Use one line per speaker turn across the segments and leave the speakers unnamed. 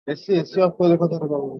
SC of করে কথাটা বলবো।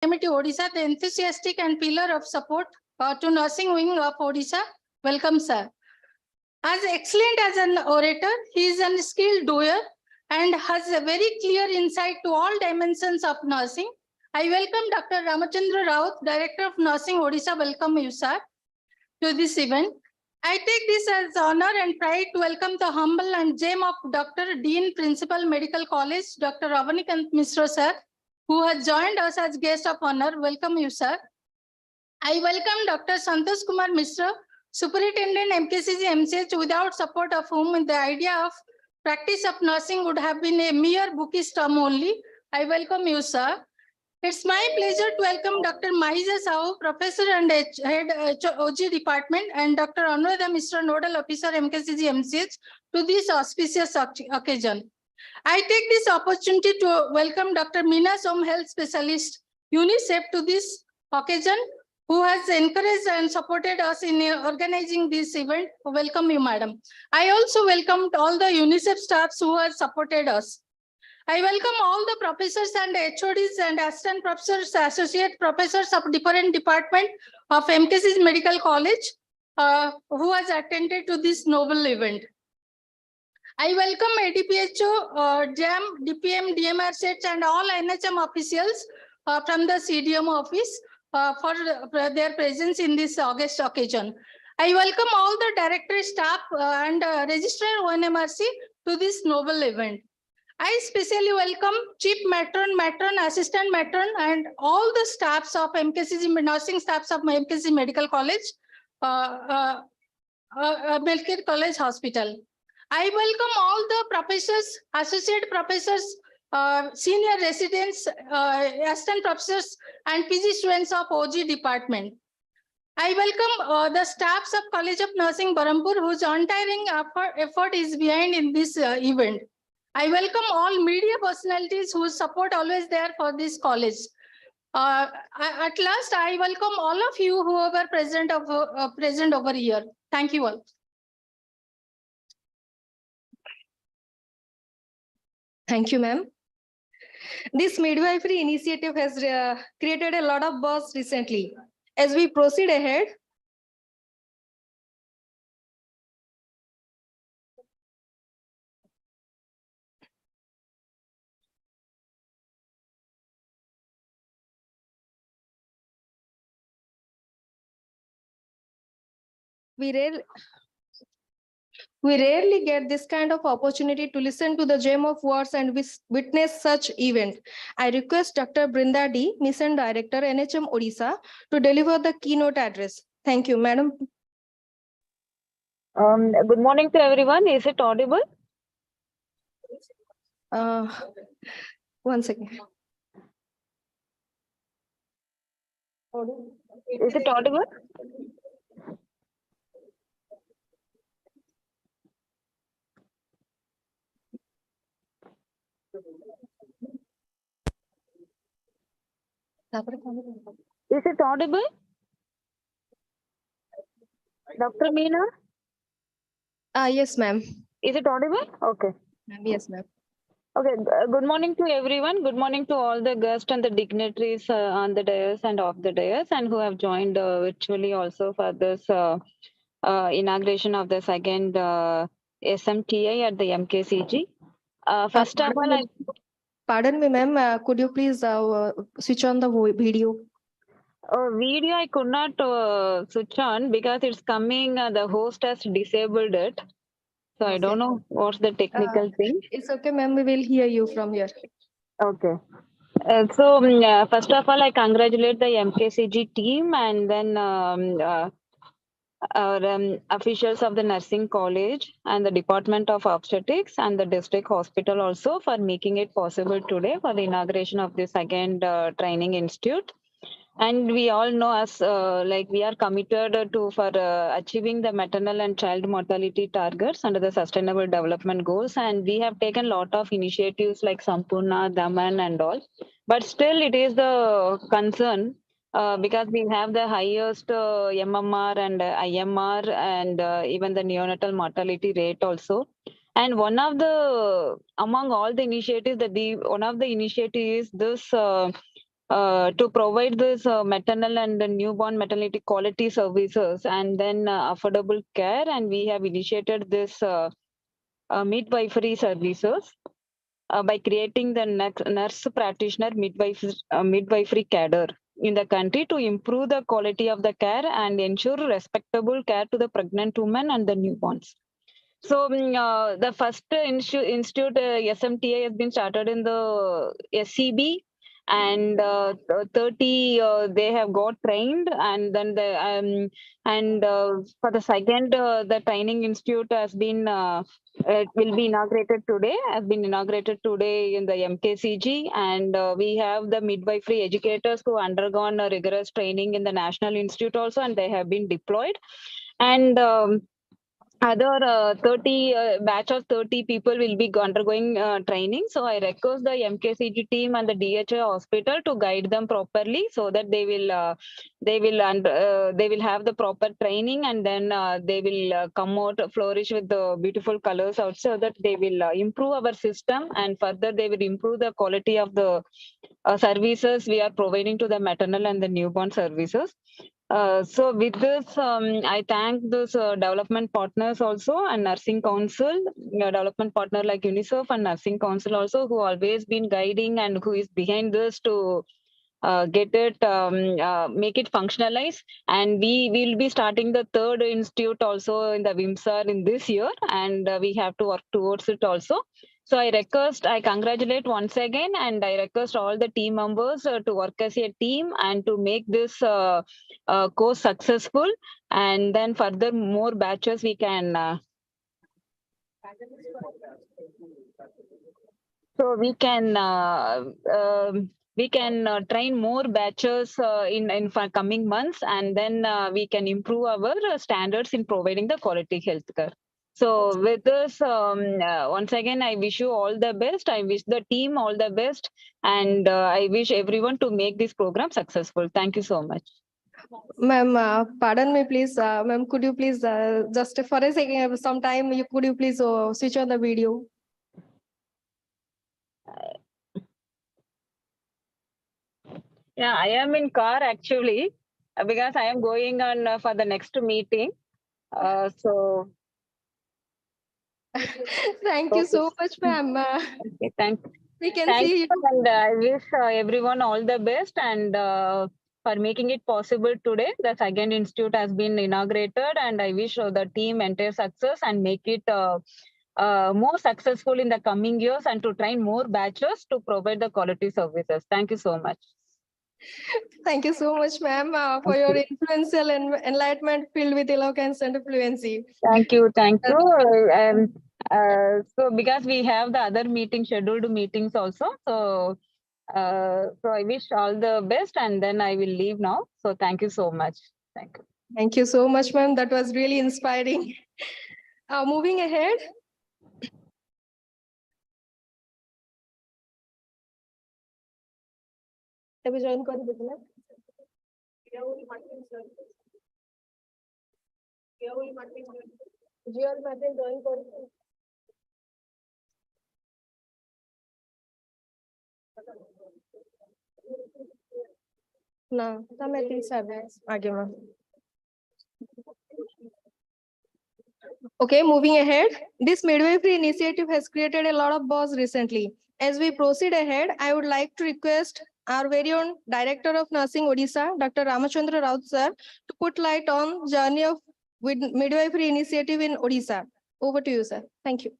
Committee Odisha, the enthusiastic and pillar of support to nursing wing of Odisha. Welcome, sir. As excellent as an orator, he is a skilled doer and has a very clear insight to all dimensions of nursing. I welcome Dr. Ramachandra Raut, Director of Nursing Odisha. Welcome you, sir, to this event. I take this as honor and pride to welcome the humble and gem of Dr. Dean, Principal Medical College, Dr. Ravanikant Mishra, sir, who has joined us as guest of honor. Welcome you, sir. I welcome Dr. Santosh Kumar Mishra, Superintendent MKCG MCH, without support of whom the idea of practice of nursing would have been a mere bookish term only. I welcome you, sir. It's my pleasure to welcome Dr. Mahiza Sahu, Professor and Head OG Department, and Dr. Anuradha Mishra, Nodal Officer MKCG MCH, to this auspicious occasion. I take this opportunity to welcome Dr. Meena Som, Health Specialist, UNICEF, to this occasion, who has encouraged and supported us in organizing this event. Welcome you, madam. I also welcomed all the UNICEF staffs who have supported us. I welcome all the professors and HODs and assistant professors, associate professors of different departments of MKC's Medical College who has attended to this noble event. I welcome ADPHO, JAM, DPM, DMR sets and all NHM officials from the CDM office for their presence in this August occasion. I welcome all the directorate staff and registrar ONMRC to this noble event. I especially welcome Chief Matron, Assistant Matron, and all the staffs of MKCG, nursing staffs of MKCG Medical College, Medical College Hospital. I welcome all the professors, associate professors, senior residents, assistant professors, and PG students of OG department. I welcome the staffs of College of Nursing, Barampur, whose untiring effort is behind in this event. I welcome all media personalities whose support always there for this college. At last, I welcome all of you who are present over here. Thank you all.
Thank you, ma'am. This midwifery initiative has created a lot of buzz recently. As we proceed ahead, we rarely get this kind of opportunity to listen to the gem of words and witness such event. I request Dr. Brinda D, Mission Director, NHM Odisha, to deliver the keynote address. Thank you, madam.
Good morning to everyone. Is it audible?
One second.
Is it audible? Is it audible? Dr. Meena?
Yes, ma'am.
Is it audible? Okay.
Yes, ma'am.
Okay. Good morning to everyone. Good morning to all the guests and the dignitaries on the dais and off the dais, and who have joined virtually also for this inauguration of the second SMTI at the MKCG. First of all,
Pardon me, ma'am. Could you please switch on the video?
Video I could not switch on because it's coming. The host has disabled it, so I don't know what's the technical thing.
It's okay, ma'am. We will hear you from here.
Okay. So first of all, I congratulate the MKCG team and then our officials of the nursing college and the Department of Obstetrics and the district hospital also for making it possible today for the inauguration of the second training institute. And we all know us like we are committed to for achieving the maternal and child mortality targets under the sustainable development goals. And we have taken a lot of initiatives like Sampurna, Daman and all. But still it is the concern because we have the highest MMR and IMR and even the neonatal mortality rate also. And one of the, among all the initiatives, one of the initiatives is this to provide this maternal and newborn maternity quality services and then affordable care. And we have initiated this midwifery services by creating the nurse practitioner midwifery cadre in the country to improve the quality of the care and ensure respectable care to the pregnant women and the newborns. So the first institute SMTI has been started in the SCB, and 30 they have got trained, and then for the second the training institute has been it will be inaugurated today. Has been inaugurated today in the MKCG, and we have the midwifery educators who undergone a rigorous training in the National Institute also, and they have been deployed. And other 30 batch of 30 people will be undergoing training. So I request the MKCG team and the DHA hospital to guide them properly so that they will have the proper training, and then they will come out flourish with the beautiful colors out, so that they will improve our system, and further they will improve the quality of the services we are providing to the maternal and the newborn services. So with this, I thank those development partners also, and Nursing Council, development partner like UNICEF and Nursing Council also, who always been guiding and who is behind this to get it, make it functionalize. And we will be starting the third institute also in the Vimsar in this year, and we have to work towards it also. So I congratulate once again, and I request all the team members to work as a team and to make this course successful, and then further more batches we can so we can train more batches in coming months, and then we can improve our standards in providing the quality healthcare. So with this, once again, I wish you all the best. I wish the team all the best, and I wish everyone to make this program successful. Thank you so much.
Ma'am, pardon me, please. Ma'am, could you please just for a second, some time, could you please switch on the video?
Yeah, I am in car actually, because I am going on for the next meeting. So
Thank you so much, ma'am.
okay, thank
We can
Thank
see
you, and I wish everyone all the best, and for making it possible today. The second institute has been inaugurated, and I wish the team entire success and make it more successful in the coming years, and to train more batches to provide the quality services. Thank you so much.
Thank you so much, ma'am, for your influential and enlightenment filled with eloquence and fluency.
Thank you. So because we have the other scheduled meetings also, so I wish all the best, and then I will leave now. So thank you so much. Thank you.
Thank you so much, ma'am. That was really inspiring. Moving ahead. Join No, okay, moving ahead. This midwifery initiative has created a lot of buzz recently. As we proceed ahead, I would like to request our very own Director of Nursing Odisha, Dr. Ramachandra Raut sir, to put light on journey of midwifery initiative in Odisha. Over to you, sir. Thank you.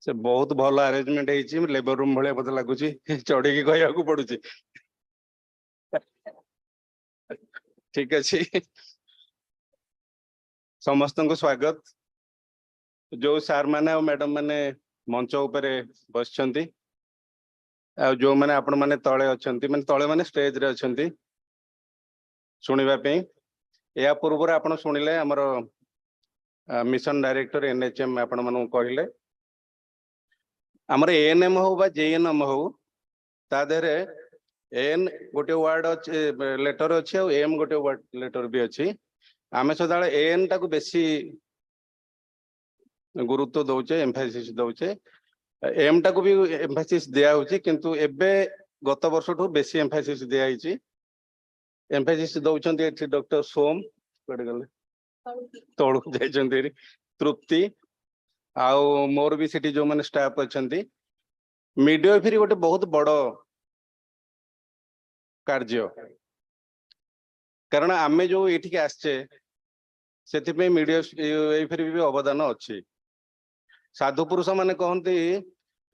से बहुत भल arrangement है labour room भाया मत लगुच चढ़ी कहू पड़ू ठीक अच्छे समस्त को स्वागत जो सार माने और मैडम माने मंच उपर बस जो माने आपण माने तले अच्छा माने तले माने स्टेज रे अच्छा शुणा या पूर्व आपण शुणिले आमर मिशन डायरेक्टर एनएचएम आपण मानू कहले आमर एएनएम हो बा जेएनएम हो ता देहरे एन गोटे वर्ड अच्छे लेटर अच्छे और एम गोटे वर्ड लेटर भी अच्छी आम सदा एन टाक बेसी गुरुत्व दौचे एम्फासिस दौचे एम टाक भी एम्फासिस दिया होची किंतु एबे गत वर्ष ठू बेसी एम्फासिस दिया होची एम्फासिस दौचंती एठी डॉक्टर सोम कड़े गले तळु जाइचंती तृप्ति आउ मोर भी सिटी जो माने स्टाफ अछंती मिडवाइफरी गोटे बहुत बड़ कार्य कारण आमे जो एठी आसचे सेथिपे मिडवाइफरी भी अवदान अच्छी साधु पुरुष माने कहते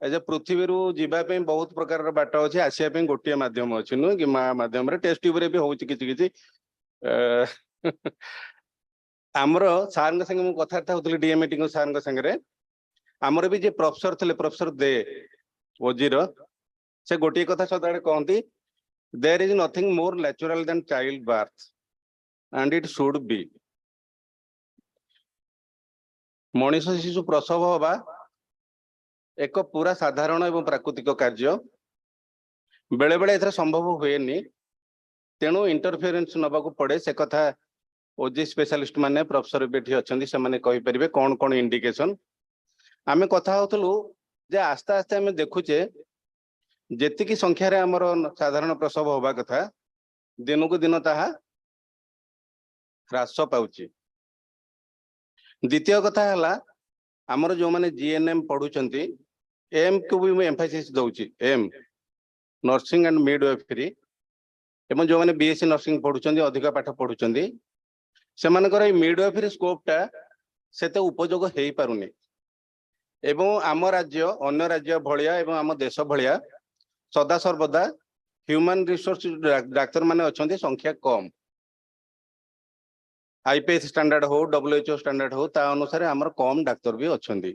एज पृथ्वी रु जीवा पे बहुत प्रकार बाट अच्छे आसिया गोटे माध्यम अच्छी नुह कि माध्यम टेस्ट ट्यूब रे भी होची किछि आमर सार संगे मु कथार्था होतली डीएमटी सार संगे आमर भी जे प्रोफेसर थे प्रोफेसर दे ओजीर से गोटे कथा सदा कहती there is nothing more natural than child birth and it should be मनीष शिशु प्रसव हवा एक पूरा साधारण एवं प्राकृतिक कार्य बेले बेले एथरा संभव हुएनी तेणु इंटरफेरेंस नबाकू पड़े से कथा ओजी स्पेशलिस्ट माने प्रोफेसर बेठी अछंती से माने कहि परिबे कोन कोन इंडिकेशन आमे कथा होतलु जे आस्ते आस्ते आमे देखुचे जेतिकी संख्या रे हमर साधारण प्रसव होबा कथा दिन को दिन ताहा ह्रास पाउची द्वितीय कथा हला हमर जो माने जीएनएम पढुचंती एम को भी मैं एम्फासिस दउची एम नर्सिंग एंड मिडवाइफरी एवं जो माने बीएससी नर्सिंग पढुचंती अधिक पाठ पढुचंती से मानकर मिडवाइफरी स्कोप टा सेते उपयोग हेई पारुनी एवं आम राज्य अन्य राज्य भलिया एवं आम देश भलिया सदा सर्वदा ह्यूमन रिसोर्स डाक्तर माने अछंती संख्या कम आईपीएस स्टैंडर्ड हो डब्ल्यूएचओ स्टैंडर्ड हो ता अनुसार आमर कम डाक्तर भी अछंती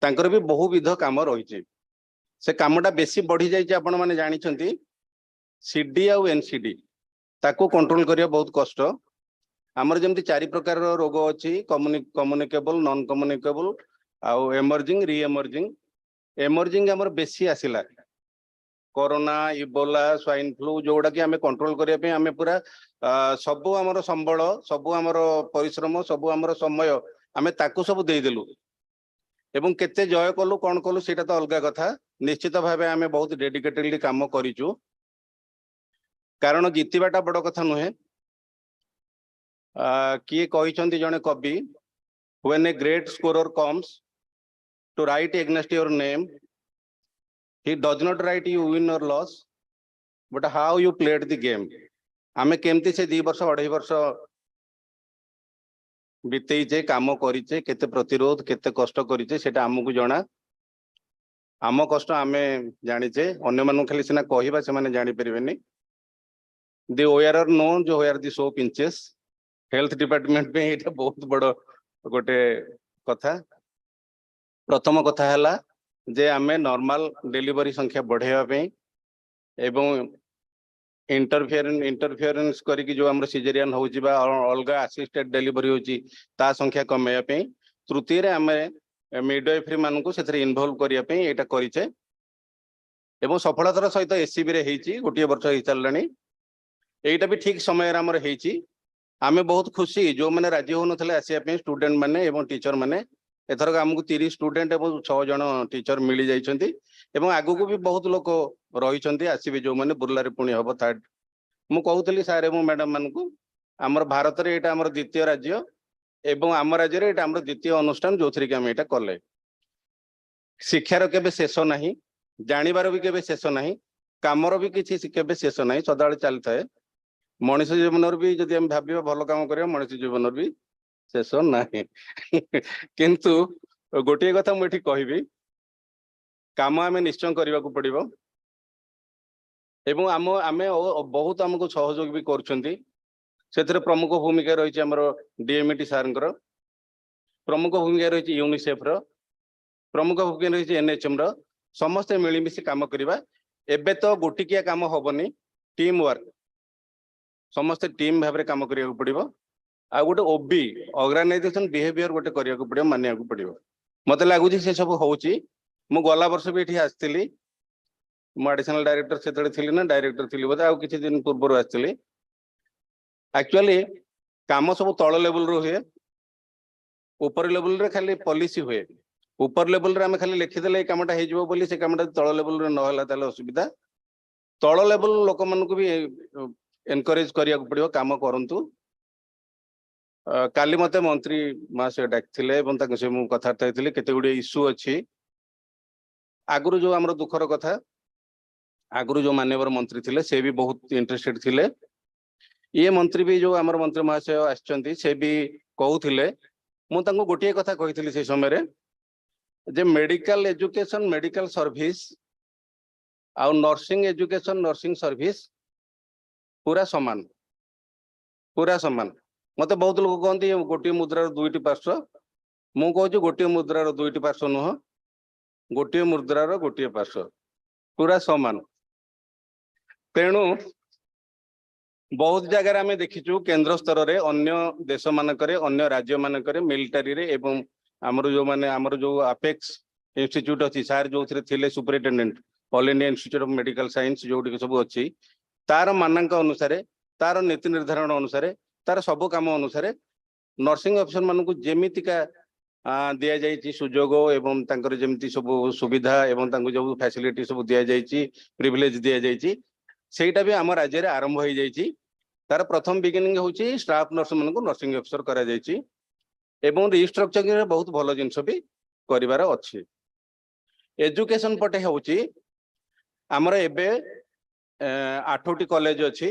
तांकर भी बहुविध काम रही से कामटा बेसी बढ़ी जाइए आपण माने जानी छंती सीडी आउ एनसीडी ताको कंट्रोल करिया बहुत कष्ट आमर जेमती 4 प्रकार रोग अच्छी कम्युनिकेबल नॉन कम्युनिकेबल आउ एमर्जिंग री एमर्जिंग एमर्जिंग आमर बेसी आसिला कोरोना इबोला स्वाइन फ्लू जोड़ा कि आमे कंट्रोल करिया पे आमे पूरा सबु आमर संबल सबु आमर परिश्रम सबु आमर समय आमे ताकू सब दे देलु एवं केते जय कलु कौन कलु सेटा तो अलग कथा निश्चित भावे आमे बहुत डेडिकेटेडली काम करिचु कारण जीतिबाटा बड़ कथा नुहे किए कहिसंती जने कवि when a great scorer comes to write against your name he does not write you win or loss but how you played the game आमे केमती से 2 वर्ष 2.5 वर्ष बितेइचे काम करिचे केते प्रतिरोध केते कष्ट करिचे सेटा हमकु जणा आम कष्ट आमे जानिचे अन्य मानु खाली सिना कहिबा से माने जानि परिबेनी the wearer knows जो where the shoe pinches health department में एटा बहुत बड़ गोटे कथा प्रथम कथा हला जे आमे नॉर्मल डिलीवरी संख्या बढ़ेवा पे एवं इंटरफेरेंस करिकी जो हमर सिजेरियन होउची बा अलगा असिस्टेड डिलीवरी होउची ता संख्या कमेया पे तृतीय रे आमे मिडवाइफरी मानन को सेथरे इन्वॉल्व करिया पे एटा करिचे एवं सफलतार सहित एससीबी रे हेची गोटे वर्ष हे चललानी एटा भी ठीक समय रे हमर हेची आमे बहुत खुशी जो माने राजी हो नथले आसिया पे स्टूडेंट माने एवं टीचर माने एथरक आमको 30 स्टूडेंट एवं 6 जन टीचर मिली जाइछंती एवं आगु को भी बहुत लोक रहिछंती आसीबे जो माने बुर्ला रे पुणी हबो थर्ड मु कहउतली सारे मु मैडम मान को हमर भारत रे एटा हमर द्वितीय राज्य एवं आम राज्य रे एटा हमर द्वितीय अनुष्ठान जोथरि के हम एटा करले शिक्षार केबे शेष नाही जानिबार भी केबे शेष नाही कामर भी किछि केबे शेष नाही सदाळे चली थाए मनुष्य जीवन भी जदि हम भाबिबा भलो काम करिया मनुष्य जीवन भी शेष नाही किंतु गोटे कथा मुझे कहबी काम आमे निश्चय करने को पड़िबो एवं आमे बहुत आमको सहयोग भी करछंती सेथरे प्रमुख भूमिका रही हमर डीएमटी सारंकर प्रमुख भूमिका रही यूनिसेफ रो प्रमुख भूमिका रही एनएचएम रो समस्ते मिलमिशि काम करबा एबे तो गोटिकिया काम होबनी टीम वर्क समस्ते टीम भाव में काम करिया पड़िबो आ गोटे ओबी ऑर्गेनाइजेशन बिहेवियर गोटे करिया को पड़ियो मानिया को पड़ियो मते लागुची से सब होउची मु गला वर्ष भी एठी आस्थिली मु एडिशनल डायरेक्टर सेतळे थिली ना डायरेक्टर थिली बोले आ किछि दिन पूर्व आस्थिली एक्चुअली काम सब तळ लेवल रो हुए ऊपर लेवल रे खाली पॉलिसी हुए ऊपर लेवल रे हम खाली लिखि देले ए कामटा हे जिवो बोली से कामटा तळ लेवल रे न होला ताले असुविधा तळ लेवल लोक मन को भी एनकरेज करिया को पड़ियो काम करंतु काली मते मंत्री महाशय डाकथिले एवं ताके से मु कथार्थ हेतिले केते गुडे इश्यू अछि आगुरु जो हमर दुखर कथा आगुरु जो मान्यवर मंत्री थिले से भी बहुत इंटरेस्टेड थिले ये मंत्री भी जो हमर मंत्री महाशय आछंती से भी कहउथिले मु तांको गोटिए कथा कहिथिली से समय रे जे मेडिकल एजुकेशन मेडिकल सर्विस आ नर्सिंग एजुकेशन नर्सिंग सर्विस पूरा समान मते बहुत लोग कहते गोटे मुद्रार दुईटी पार्श्व मु कहूँ गोटे मुद्रार दुईटी पार्श्व नुह गोटे मुद्रार गोटे पार्श्व पूरा समान तेणु बहुत जगह आम देखीचु केंद्र स्तर रे अन्य देश मानकरे अन्य राज्य मानकरे मिलिटारी रे एवं आमर जो माने आमर जो अपेक्स इंस्टीट्यूट अच्छी सार जो थिले superintendent all India institute of medical science जो सब अच्छी तार मानक अनुसार तार नीति निर्धारण अनुसार तार सब काम अनुसार नर्सिंग ऑफिसर मानक जेमितिका दिया जाइए सुजोग एवं तांकर जेमिति सब सुविधा एवं तांको जो फैसिलिटी सब दिया जाइए प्रिविलेज दिया जाइए सेटा भी आम राज्य रे आरंभ हो जाइए तार प्रथम बिगिनिंग होची स्टाफ नर्स मानक नर्सिंग ऑफिसर करा जाइए एवं रिस्ट्रक्चरिंग बहुत भल जिनस भी करिवार अछि एजुकेशन पटे होची आमर एबे 8टी कॉलेज अच्छी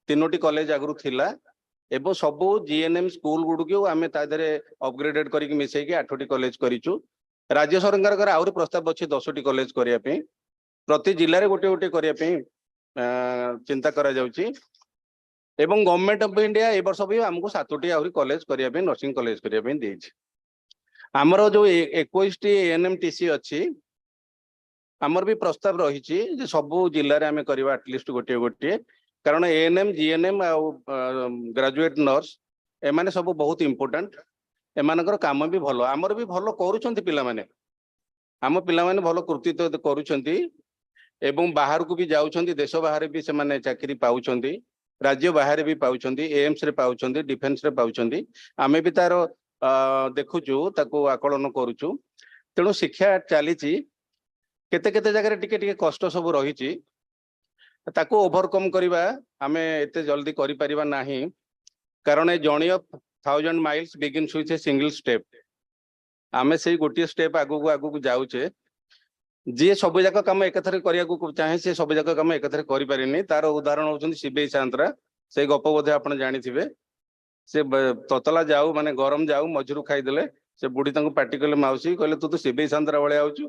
3टी कॉलेज आगु थिला एवं सबू जीएनएम स्कूल गुड़क आम अपग्रेडेड करके मिसेकी 8टी कॉलेज करिचु राज्य सरकार आहुरी प्रस्ताव अच्छी 10टी कॉलेज करने प्रति जिले में गोटे गोटे करने चिंता करा जाउची एवं गवर्नमेंट ऑफ इंडिया ए वर्ष भी आमको 7टी आहुरी कॉलेज करने नर्सिंग कॉलेज करने देछि आमर जो 21टी एएनएमटीसी अच्छी आमर भी प्रस्ताव रही सबू जिले में आम करवा एटलिस्ट गोटे गोटे कारण एएनएम जीएनएम ग्रेजुएट नर्स एमाने सब बहुत इंपोर्टेंट एमानकर काम भी भल आमर भी भल करूछंती पिला माने आम पिला माने भल कृतित्व करूछंती एवं बाहर को भी जाउछंती देश बाहर भी से माने चाकरी पाउछंती राज्य बाहर भी पाउछंती एम्स रे पाउछंती डिफेंस रे पाउछंती आमे भी तार देखुचु ताको आकलन करूचु तेणु शिक्षा चलीची केते केते जगह टिके टिके कष्ट सब रही ताको ओवरकम करवा आमे एते जल्दी करि परिबा नाही कारण a journey of 1000 miles begins with a single step आमे से गोटे स्टेप आगु को जाउचे जे सब जाक काम एकथरे करिया को चाहे से सब जाक काम एकथरे करि परिनी तार उदाहरण होउछन सीबीआई सांतरा से गप बोधे आपण जानिथिबे से ततला जाऊ माने गरम जाऊ मजरू खाई देले से बुढ़ी तांको पार्टी कले माउसी कहले तू तो सीबीआई सांतरा बळे आउछु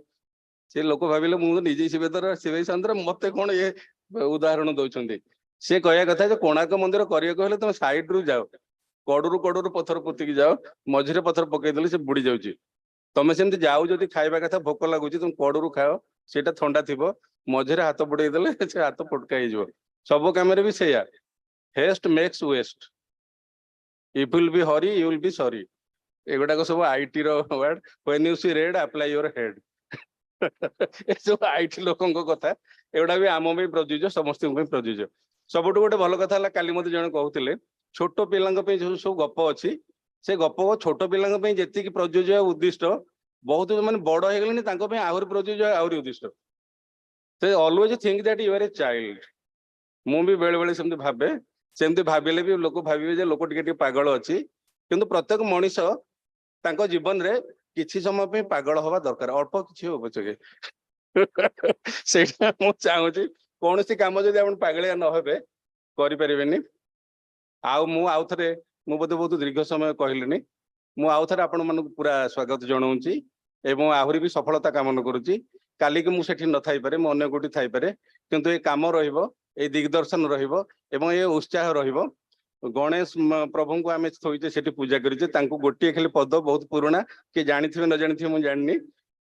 से लोक भाविले मु निजे सीबीआई सांतरा मते कोन ये उदाहरण दौरान से कहया कथा जो कोणार्क मंदिर करिया कहले तुम साइड रु जाओ कड़ू पत्थर पोतिकी जाओ मझिरे पत्थर पकईदेले से बुड़ी जाउची तमें सेमती जाऊ जदि खाइबा कथा भोक लगुची तुम कड़ू खाओ सेटा ठंडा थिबो मझिरे हाथ बुड़े देले से हाथ फटका हो सब काम भी सेया haste makes waste if will be hurry you will be sorry एगुड़ाक सब आईटी रो word when you see red apply your head सब आईटी लोकों कथा एगुड़ा भी आम भी प्रযোज्य समस्त प्रযোज्य सबुठ गोटे भल कथा काली मत जन कहते छोट पिला जो सब गप अच्छी से गप छोट पिला जी प्रযোज्य उद्दिष्ट बहुत मैंने बड़ हो गले आहरी प्रযোज्य आहरी उद्दिष्ट से always think that you are a child मु भी बेले बेले सेमती भावे सेमती भाविले भी लोक भाविबे जे लोक टिके पागल अच्छी किंतु प्रत्येक मनीष तांको जीवन रे किछि समय पे पागल हवा दरकार अल्प किछि हो बचके सेटा मु चाहूची कौन सी काम जदि आपण पागलिया न हेबे करि परिबेनी आउ मु आउ थरे मु बोधे बहुत दीर्घ समय कहलिनी मु आउ थरे आपण मानक पूरा स्वागत जणाउची एवं आहुरी भी सफलता कामना करूची काली के मु सेठी न थाई पारे मु अन्य कोठी थाई पारे किंतु ए काम रहिबो ए दिग्दर्शन रहिबो एवं ए उत्साह रहिबो गणेश प्रभु को आम थोचे से पूजा करें गोटे खाली पद बहुत पुराणा कि जानी न जानी मुझे जानी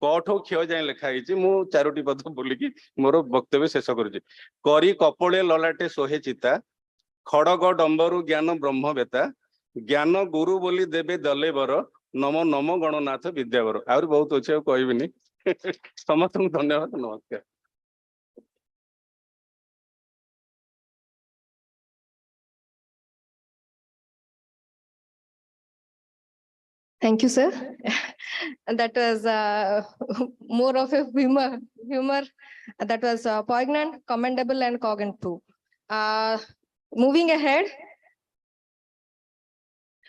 कठो क्षय जाए लिखाई मु 4टी पद बोलिकी मोर वक्तव्य शेष करी कपड़े ललाटे सोहे चिता खड़ग डंबरु ज्ञान ब्रह्म बेता ज्ञान गुरु बोली देवे दले बर नमो नमो गणनाथ विद्यावर आहुरी बहुत अच्छे कहबिनी समस्त धन्यवाद नमस्कार।
Thank you, sir. That was more of a humor. That was poignant, commendable, and cognitive. Moving ahead.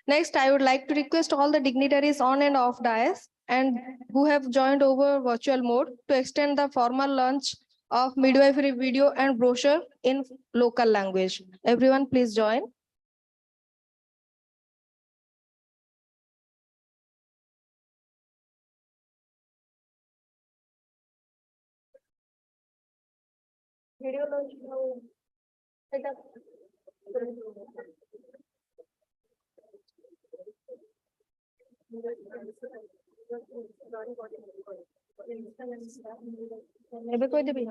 Next, I would like to request all the dignitaries on and off dais and who have joined over virtual mode to extend the formal launch of midwifery video and brochure in local language. Everyone, please join. Video launch. ଏବେ କହିଦେବି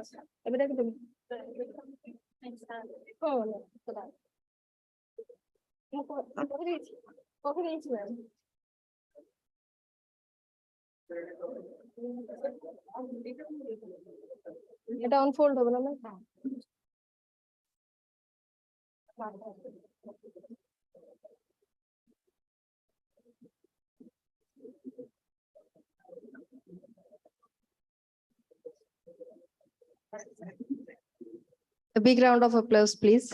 ଏବେ ଦେଖିଦେବି କହିଦେଇଛି ma'am এটা অনফোল্ড হবে না ma'am A big round of applause, please.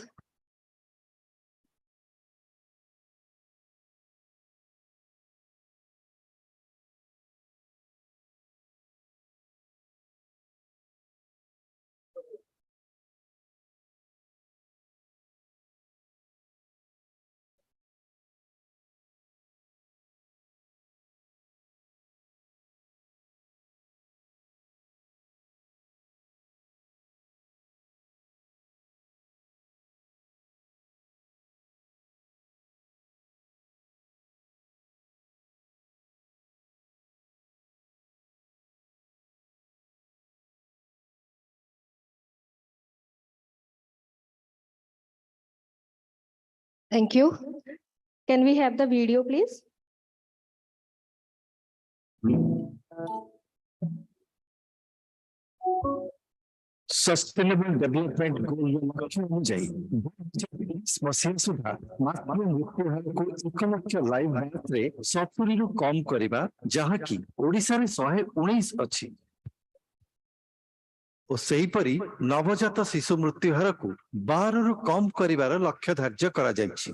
Thank you. Can we have the video, please?
Sustainable Development Goal लक्ष्य अनुଯାयी मसीहा सुधा मातृ मृत्यु हार को 1 लाख लाइव बर्थ रे 70 रु कम करिबा जहा कि ओडिसा रे 119 अछि ओ सही परी नवजात शिशु मृत्यु हार को 12 रु कम करिबार लक्ष्य धार्य करा जायछि।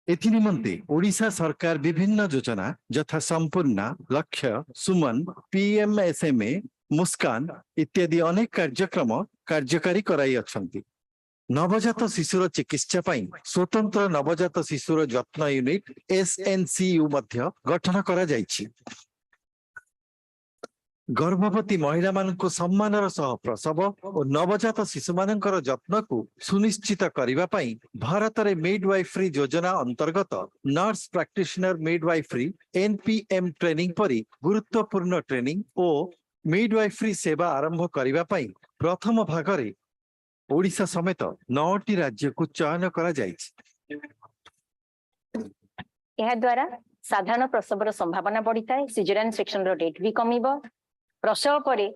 एथि निमंते ओडिशा सरकार विभिन्न योजना यथा संपूर्ण लक्ष्य सुमन PMSMA मुस्कान इत्यादि अनेक कार्यक्रम कार्यकारी कराई अछंती। नवजात शिशुर चिकित्सा पाई स्वतंत्र नवजात शिशुर जत्न यूनिट SNCU मध्य गठन करा जायछि। गर्भवती महिला मानक सम्मानर सह प्रसव और नवजात शिशु मानकर जत्न को सुनिश्चित करिबा पई भारत रे मिडवाइफरी योजना अंतर्गत nurse practitioner midwifery NPM training परी गुरुत्वपूर्ण ट्रेनिंग और मिडवाइफरी सेवा आरंभ करिबा पई प्रथम भाग रे ओडिशा समेत 9टी राज्य को चयन करा जायछि।
यह द्वारा साधारण प्रसवर संभावना बढ़ी है। सिजेरियन सेक्शन रो डेट भी कमिबो, प्रसव परे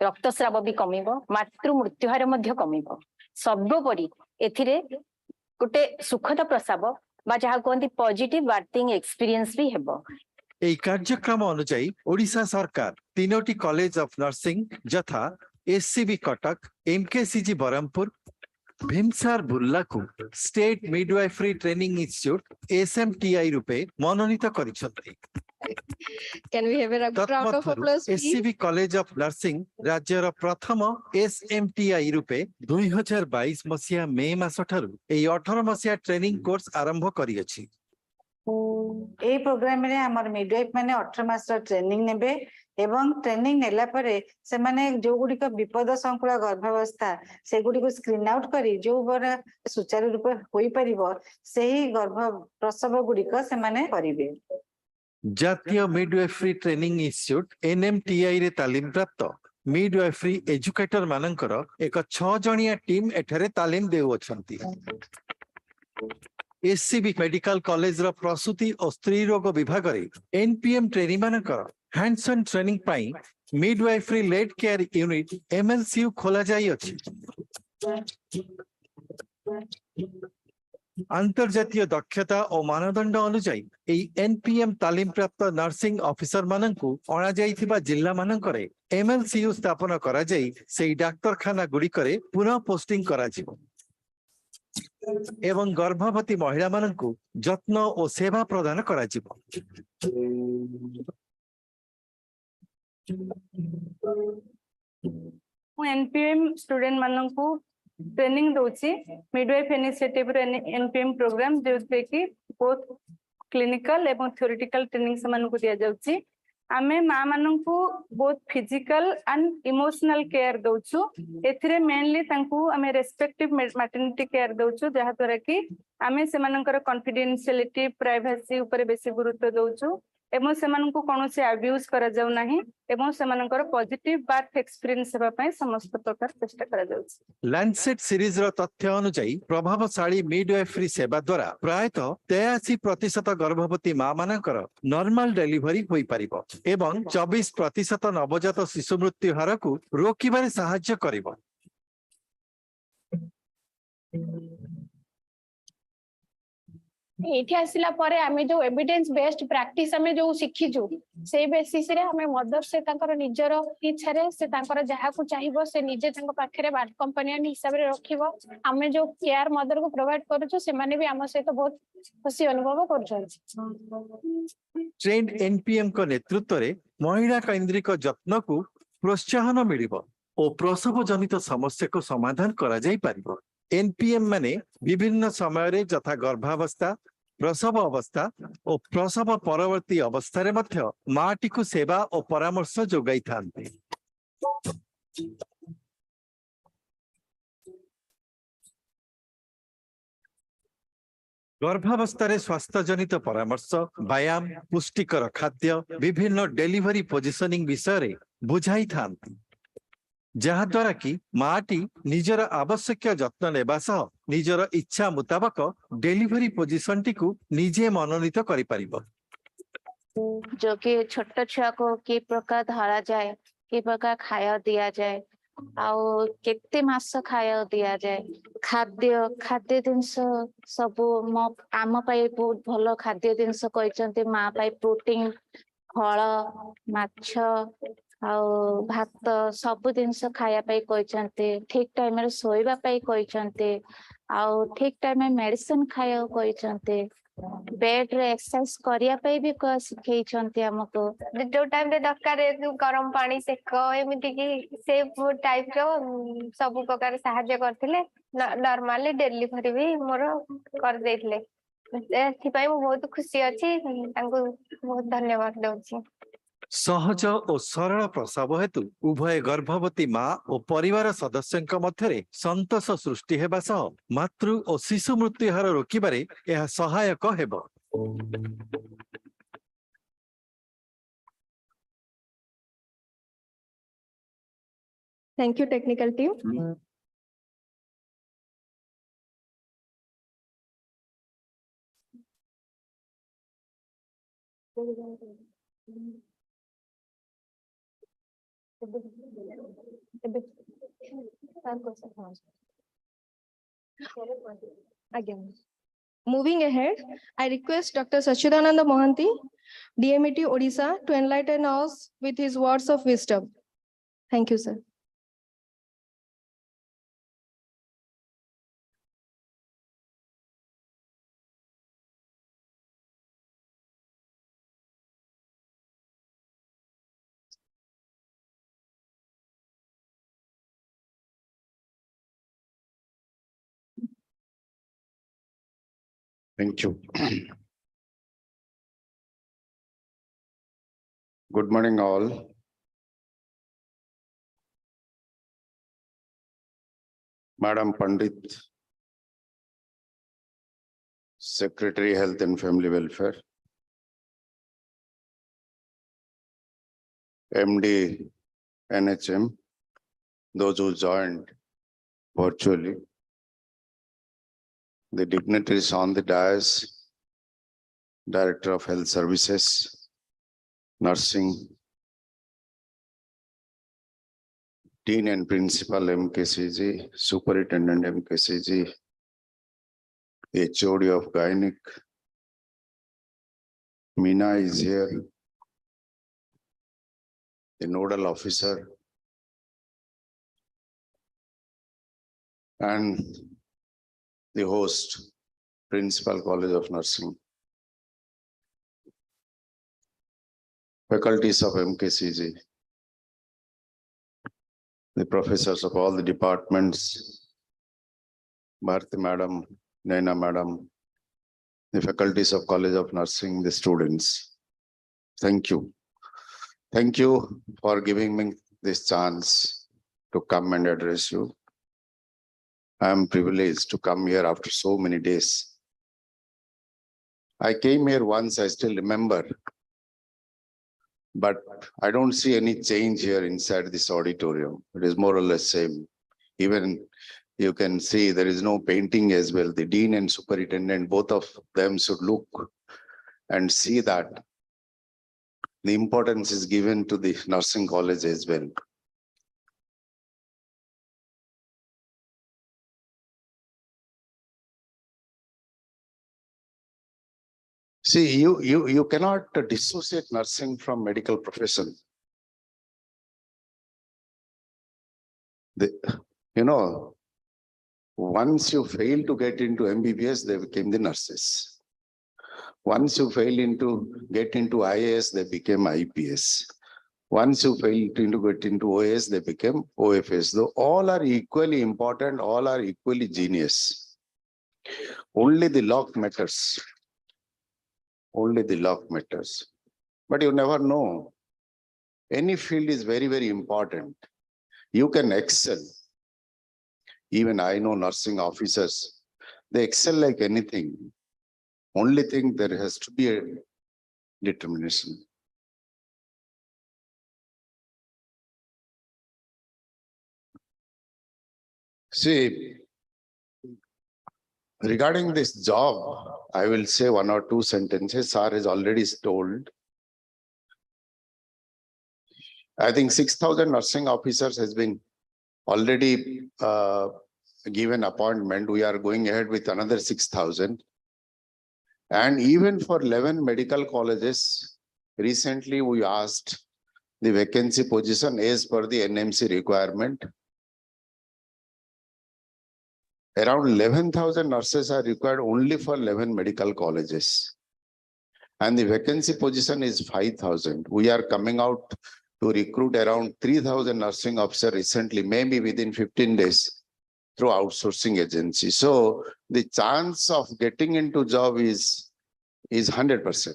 रक्तस्राव भी कमिबो, मातृ मृत्युहार मध्य कमिबो। सर्वोपरि एथिरे गोटे सुखद प्रसव बा जहा कहंती पॉजिटिव बर्थिंग एक्सपीरियंस भी हेबो।
এই कार्यक्रम अनुযাयী ओडिशा सरकार 3टी कॉलेज ऑफ नर्सिंग यथा SCB कटक, MKCG बरहमपुर, भीमसार बुर्ला को state midwifery training institute SMTI रूपे मनोनीत करिसथि।
Can we have a round of applause, please?
SCB college of nursing राज्यर प्रथम SMTI रूपे 2022 मसिया मे मास ठारू एई 18 मसिया ट्रेनिंग कोर्स आरंभ करियछि।
ए प्रोग्राम रे हमर मिडवाइफ माने 18 मास ट्रेनिंग नेबे एवं ट्रेनिंग नेला परे से माने जो गुडी को विपद संकुल गर्भावस्था से गुडी को स्क्रीन आउट करी जो बरा सुचारू रूप होई परिबो सेही गर्भ प्रसव गुडी को से माने करिवे।
जातीय मिडवाइफरी ट्रेनिंग इंस्टीट्यूट NMTI रे तालीम प्राप्त मिडवाइफरी एजुकेटर मानकर एक 6 जणिया टीम एठारे तालीम देउछंती। एससीबी मेडिकल कॉलेज रो प्रसूति और स्त्री रोग विभाग रे एनपीएम ट्रेनिंग मानकर हैंड्स ऑन ट्रेनिंग पाई midwifery led care unit MLCU खोला जाई अछि। अंतर्जातीय दक्षता और मानदंड अनुसार एनपीएम तालीम प्राप्त नर्सिंग ऑफिसर माननकु अणा जाइथिबा जिल्ला मानकरे एमएलसीयू स्थापन करा जाई सेई डाक्तरखाना गुड़िकरे पुनः पोस्टिंग करा जिवो एवं गर्भवती महिला माननकु जत्न और सेवा प्रदान करा जिवो।
एनपीएम स्टूडेंट माननकु ट्रेनिंग दोची मिडवाइफ इनिशिएटिव रे एनपीएम प्रोग्राम जे कि बोथ क्लिनिकल एवं थ्योरेटिकल ट्रेनिंग से माननकु दिया जाउची। आमे मां माननकु both physical and emotional care दोछु। एथिरे मेनली तांकु आमे रेस्पेक्टिव मैटरनिटी केयर दोछु जहा तोरा कि आमे से मानकर कॉन्फिडेंशियलिटी प्राइवेसी ऊपर बेसी गुरुत्व दोछु एवं से माननकु कोनोसी अब्यूज करा जाउ नाही एवं से मानकर पॉजिटिव बर्थ एक्सपीरियंस सेवा पय समस्त प्रकार चेष्टा करा जाउछि।
लैंडसेट सीरीज रो तथ्य अनुसार प्रभावशाली मिडवाइफरी सेवा द्वारा प्रायतः 83% गर्भवती मां मानकर नॉर्मल डेलीवरी होई परिबो एवं 24% नवजात शिशु मृत्यु हार को रोकिबारे सहायता करिबो।
एठी आसिला परे आमे जो एविडेंस बेस्ड प्रैक्टिस आमे जो शिखिजु से बेसिस रे हमें मदर से तांकर निजर इच्छा रे से तांकर जहा को चाहिबो से निजे तांको पाखरे बाट कंपनियन हिसाब रे रखिबो। आमे जो केयर मदर को प्रोवाइड करूछु से माने भी हम से तो बहुत खुशी अनुभव करछन।
ट्रेंड एनपीएम को नेतृत्व रे महिला केंद्रिक जत्न को प्रोत्साहन मिलिबो और प्रसव जनित समस्या को समाधान करा जाई परिबो। एनपीएम माने विभिन्न समय रे जथा गर्भावस्था प्रसव अवस्था और प्रसव परवर्ती अवस्था रे मध्य माटी को सेवा और परामर्श जोगाई थांते। गर्भावस्था स्वास्थ्य जनित परामर्श व्यायाम पुष्टिकर खाद्य विभिन्न डेलीवरी पोजिशनिंग विषय रे बुझाई थांती जहा द्वारा कि माटी निजर आवश्यक जत्न नेबा सह निजर इच्छा मुताबक डेलीवरी पोजिशन टी को निजे मनोनीत करि परिबो।
जो कि छोट छुआ को कि प्रकार धरा जाए कि प्रकार खाया दिया जाए आउ केते मास खाया दिया जाए खाद्य खाद्य जिनस सब आम पाई बहुत भलो खाद्य जिनस कहचंती मां पाई प्रोटीन फल माछ आउ भात सब जिनस खाया पाई कहचंती ठीक टाइम रे सोइबा पाई कहचंती आउ ठीक टाइम में मेडिसिन खाया कहचंती बेड रे एक्सरसाइज करिया पाई भी सिखैचंती हमको जो टाइम रे दरकार गरम पानी सेक एमिति कि से टाइप रो सब प्रकार सहायता करथिले नॉर्मली डिलीवरी भी मोर कर देथिले एथि पाई मु बहुत खुशी अछि तांको बहुत धन्यवाद दउछि।
सहज और सरल प्रसव हेतु उभय गर्भवती मां और परिवार सदस्यଙ୍କ ମଧ୍ୟରେ संतोष सृष्टि हेबा सह मातृ और शिशु मृत्यु हार रोकिबारे यह सहायक हेबो।
Thank you, technical team. Again. Moving ahead, I request Dr. Sachidananda Mohanty, DMET Odisha, to enlighten us with his words of wisdom. Thank you, sir.
Thank you. Good morning, all. Madam Pandit, Secretary Health and Family Welfare, MD NHM, those who joined virtually, the dignitaries on the dais, Director of Health Services, Nursing, Dean and Principal MKCG, Superintendent MKCG, the HOD of Gynec, Meena is here, the nodal officer, and the host, Principal College of Nursing, faculties of MKCG, the professors of all the departments, Bharti Madam, Naina Madam, the faculties of College of Nursing, the students. Thank you. Thank you for giving me this chance to come and address you. I am privileged to come here after so many days. I came here once, I still remember, but I don't see any change here inside this auditorium. It is more or less same. Even you can see there is no painting as well. The dean and superintendent, both of them should look and see that the importance is given to the nursing college as well. See, you cannot dissociate nursing from medical profession. Once you fail to get into MBBS, they became the nurses. Once you fail to get into IAS, they became IPS. Once you fail to get into OAS, they became OFS. Though all are equally important, all are equally genius. Only the luck matters. Only the luck matters. But you never know. Any field is very, very important. You can excel. Even I know nursing officers, they excel like anything. Only thing, there has to be a determination. See, regarding this job, I will say one or two sentences. Sir has already told. I think 6,000 nursing officers has been already given appointment. We are going ahead with another 6,000. And even for 11 medical colleges, recently we asked the vacancy position as per the NMC requirement. Around 11,000 nurses are required only for 11 medical colleges. And the vacancy position is 5,000. We are coming out to recruit around 3,000 nursing officers recently, maybe within 15 days through outsourcing agency. So the chance of getting into job is 100%.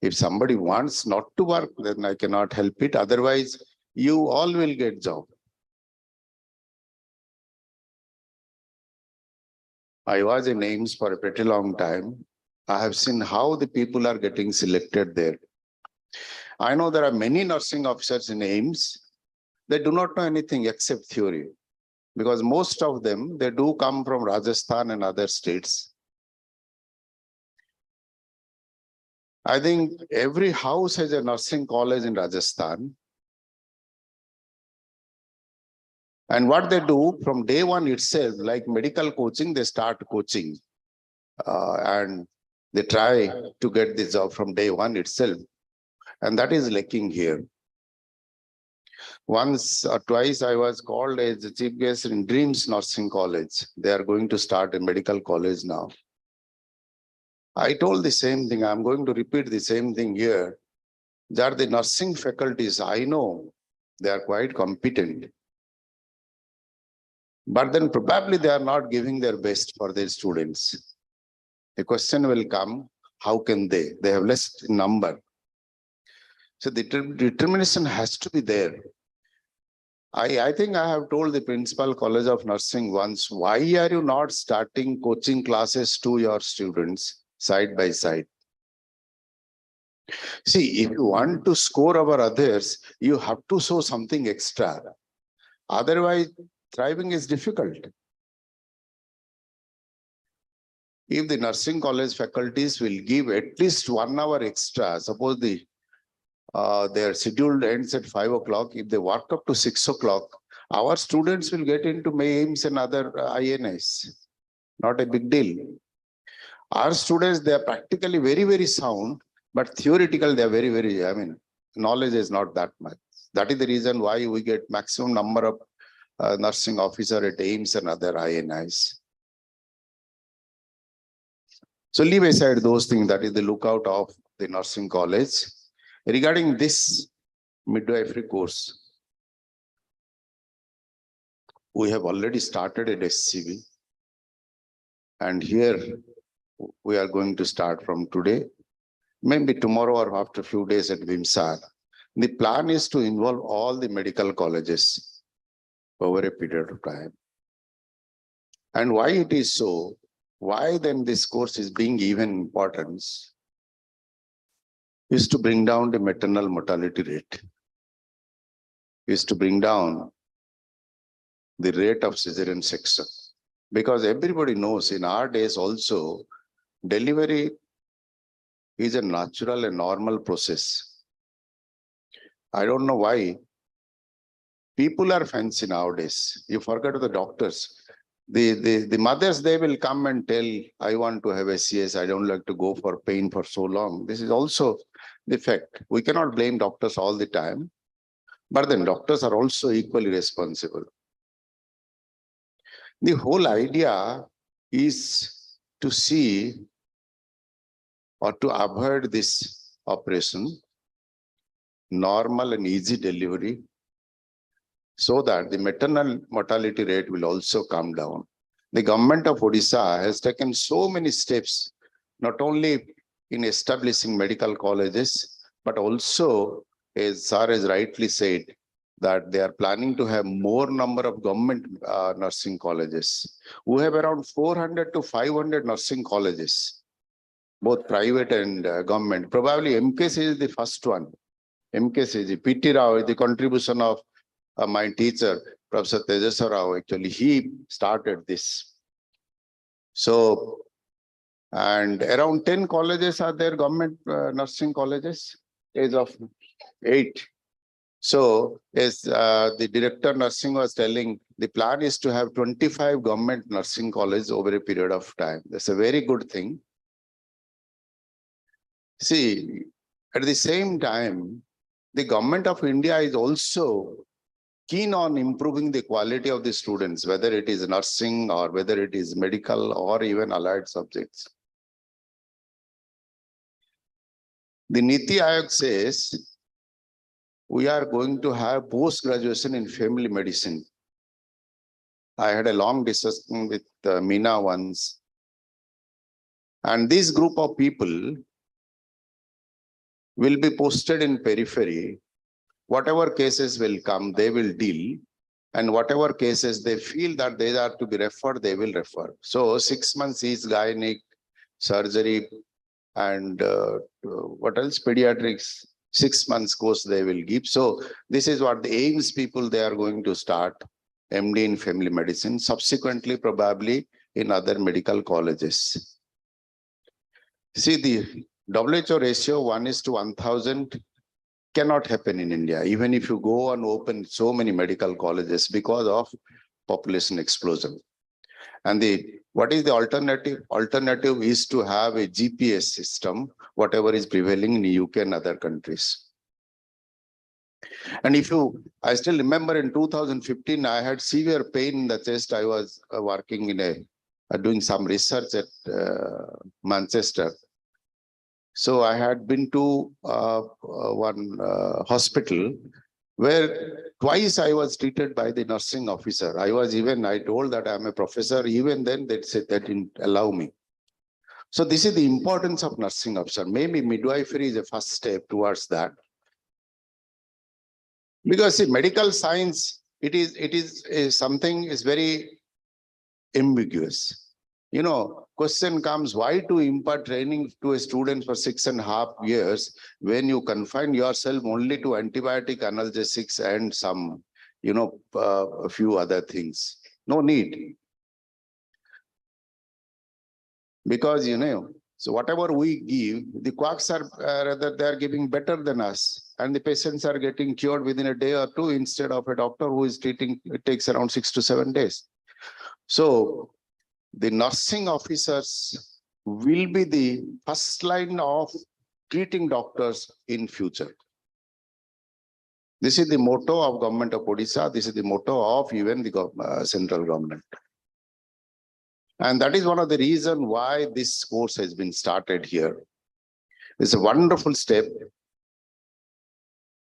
If somebody wants not to work, then I cannot help it. Otherwise, you all will get job. I was in AIIMS for a pretty long time. I have seen how the people are getting selected there. I know there are many nursing officers in AIIMS. They do not know anything except theory, because most of them, they do come from Rajasthan and other states. I think every house has a nursing college in Rajasthan. And what they do from day one itself, like medical coaching, they start coaching. And they try to get the job from day one itself. And that is lacking here. Once or twice I was called as the chief guest in Dreams Nursing College. They are going to start a medical college now. I told the same thing. I'm going to repeat the same thing here. There are the nursing faculties. I know they are quite competent. But then probably they are not giving their best for their students. The question will come, how can they? They have less number. So the determination has to be there. I think I have told the Principal College of Nursing once, why are you not starting coaching classes to your students side by side? See, if you want to score over others, you have to show something extra. Otherwise, thriving is difficult. If the nursing college faculties will give at least 1 hour extra, suppose their schedule ends at 5 o'clock, if they work up to 6 o'clock, our students will get into AIMS and other INIs. Not a big deal. Our students, they are practically very, very sound, but theoretical, they are very, very, knowledge is not that much. That is the reason why we get maximum number of nursing officer at AIMS and other INIs. So leave aside those things, that is the lookout of the nursing college. Regarding this midwifery course, we have already started at SCB. And here we are going to start from today, maybe tomorrow or after a few days at Vimsar. The plan is to involve all the medical colleges over a period of time. And why it is so? Why then this course is being given importance is to bring down the maternal mortality rate, is to bring down the rate of cesarean section. Because everybody knows in our days also, delivery is a natural and normal process. I don't know why people are fancy nowadays. You forget the doctors. The mothers, they will come and tell, I want to have SCS, I don't like to go for pain for so long. This is also the fact. We cannot blame doctors all the time, but then doctors are also equally responsible. The whole idea is to see or to avoid this operation, normal and easy delivery, so that the maternal mortality rate will also come down. The government of Odisha has taken so many steps, not only in establishing medical colleges, but also, as Sir has rightly said, that they are planning to have more number of government nursing colleges. We have around 400 to 500 nursing colleges, both private and government. Probably MKCG is the first one. MKCG, PT Rao, the contribution of my teacher, Professor Tejaswar Rao, actually, he started this. So, and around 10 colleges are there, government nursing colleges, age of 8. So, as the director nursing was telling, the plan is to have 25 government nursing colleges over a period of time. That's a very good thing. See, at the same time, the government of India is also keen on improving the quality of the students, whether it is nursing or whether it is medical or even allied subjects. The Niti Aayog says we are going to have post-graduation in family medicine. I had a long discussion with Meena once. And this group of people will be posted in periphery. Whatever cases will come, they will deal. And whatever cases they feel that they are to be referred, they will refer. So 6 months is gynec, surgery, and what else? Pediatrics. 6 months course they will give. So this is what the AIMS people, they are going to start, MD in family medicine, subsequently probably in other medical colleges. See, the WHO ratio 1:1,000 cannot happen in India, even if you go and open so many medical colleges because of population explosion. And what is the alternative? Alternative is to have a GPS system, whatever is prevailing in the UK and other countries. And I still remember in 2015, I had severe pain in the chest. I was working in doing some research at Manchester. So I had been to one hospital where twice I was treated by the nursing officer. I told that I'm a professor. Even then they said that didn't allow me. So this is the importance of nursing officer. Maybe midwifery is a first step towards that. Because see, medical science, it is something is very ambiguous. You know, question comes, why to impart training to a student for 6.5 years when you confine yourself only to antibiotic, analgesics, and some, a few other things? No need. Because, so whatever we give, the quacks are rather they are giving better than us, and the patients are getting cured within a day or two instead of a doctor who is treating, it takes around 6 to 7 days. So the nursing officers will be the first line of treating doctors in future. This is the motto of government of Odisha. This is the motto of even the central government. And that is one of the reasons why this course has been started here. It's a wonderful step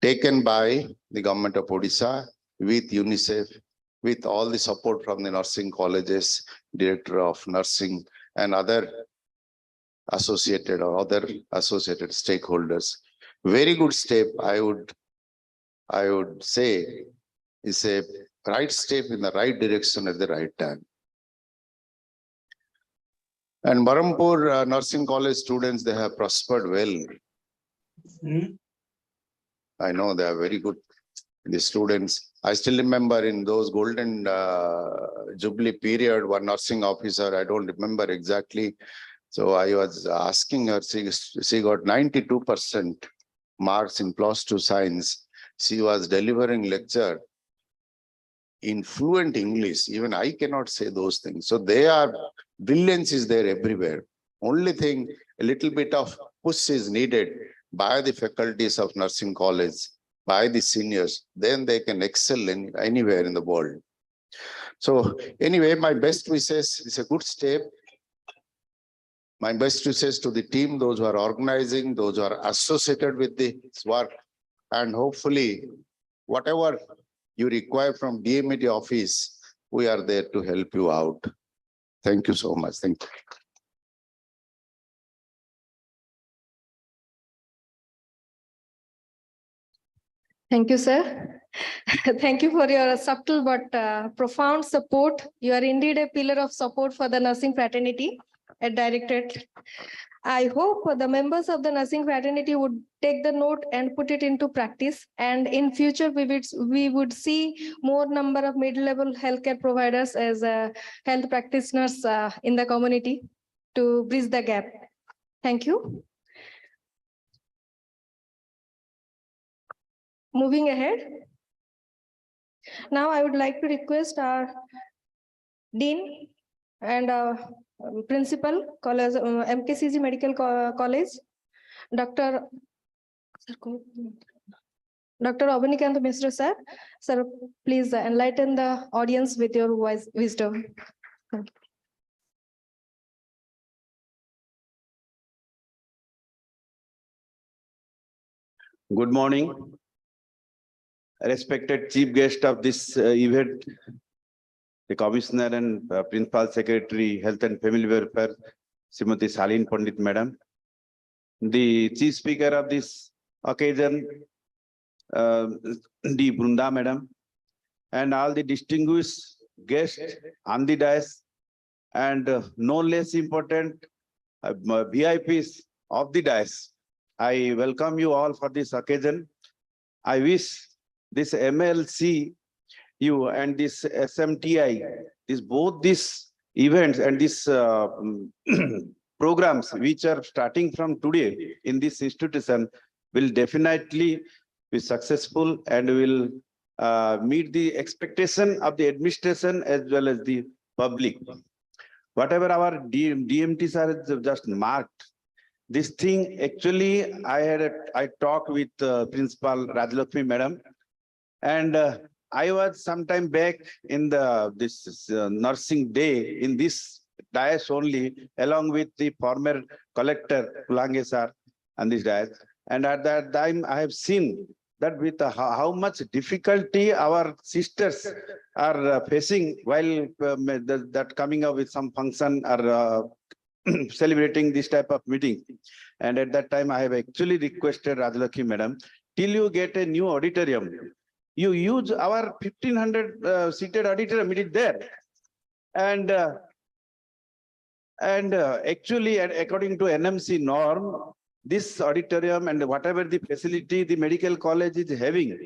taken by the government of Odisha with UNICEF, with all the support from the nursing colleges, director of nursing, and other associated stakeholders. Very good step, I would say, is a right step in the right direction at the right time. And Barampur Nursing College students, they have prospered well. I know they are very good. The students, I still remember in those golden jubilee period, one nursing officer, I don't remember exactly. So I was asking her, she got 92% marks in +2 science. She was delivering lecture in fluent English. Even I cannot say those things. So brilliance is there everywhere. Only thing, a little bit of push is needed by the faculties of nursing college, by the seniors, then they can excel anywhere in the world. So anyway, my best wishes. It's a good step. My best wishes to the team, those who are organizing, those who are associated with this work, and hopefully whatever you require from DMED office, we are there to help you out. Thank you so much. Thank you.
Thank you, sir. Thank you for your subtle but profound support. You are indeed a pillar of support for the nursing fraternity at Directorate. I hope the members of the nursing fraternity would take the note and put it into practice. And in future, we would see more number of mid-level healthcare providers as health practitioners in the community to bridge the gap. Thank you. Moving ahead. Now I would like to request our Dean and Principal College, MKCG Medical College, Dr. Abanikant Mishra, sir. Sir, please enlighten the audience with your wisdom.
Good morning. Respected chief guest of this event, the Commissioner and Principal Secretary, Health and Family Welfare, Srimati Salin Pandit Madam, the Chief Speaker of this occasion, the Brunda Madam, and all the distinguished guests on the dais, and no less important VIPs of the dais. I welcome you all for this occasion. I wish this MLCU and this SMTI, both these events and these programs which are starting from today in this institution will definitely be successful and will meet the expectation of the administration as well as the public. Whatever our DMTs are just marked, this thing actually I talked with Principal Rajlakshmi Madam, and I was sometime back in this nursing day in this dais only, along with the former collector Kulange sir on this dais. And at that time, I have seen that with how much difficulty our sisters are facing while that coming up with some function or celebrating this type of meeting. And at that time, I have actually requested Rajlakshmi Madam, till you get a new auditorium, you use our 1500 seated auditorium, it is there. And
And actually, according to NMC norm, this auditorium and whatever the facility the medical college is having,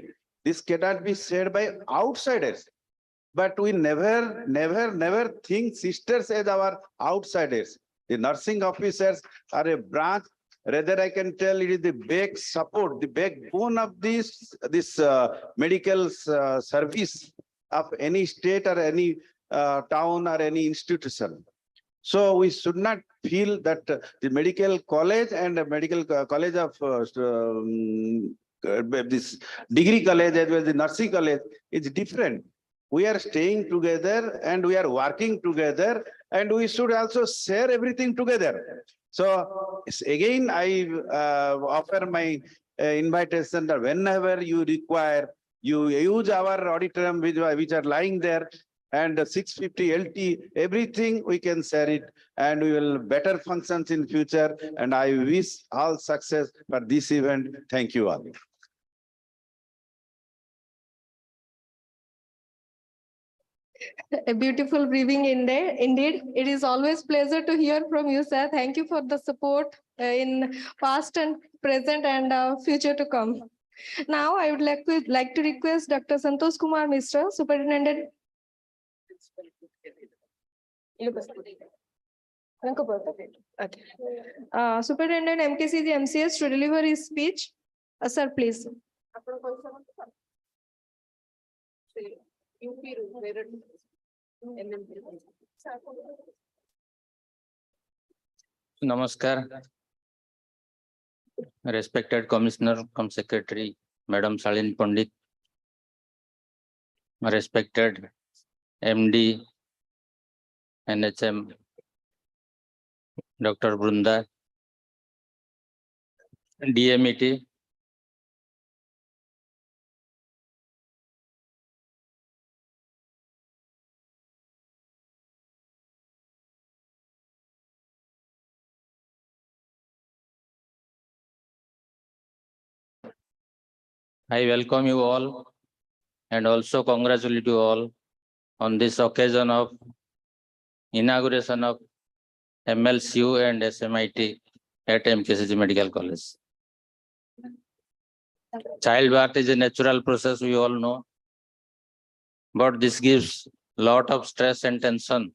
this cannot be shared by outsiders. But we never think sisters as our outsiders. The nursing officers are a branch. Rather, I can tell it is the back support, the backbone of this medical service of any state or any town or any institution. So we should not feel that the medical college and the medical college of this degree college as well as the nursing college is different. We are staying together and we are working together, and we should also share everything together. So again, I offer my invitation that whenever you require, you use our auditorium which are lying there, and 650 LT, everything we can share it, and we will better functions in future. And I wish all success for this event. Thank you all.
A beautiful briefing indeed. It is always pleasure to hear from you, sir. Thank you for the support in past and present and future to come. Now, I would like to request Dr. Santosh Kumar Mishra, Superintendent. Okay. Superintendent MKCG MCS to deliver his speech. Sir, please.
Namaskar. Respected Commissioner, Secretary, Madam Shalin Pandit, respected MD, NHM, Dr. Brunda, DMET, I welcome you all and also congratulate you all on this occasion of inauguration of MLCU and SMIT at MKCG Medical College. Childbirth is a natural process, we all know, but this gives lot of stress and tension,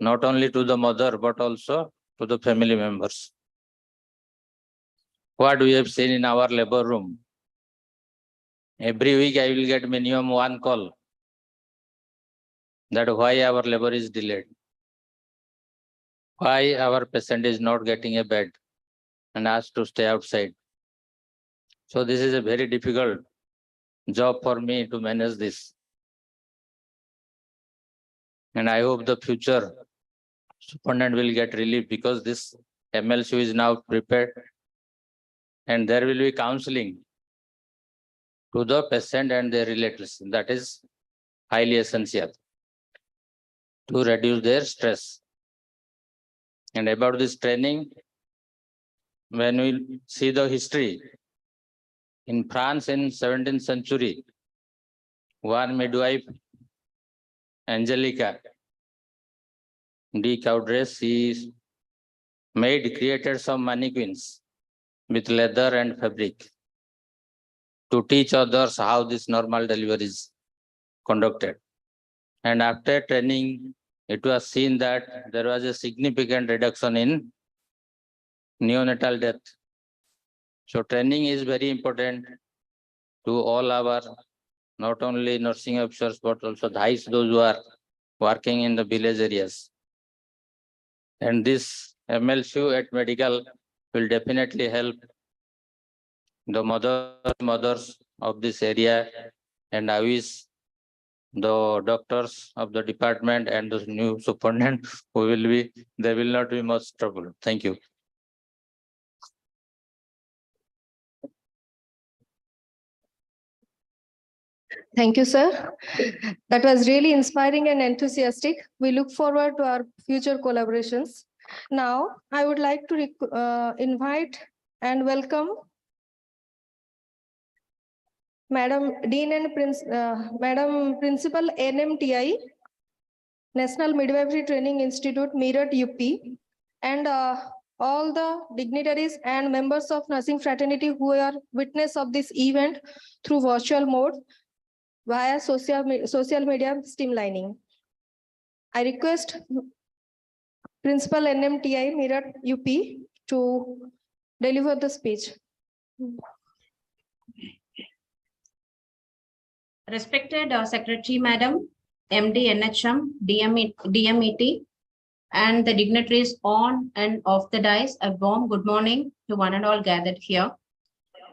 not only to the mother, but also to the family members. What we have seen in our labor room, every week I will get minimum one call that why our labor is delayed, why our patient is not getting a bed and asked to stay outside. So this is a very difficult job for me to manage this. And I hope the future superintendent will get relief, because this MLCU is now prepared and there will be counseling to the patient and their relatives. That is highly essential to reduce their stress. And about this training, when we see the history, in France in 17th century, one midwife, Angelica de Caudres, she created some mannequins with leather and fabric to teach others how this normal delivery is conducted. And after training, it was seen that there was a significant reduction in neonatal death. So training is very important to all our, not only nursing officers, but also those who are working in the village areas. And this MLCU at medical will definitely help the mothers of this area. And I wish the doctors of the department and the new superintendent there will not be much trouble. Thank you.
Thank you, sir. That was really inspiring and enthusiastic. We look forward to our future collaborations. Now, I would like to invite and welcome Madam Dean and Madam Principal NMTI, National Midwifery Training Institute, Meerut, UP, and all the dignitaries and members of nursing fraternity who are witness of this event through virtual mode via social media streamlining. I request Principal NMTI Meerut, UP to deliver the speech.
Respected Secretary Madam, MD NHM, DMET, and the dignitaries on and off the dais, a warm good morning to one and all gathered here.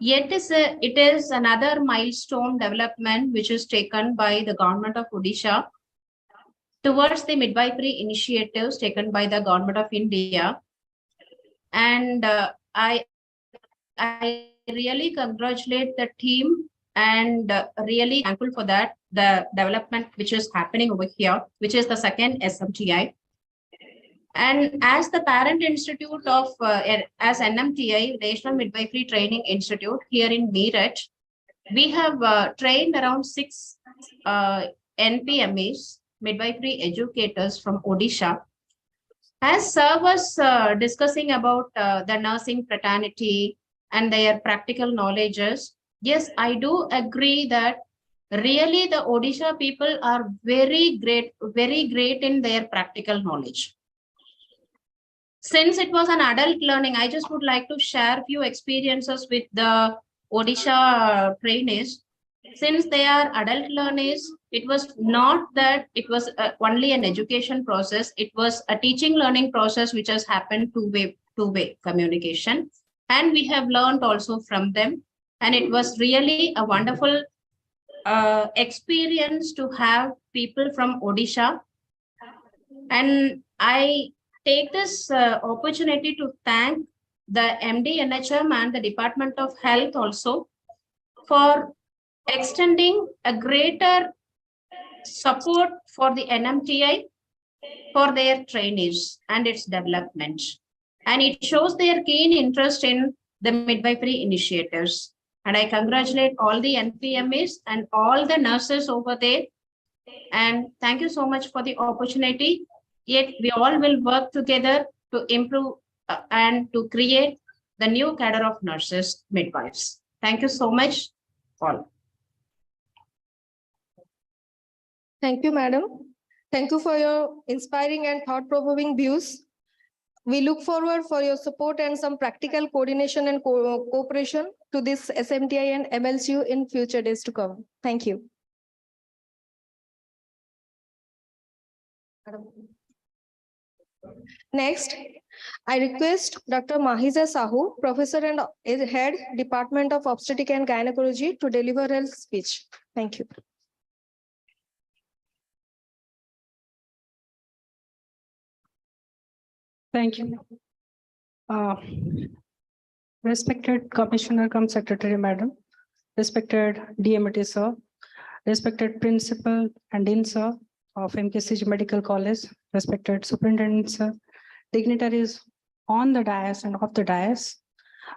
Yet it is another milestone development which is taken by the government of Odisha towards the midwifery initiatives taken by the government of India. And I really congratulate the team and really thankful for that, the development which is happening over here, which is the second SMTI. And as the parent institute of, as NMTI, National Midwifery Training Institute here in Meerut, we have trained around 6 NPMEs, midwifery educators from Odisha. As Sir was discussing about the nursing fraternity and their practical knowledges, yes, I do agree that really the Odisha people are very great in their practical knowledge. Since it was an adult learning, I just would like to share a few experiences with the Odisha trainees. Since they are adult learners, it was not that it was only an education process. It was a teaching learning process which has happened two-way communication. And we have learned also from them. And it was really a wonderful experience to have people from Odisha. And I take this opportunity to thank the MD NHM and the Department of Health also for extending a greater support for the NMTI for their trainees and its development. And it shows their keen interest in the midwifery initiatives. And I congratulate all the NPMEs and all the nurses over there. And thank you so much for the opportunity. Yet we all will work together to improve and to create the new cadre of nurses, midwives. Thank you so much, all.
Thank you, madam. Thank you for your inspiring and thought-provoking views. We look forward for your support and some practical coordination and cooperation to this SMTI and MLCU in future days to come. Thank you. Next, I request Dr. Mahiza Sahu, Professor and Head, Department of Obstetrics and Gynecology, to deliver her speech. Thank you.
Thank you. Respected Commissioner cum Secretary Madam, respected DMT Sir, respected Principal and Dean Sir of MKCG Medical College, respected Superintendent Sir, dignitaries on the dais and off the dais.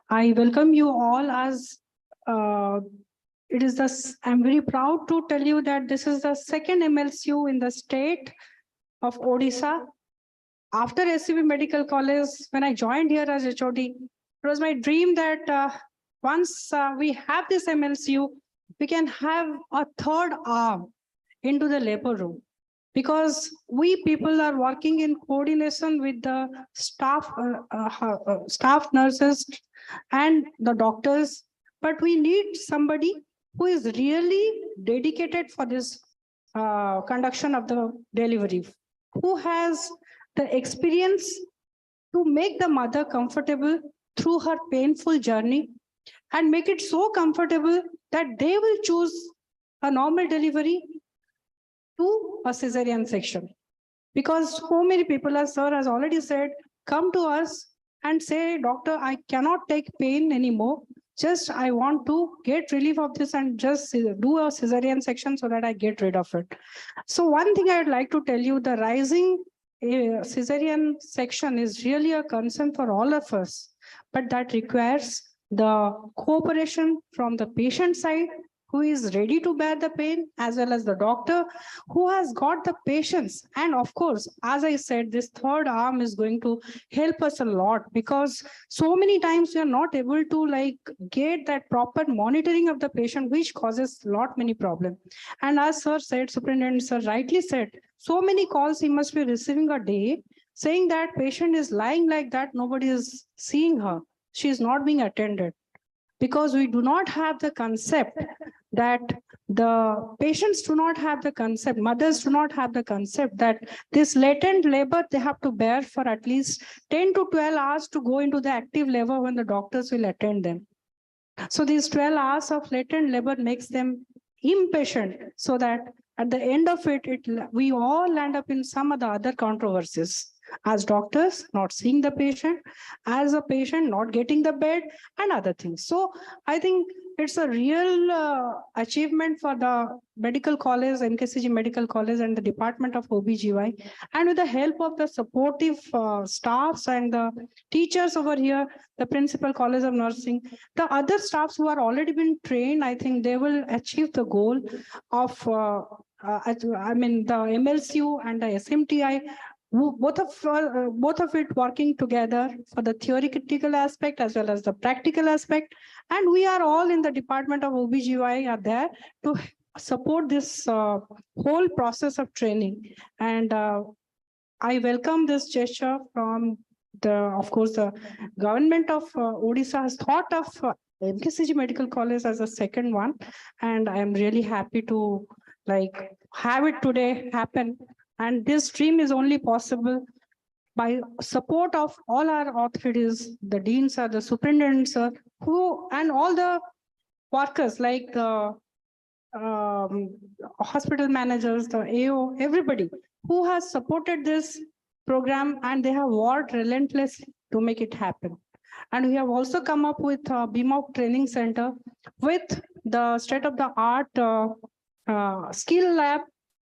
I welcome you all as it is this, I'm very proud to tell you that this is the second MLCU in the state of Odisha. After SCB Medical College, when I joined here as HOD, it was my dream that once we have this MLCU, we can have a third arm into the labor room. Because we people are working in coordination with the staff nurses and the doctors, but we need somebody who is really dedicated for this conduction of the delivery, who has the experience to make the mother comfortable through her painful journey and make it so comfortable that they will choose a normal delivery to a cesarean section. Because so many people, as sir has already said, come to us and say, doctor, I cannot take pain anymore. Just I want to get relief of this and just do a cesarean section so that I get rid of it. So one thing I would like to tell you, the rising cesarean section is really a concern for all of us, but that requires the cooperation from the patient side, who is ready to bear the pain, as well as the doctor who has got the patience. And of course, as I said, this third arm is going to help us a lot, because so many times we are not able to like get that proper monitoring of the patient, which causes lot many problems. And as sir said, Superintendent sir rightly said, so many calls he must be receiving a day saying that patient is lying like that, nobody is seeing her, she is not being attended. Because we do not have the concept that the patients do not have the concept, mothers do not have the concept that this latent labor they have to bear for at least 10 to 12 hours to go into the active labor when the doctors will attend them. So these 12 hours of latent labor makes them impatient, so that at the end of it, we all land up in some of the other controversies. As doctors, not seeing the patient, as a patient, not getting the bed, and other things. So I think it's a real achievement for the medical college, MKCG Medical College, and the Department of OBGY. And with the help of the supportive staffs and the teachers over here, the Principal College of Nursing, the other staffs who are already been trained, I think they will achieve the goal of, the MLCU and the SMTI, both of it working together for the theoretical aspect as well as the practical aspect. And we are all in the Department of OBGY are there to support this whole process of training. And I welcome this gesture from of course, the government of Odisha has thought of MKCG Medical College as a second one. And I am really happy to like have it today happen. And this dream is only possible by support of all our authorities, the deans are, the superintendents are, who, and all the workers like the hospital managers, the AO, everybody who has supported this program, and they have worked relentlessly to make it happen. And we have also come up with a BMOC training center with the state-of-the-art skill lab.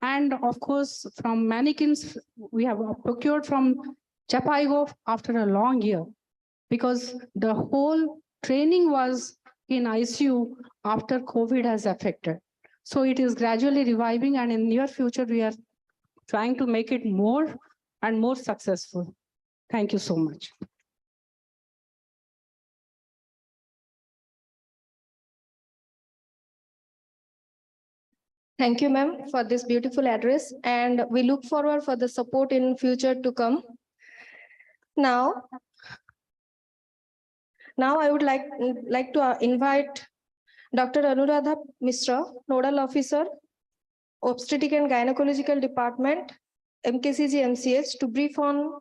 And of course, from mannequins, we have procured from Chapaigo after a long year, because the whole training was in ICU after COVID has affected. So it is gradually reviving, and in near future, we are trying to make it more and more successful. Thank you so much.
Thank you, ma'am, for this beautiful address, and we look forward for the support in future to come. Now I would like to invite Dr. Anuradha Mishra, Nodal Officer, Obstetric and Gynecological Department, MKCG MCH, to brief on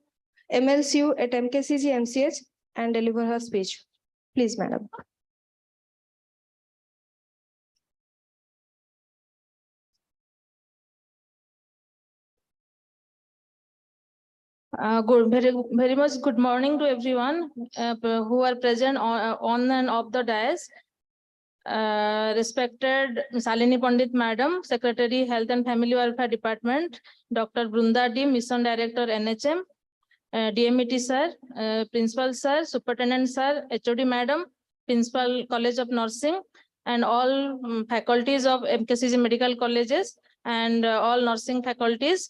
MLCU at MKCG MCH and deliver her speech. Please, madam.
Very much good morning to everyone who are present on and off the dais. Respected Salini Pandit Madam, Secretary Health and Family Welfare Department, Dr. Brunda D, Mission Director NHM, DMET Sir, Principal Sir, Superintendent Sir, HOD Madam, Principal College of Nursing, and all faculties of MKCG Medical Colleges and all nursing faculties.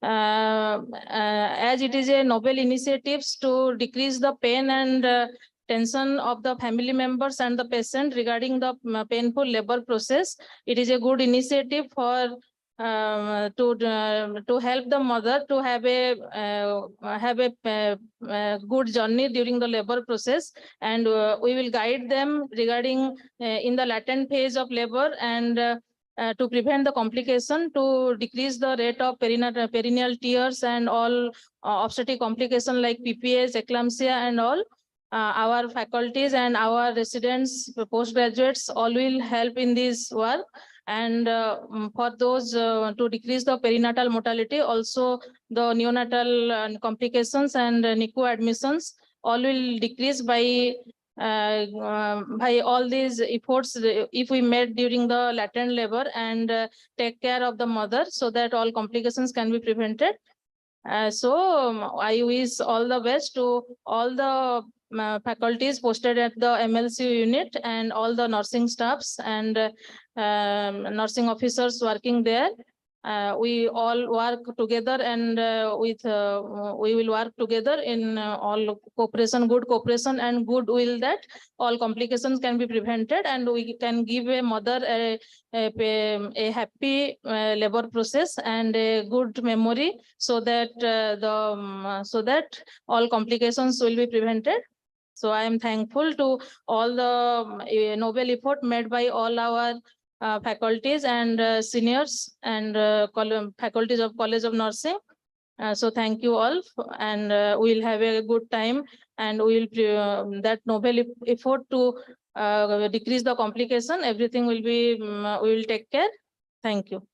As it is a novel initiative to decrease the pain and tension of the family members and the patient regarding the painful labor process. It is a good initiative for to help the mother to have a good journey during the labor process, and we will guide them regarding in the latent phase of labor, and to prevent the complication, to decrease the rate of perineal tears and all obstetric complication like PPH, eclampsia, and all. Our faculties and our residents, postgraduates, all will help in this work. And for those to decrease the perinatal mortality, also the neonatal complications and NICU admissions, all will decrease by all these efforts if we made during the latent labor, and take care of the mother so that all complications can be prevented. I wish all the best to all the faculties posted at the MLCU unit and all the nursing staffs and nursing officers working there. We all work together and we will work together in all cooperation, good cooperation and goodwill, that all complications can be prevented and we can give a mother a happy labor process and a good memory, so that so that all complications will be prevented. So I am thankful to all the noble effort made by all our faculties and seniors and faculties of College of Nursing. So thank you all, and we'll have a good time, and we'll that noble effort to decrease the complication. Everything will be, we will take care. Thank you.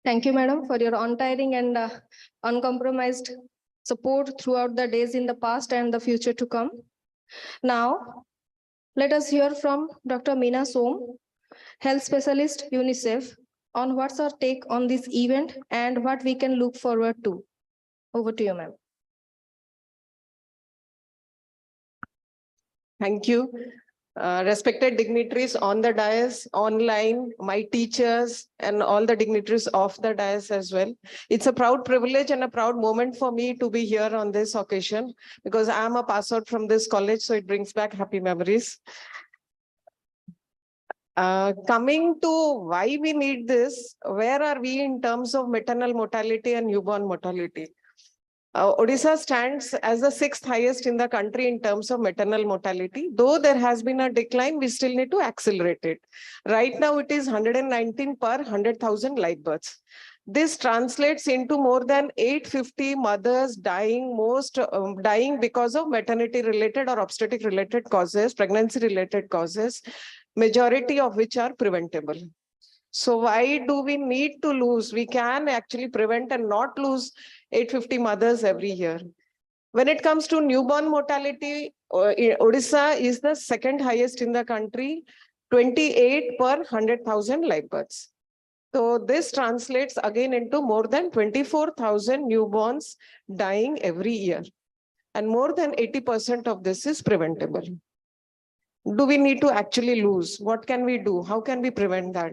Thank you, madam, for your untiring and uncompromised support throughout the days in the past and the future to come. Now, let us hear from Dr. Meena Som, Health Specialist, UNICEF, on what's our take on this event and what we can look forward to. Over to you, ma'am.
Thank you. Respected dignitaries on the dais, online, my teachers, and all the dignitaries off the dais as well. It's a proud privilege and a proud moment for me to be here on this occasion, because I am a pass out from this college, so it brings back happy memories. Coming to why we need this, where are we in terms of maternal mortality and newborn mortality? Odisha stands as the 6th highest in the country in terms of maternal mortality. Though there has been a decline, we still need to accelerate it. Right now, it is 119 per 100,000 live births. This translates into more than 850 mothers dying, dying because of maternity-related or obstetric-related causes, pregnancy-related causes, majority of which are preventable. So why do we need to lose? We can actually prevent and not lose 850 mothers every year. When it comes to newborn mortality, Odisha is the 2nd highest in the country, 28 per 100,000 live births. So this translates again into more than 24,000 newborns dying every year. And more than 80% of this is preventable. Do we need to actually lose? What can we do? How can we prevent that?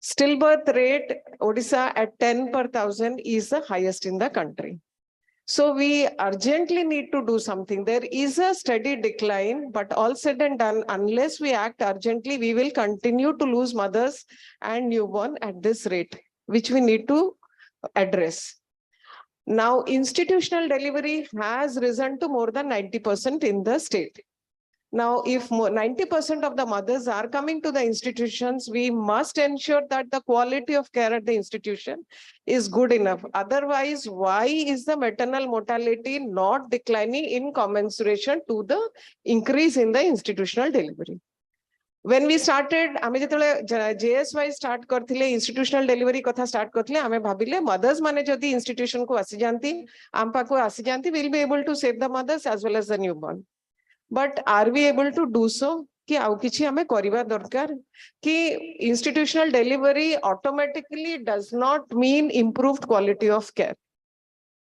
Stillbirth rate, Odisha at 10 per 1,000 is the highest in the country. So we urgently need to do something. There is a steady decline, but all said and done, unless we act urgently, we will continue to lose mothers and newborn at this rate, which we need to address. Now, institutional delivery has risen to more than 90% in the state. Now, if 90% of the mothers are coming to the institutions, we must ensure that the quality of care at the institution is good enough. Otherwise, why is the maternal mortality not declining in commensuration to the increase in the institutional delivery? When we started, आमे जेतले JSY start करथिले institutional delivery कथा start करथिले आमे भाबिले mothers माने जदि institution को आसी जानती आम पाको आसी जानती will be able to save the mothers as well as the newborn. But are we able to do so? कि आउ किछि हमें करिबा दरकार कि institutional delivery automatically does not mean improved quality of care.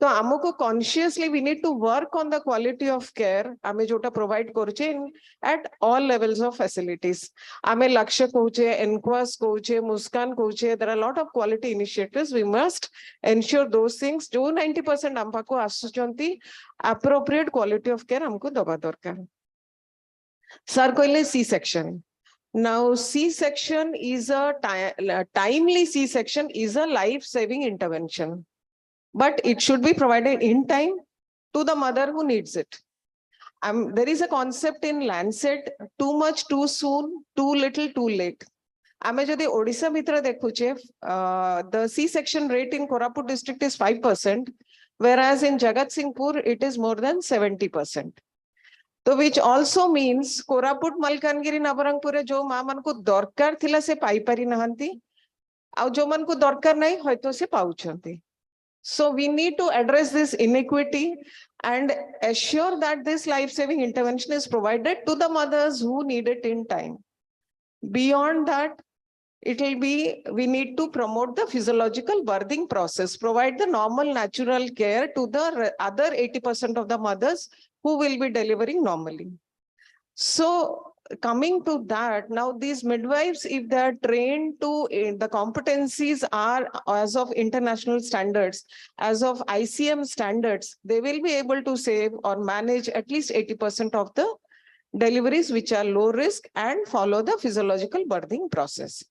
तो आमको consciously we need to work on the quality of care आमे जोटा provide करछे at all levels of facilities. आमे लक्ष्य कहूचे, NQuas कहूचे, Muskan कहूचे. There are a lot of quality initiatives. We must ensure those things. जो 90% आमको आसुचंती appropriate quality of care हमको दबा दरकार. Sir कहले C-section. Now C-section is a timely C-section is a life-saving intervention. But it should be provided in time to the mother who needs it. There is a concept in Lancet, too much, too soon, too little, too late. Ame jodi Odisha mitra dekhuche, the C-section rate in Koraput district is 5%, whereas in Jagatsinghpur it is more than 70%. So which also means Koraput, Malkangiri, Nabarangpure jo maa man ko dorkar thila se pai pari nahanti, au jo man ko dorkar nahi hoito se pauchanti. So we need to address this inequity and assure that this life-saving intervention is provided to the mothers who need it in time. Beyond that, it will be, we need to promote the physiological birthing process, provide the normal natural care to the other 80% of the mothers who will be delivering normally. So coming to that, now these midwives, if they are trained to, the competencies are as of international standards, as of ICM standards, they will be able to save or manage at least 80% of the deliveries which are low risk and follow the physiological birthing process.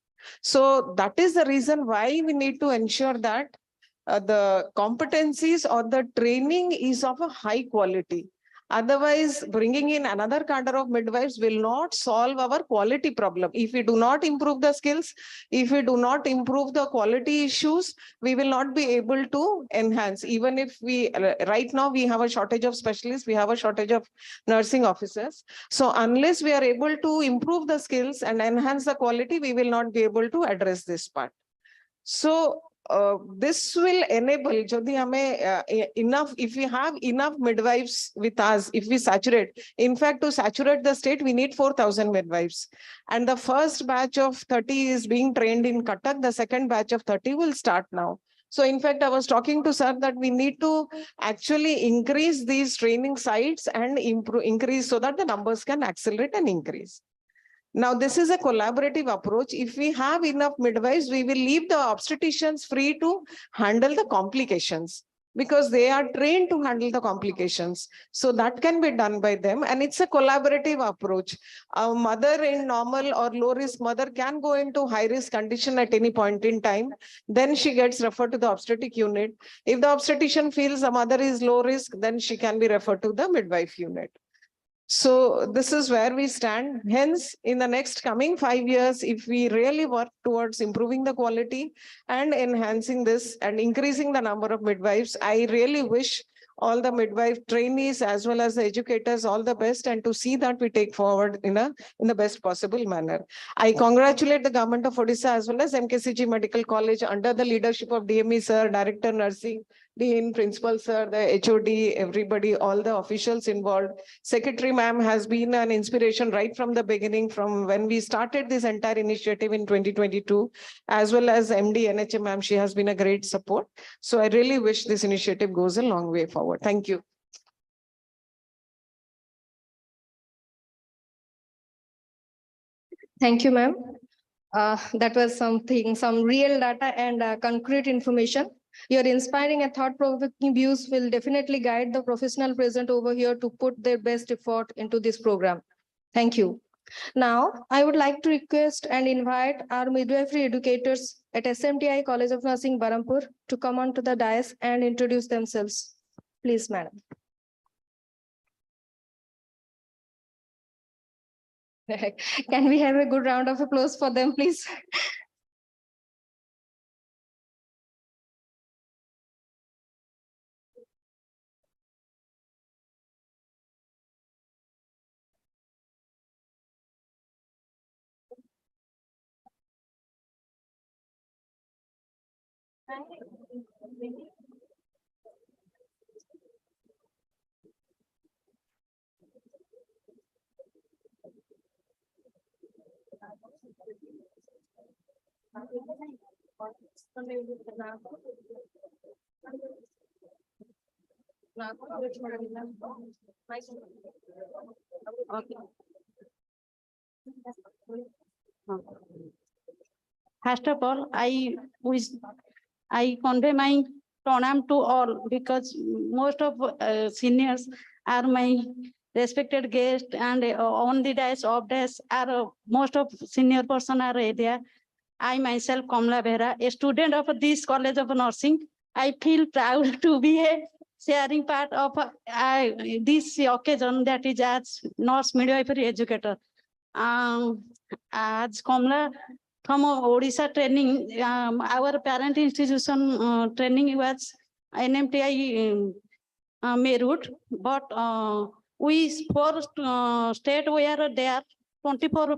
So that is the reason why we need to ensure that the competencies or the training is of a high quality. Otherwise, bringing in another cadre of midwives will not solve our quality problem. If we do not improve the skills, if we do not improve the quality issues, we will not be able to enhance. Even if we, right now we have a shortage of specialists, we have a shortage of nursing officers. So unless we are able to improve the skills and enhance the quality, we will not be able to address this part. So this will enable, enough, if we have enough midwives with us, if we saturate, in fact, to saturate the state, we need 4,000 midwives. And the first batch of 30 is being trained in Cuttack. The second batch of 30 will start now. So in fact, I was talking to sir that we need to actually increase these training sites and increase so that the numbers can accelerate and increase. Now, this is a collaborative approach. If we have enough midwives, we will leave the obstetricians free to handle the complications because they are trained to handle the complications. So that can be done by them. And it's a collaborative approach. A mother in normal or low risk mother can go into high risk condition at any point in time. Then she gets referred to the obstetric unit. If the obstetrician feels the mother is low risk, then she can be referred to the midwife unit. So this is where we stand. Hence, in the next coming 5 years, if we really work towards improving the quality and enhancing this and increasing the number of midwives, I really wish all the midwife trainees as well as the educators all the best, and to see that we take forward in the best possible manner. I congratulate the government of Odisha as well as MKCG Medical College under the leadership of DME sir, Director Nursing, Dean, Principal sir, the HOD, everybody, all the officials involved. Secretary ma'am has been an inspiration right from the beginning, from when we started this entire initiative in 2022, as well as MD NHM ma'am, she has been a great support. So I really wish this initiative goes a long way forward. Thank you.
Thank you, ma'am. That was some real data and concrete information. Your inspiring and thought-provoking views will definitely guide the professional present over here to put their best effort into this program. Thank you. Now, I would like to request and invite our midwifery educators at SMTI College of Nursing, Barampur, to come onto the dais and introduce themselves. Please, madam. Can we have a good round of applause for them, please?
First of all, I convey my pranam to all, because most of seniors are my respected guests, and on the dais, off dais, are most of senior person are there. I myself, Kamla Behra, a student of this College of Nursing, I feel proud to be a sharing part of this occasion, that is as nurse midwifery educator. As Kamla from Odisha training, our parent institution training was NMTI Meerut, but we four state were there, 24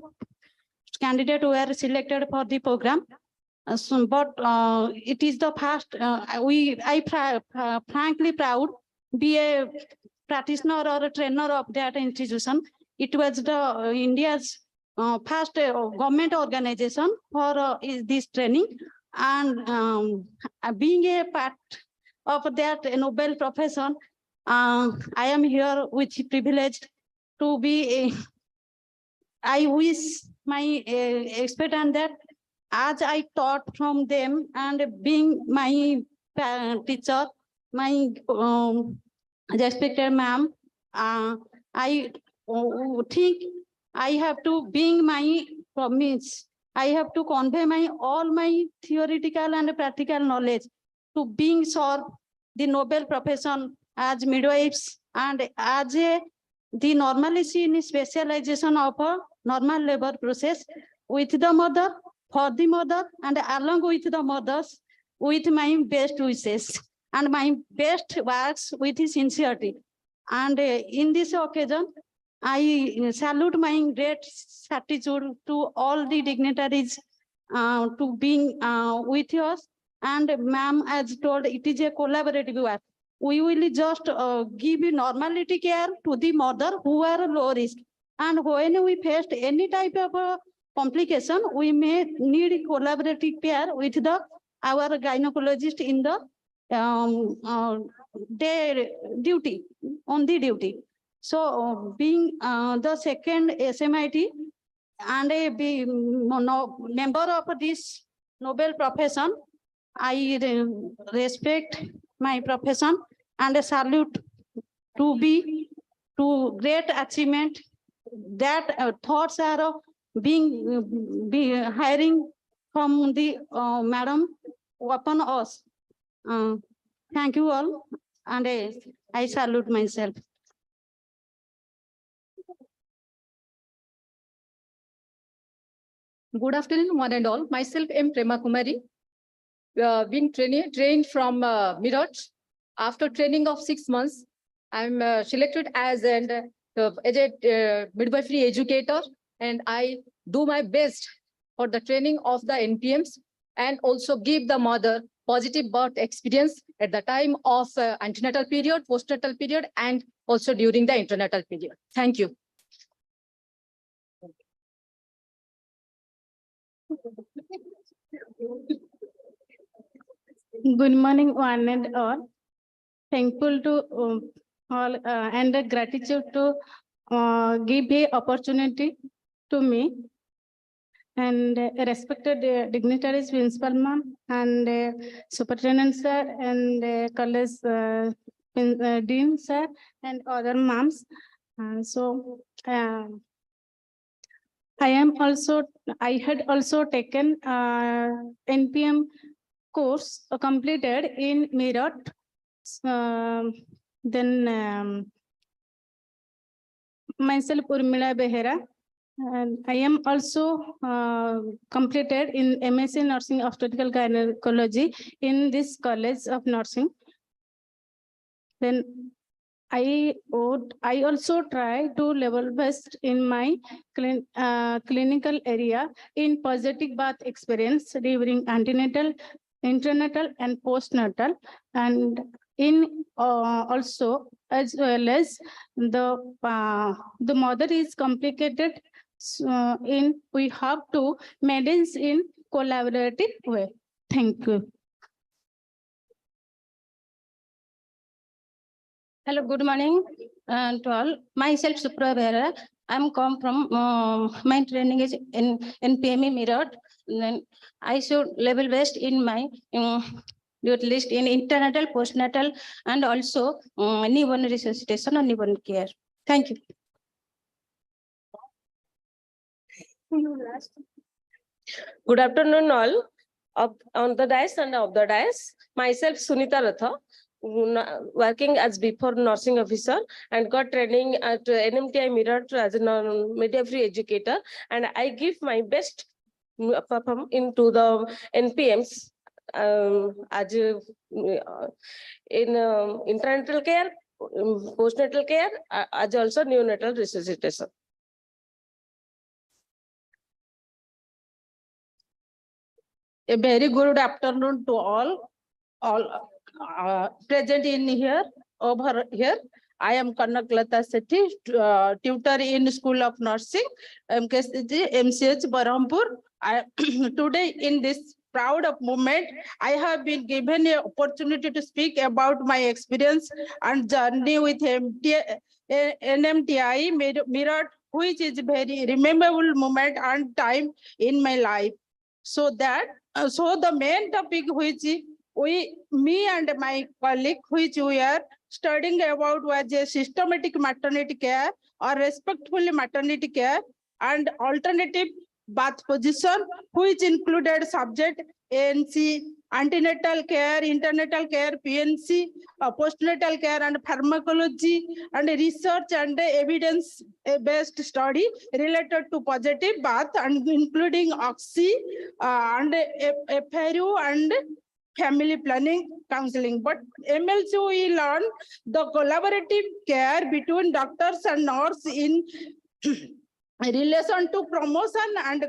candidates were selected for the program. But it is the first, I frankly proud be a practitioner or a trainer of that institution. It was the India's first government organization for is this training, and being a part of that noble profession, I am here with privilege to be. I wish my expert on that, as I taught from them and being my teacher, my respected ma'am, I think I have to being my promise. I have to convey my all my theoretical and practical knowledge to being serve the noble profession as midwives, and as a the normalcy in specialization of a normal labor process with the mother, for the mother, and along with the mothers, with my best wishes and my best works with sincerity. And in this occasion, I salute my great gratitude to all the dignitaries to being with us. And ma'am, as told, it is a collaborative work. We will just give normality care to the mother who are low risk. And when we faced any type of complication, we may need collaborative care with the our gynecologist in the day duty, on the duty. So being the second SMIT and a member of this noble profession, I respect my profession and a salute to be to great achievement that thoughts are being hiring from the madam upon us. Thank you all, and I salute myself.
Good afternoon, one and all. Myself, M. Prema Kumari, being trained from Meerut. After training of 6 months, I'm selected as a midwifery educator, and I do my best for the training of the NPMs and also give the mother positive birth experience at the time of antenatal period, postnatal period, and also during the internatal period. Thank you.
Good morning, one and all. Thankful to all and gratitude to give a opportunity to me, and respected dignitaries, principal ma'am, and superintendent sir, and college dean sir, and other ma'ams. I had also taken NPM course completed in Meerut. Myself, Urmila Behera, and I am also completed in MSc Nursing Obstetrical Gynecology in this College of Nursing. Then I also try to level best in my clinical area in positive birth experience during antenatal, internatal, and postnatal, and in also as well as the mother is complicated in we have to manage in collaborative way. Thank you.
Hello, good morning to all. Myself, Supra Behera. I'm come from my training is in NPME Meerut. Then I should level best in my duty list in internatal, postnatal, and also newborn resuscitation and newborn care. Thank you.
Good afternoon, all. On the dais and off the dais, myself, Sunita Ratha, working as before nursing officer and got training at NMTI Meerut as a midwifery educator, and I give my best perform into the NPMs as in internatal care, postnatal care, as also neonatal resuscitation.
A very good afternoon to all present in here, over here.
I am Kanaklata Sethi, tutor in School of Nursing, MKCG, MCH, Barampur. Today in this proud of moment, I have been given an opportunity to speak about my experience and journey with NMTI Meerut, which is very rememberable moment and time in my life. So the main topic which me and my colleague which we are studying about was a systematic maternity care or respectful maternity care and alternative birth position, which included subject ANC, antenatal care, internatal care, PNC, postnatal care and pharmacology, and research and evidence-based study related to positive birth and including OXY and FRU and family planning counseling. But MLCU we learned the collaborative care between doctors and nurses in relation to promotion and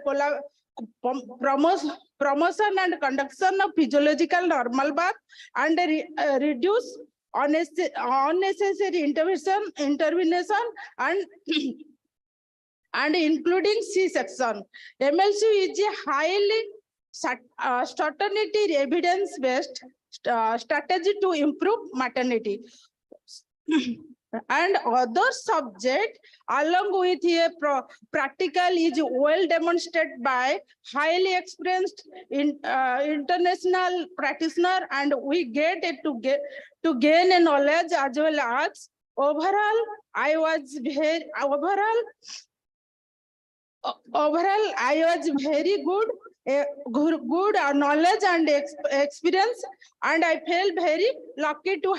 conduction of physiological normal birth and reduce unnecessary intervention and and including C-section. MLCU is a highly certainty evidence-based strategy to improve maternity. And other subject along with a practical is well demonstrated by highly experienced international practitioner, and we get it to gain a knowledge as well as overall I was very good knowledge and experience, and I felt very lucky to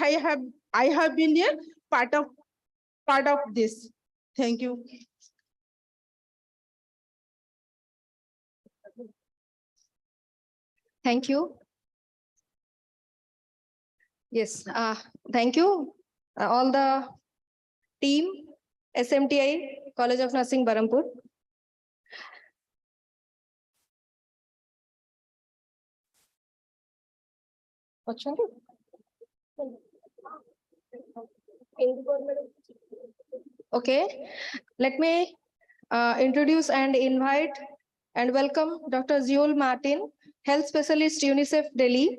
I have been a part of this. Thank you.
Thank you. Yes, thank you. All the team, SMTI, College of Nursing, Barampur. Okay, let me introduce and invite and welcome Dr. Ziol Martin, Health Specialist, UNICEF Delhi,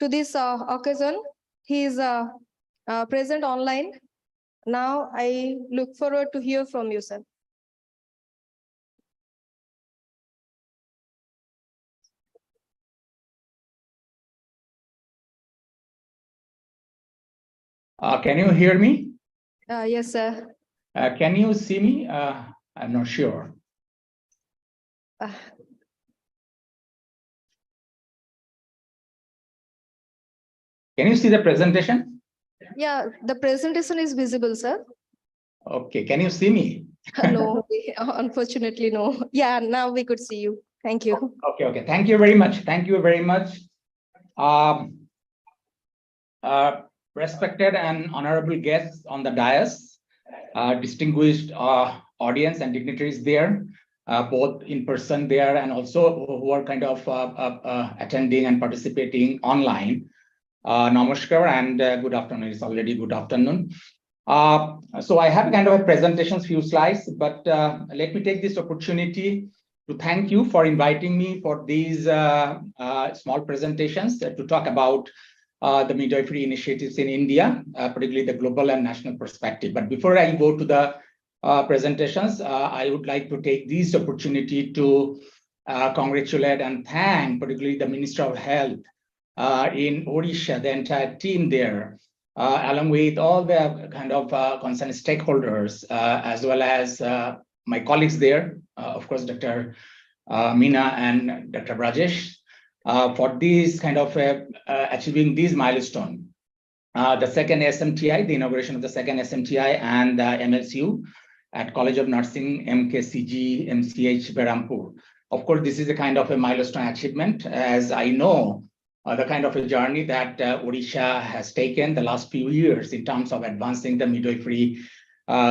to this occasion. He is present online. Now I look forward to hear from you, sir.
Can you hear me?
Yes, sir.
Can you see me? I'm not sure. Can you see the presentation?
Yeah, the presentation is visible, sir.
Okay, can you see me?
No, unfortunately, no. Yeah, now we could see you. Thank you.
Okay. Thank you very much. Thank you very much. Respected and honorable guests on the dais, distinguished audience and dignitaries there, both in person there and also who are kind of attending and participating online. Namaskar and good afternoon. It's already good afternoon. So I have kind of a presentation, few slides, but let me take this opportunity to thank you for inviting me for these small presentations to talk about the midwifery initiatives in India, particularly the global and national perspective. But before I go to the presentations, I would like to take this opportunity to congratulate and thank particularly the Minister of Health in Odisha, the entire team there, along with all the kind of concerned stakeholders, as well as my colleagues there, of course, Dr. Meena and Dr. Rajesh, for this kind of achieving this milestone. The second SMTI, the inauguration of the second SMTI and the MLCU at College of Nursing, MKCG, MCH, Berampur. Of course, this is a kind of a milestone achievement, as I know the kind of a journey that Odisha has taken the last few years in terms of advancing the midwifery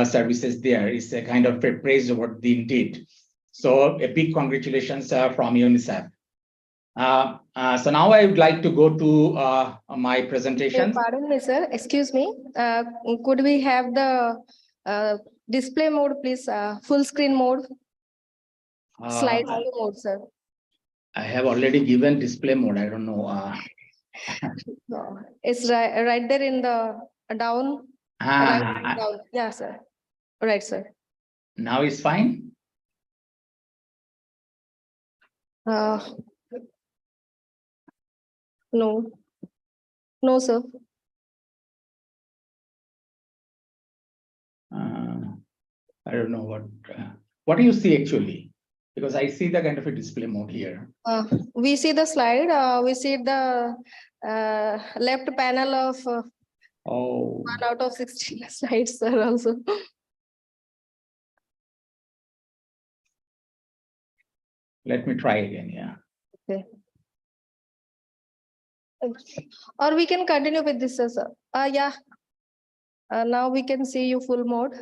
services there is a kind of a praiseworthy indeed. So a big congratulations from UNICEF. So now I would like to go to my presentation.
Pardon me, sir. Excuse me. Could we have the display mode, please? Full screen mode, slide view mode, sir.
I have already given display mode. I don't know.
No, it's right there in the down. Right down. Yeah, sir. Right, sir.
Now it's fine.
No. No, sir.
I don't know what do you see actually? Because I see the kind of a display mode here.
We see the slide. We see the left panel of 1 out of 16 slides, sir, also.
Let me try again. Yeah.
Okay. Or we can continue with this, sir. Yeah. Now we can see you full mode.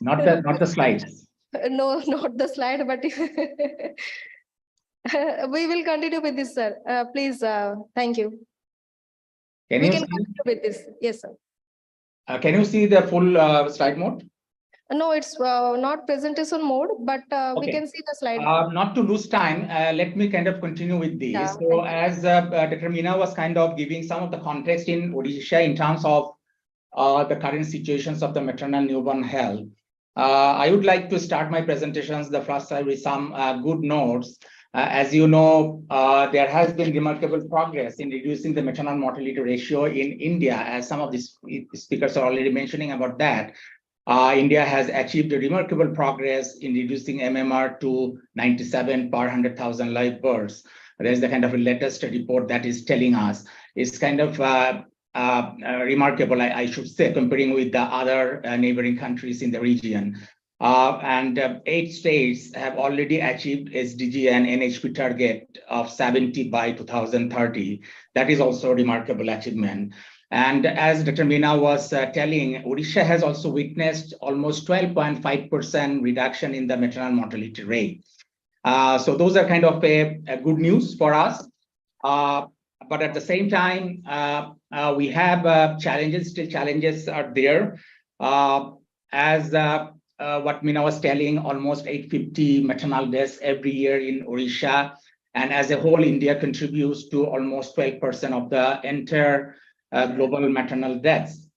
Not the slides.
No, not the slide, but we will continue with this, sir. Please, thank you.
Can
we
you
can
see?
continue with this. Yes, sir.
Can you see the full slide mode?
No, it's not presentation mode, but we can see the slide.
Not to lose time, let me kind of continue with this.
Yeah,
so as Dr. Meena was kind of giving some of the context in Odisha in terms of the current situations of the maternal newborn health, I would like to start my presentations the first time with some good notes. As you know, there has been remarkable progress in reducing the maternal mortality ratio in India, as some of the speakers are already mentioning about that. India has achieved a remarkable progress in reducing MMR to 97 per 100,000 live births. There's the kind of a latest report that is telling us it's kind of remarkable, I should say, comparing with the other neighboring countries in the region. And 8 states have already achieved SDG and NHP target of 70 by 2030. That is also a remarkable achievement. And as Dr. Meena was telling, Odisha has also witnessed almost 12.5% reduction in the maternal mortality rate. So those are kind of a good news for us. But at the same time, we have challenges, still challenges are there. As what Meena was telling, almost 850 maternal deaths every year in Odisha. And as a whole, India contributes to almost 12% of the entire global maternal deaths.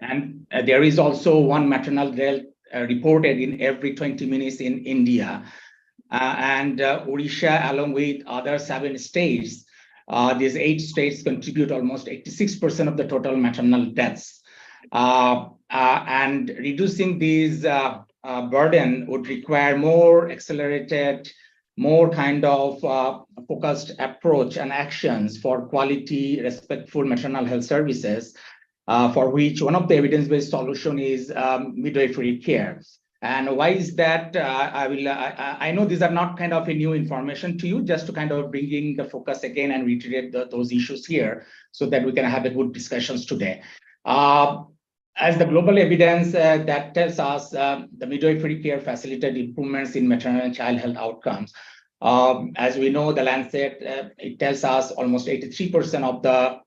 And there is also one maternal death reported in every 20 minutes in India. And Odisha, along with other 7 states, these 8 states contribute almost 86% of the total maternal deaths. And reducing these burden would require more accelerated, more kind of focused approach and actions for quality, respectful maternal health services, for which one of the evidence-based solution is midwifery care. And why is that? I know these are not kind of a new information to you, just to kind of bringing the focus again and reiterate those issues here so that we can have a good discussions today. As the global evidence that tells us the midwifery care facilitated improvements in maternal and child health outcomes. As we know, the Lancet, it tells us almost 83% of the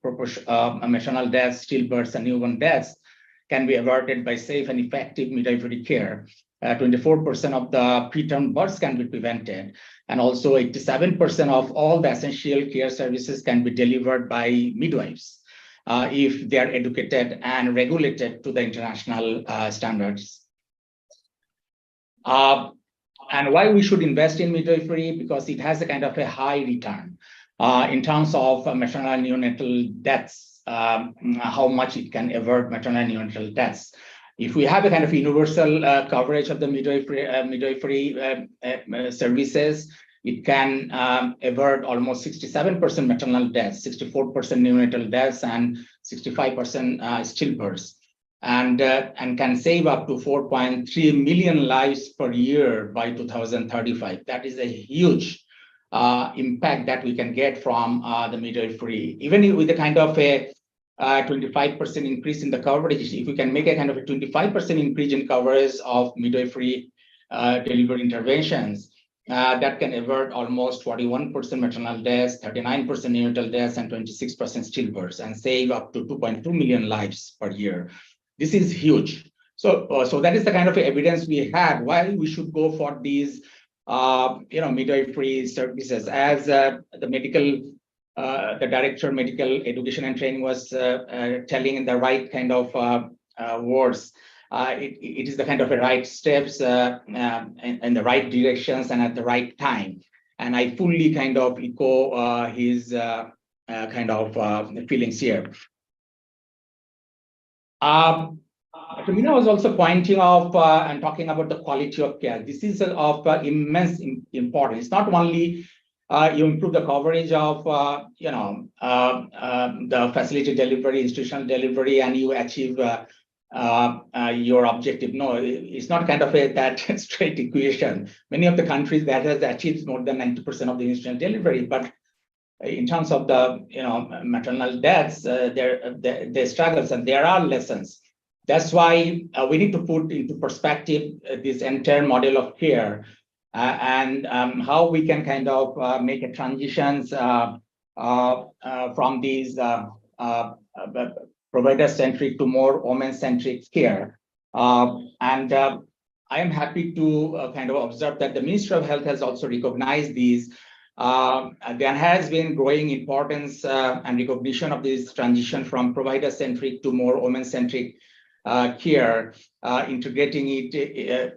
maternal deaths, stillbirths, and newborn deaths can be averted by safe and effective midwifery care. 24% of the preterm births can be prevented. And also 87% of all the essential care services can be delivered by midwives if they are educated and regulated to the international standards. And why we should invest in midwifery? Because it has a kind of a high return in terms of maternal and neonatal deaths, how much it can avert maternal and neonatal deaths. If we have a kind of universal coverage of the midwifery services, it can avert almost 67% maternal deaths, 64% neonatal deaths, and 65% stillbirths. And can save up to 4.3 million lives per year by 2035. That is a huge impact that we can get from the midwifery. Even with the kind of a 25% increase in the coverage, if we can make a kind of a 25% increase in coverage of midwifery delivery interventions, that can avert almost 41% maternal deaths, 39% neonatal deaths, and 26% stillbirths, and save up to 2.2 million lives per year. This is huge. So that is the kind of evidence we have why we should go for these, midwifery services. As the director of medical education and training was telling in the right kind of words. It is the kind of the right steps in the right directions and at the right time. And I fully kind of echo his feelings here. Mina was also pointing out and talking about the quality of care. This is of immense importance. It's not only you improve the coverage of the facility delivery, institutional delivery, and you achieve your objective. No, it's not kind of that straight equation. Many of the countries that has achieved more than 90% of the institutional delivery, but in terms of the maternal deaths, there struggles, and there are lessons. That's why we need to put into perspective this entire model of care and how we can kind of make a transitions from these provider-centric to more woman-centric care. And I am happy to kind of observe that the Ministry of Health has also recognized these. There has been growing importance and recognition of this transition from provider-centric to more woman-centric care, integrating it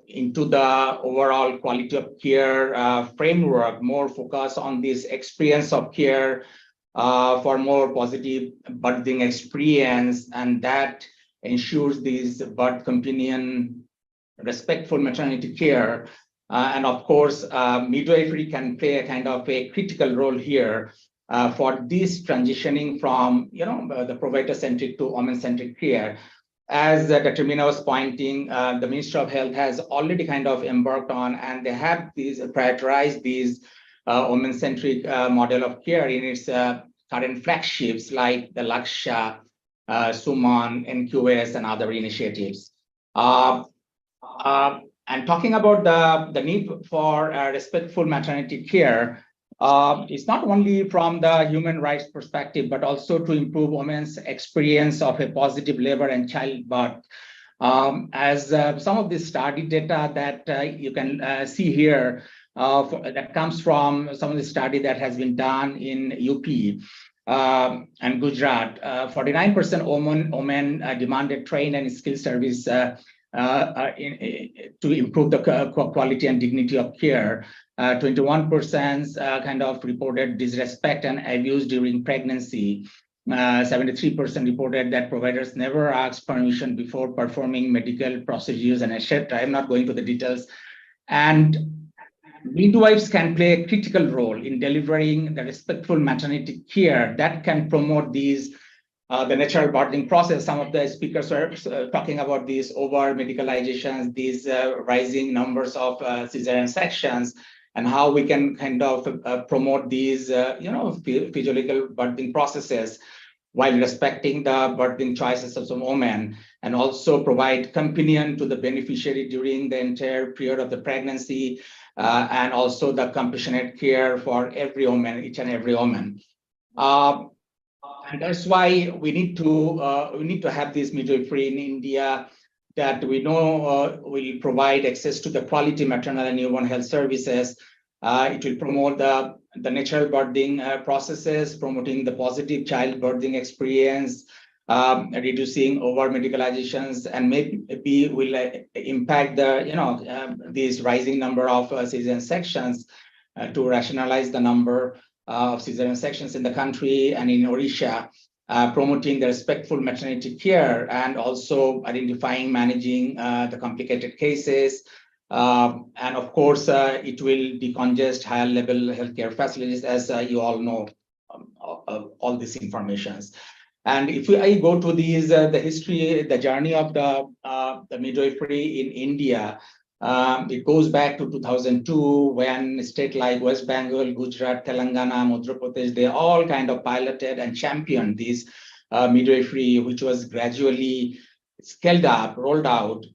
into the overall quality of care framework, more focus on this experience of care for more positive birthing experience, and that ensures this birth companion respectful maternity care. And of course, midwifery can play a kind of a critical role here for this transitioning from the provider-centric to woman-centric care. As Dr. Mina was pointing, the Ministry of Health has already kind of embarked on, and they have prioritized these woman-centric model of care in its current flagships like the Laksha, Suman, NQS, and other initiatives. And talking about the need for respectful maternity care, it's not only from the human rights perspective, but also to improve women's experience of a positive labor and childbirth. As some of the study data that you can see here, that comes from some of the study that has been done in UP and Gujarat, 49% women demanded train and skill service to improve the quality and dignity of care. 21% kind of reported disrespect and abuse during pregnancy. 73% reported that providers never asked permission before performing medical procedures and etc. I'm not going to the details. And midwives can play a critical role in delivering the respectful maternity care that can promote these the natural birthing process. Some of the speakers were talking about these over medicalizations, these rising numbers of cesarean sections, and how we can kind of promote these physiological birthing processes while respecting the birthing choices of some women, and also provide companion to the beneficiary during the entire period of the pregnancy, and also the compassionate care for every woman, each and every woman. And that's why we need to have this midwifery in India that we know will provide access to the quality maternal and newborn health services. It will promote the natural birthing processes, promoting the positive child birthing experience, reducing over medicalizations, and maybe will impact the these rising number of cesarean sections to rationalize the number of cesarean sections in the country and in Odisha, promoting the respectful maternity care and also identifying, managing the complicated cases. And of course, it will decongest higher level healthcare facilities, as you all know all these informations. And if I go to these, the history, the journey of the midwifery in India, it goes back to 2002 when states like West Bengal, Gujarat, Telangana, Madhya Pradesh, they all kind of piloted and championed this midwifery, which was gradually scaled up, rolled out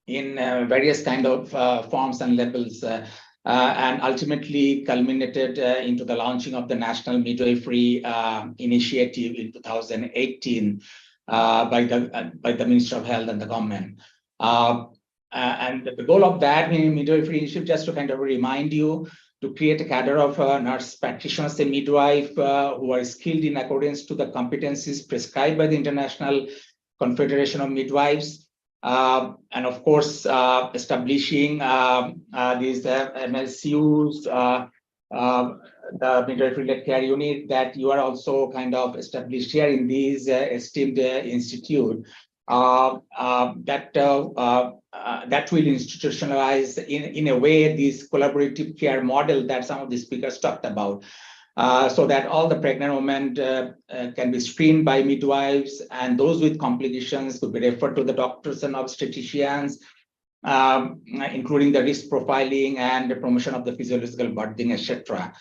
in various kind of forms and levels. and ultimately culminated into the launching of the National Midwifery Initiative in 2018 by the Minister of Health and the government. And the goal of that midwifery initiative, just to kind of remind you, to create a cadre of nurse practitioners and midwife who are skilled in accordance to the competencies prescribed by the International Confederation of Midwives. And of course, establishing these MLCUs, the midwifery-led care unit that you are also kind of established here in these esteemed institute. That will institutionalize in a way this collaborative care model that some of the speakers talked about, so that all the pregnant women can be screened by midwives, and those with complications could be referred to the doctors and obstetricians, including the risk profiling and the promotion of the physiological birthing, etc.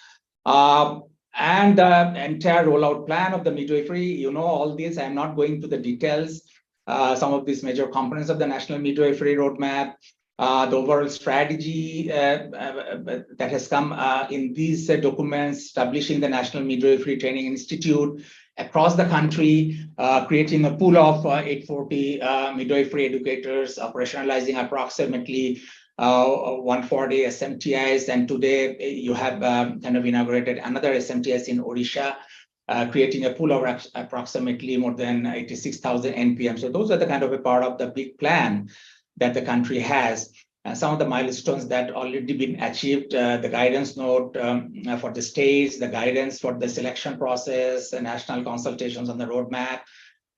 And the entire rollout plan of the midwifery, you know all this, I'm not going to the details. Some of these major components of the National Midwifery Roadmap, the overall strategy that has come in these documents, establishing the National Midwifery Training Institute across the country, creating a pool of 840 midwifery educators, operationalizing approximately 140 SMTIs, and today you have kind of inaugurated another SMTIs in Odisha, creating a pool of approximately more than 86,000 NPM. So those are the kind of a part of the big plan that the country has. And some of the milestones that already been achieved, the guidance note for the states, the guidance for the selection process, the national consultations on the roadmap,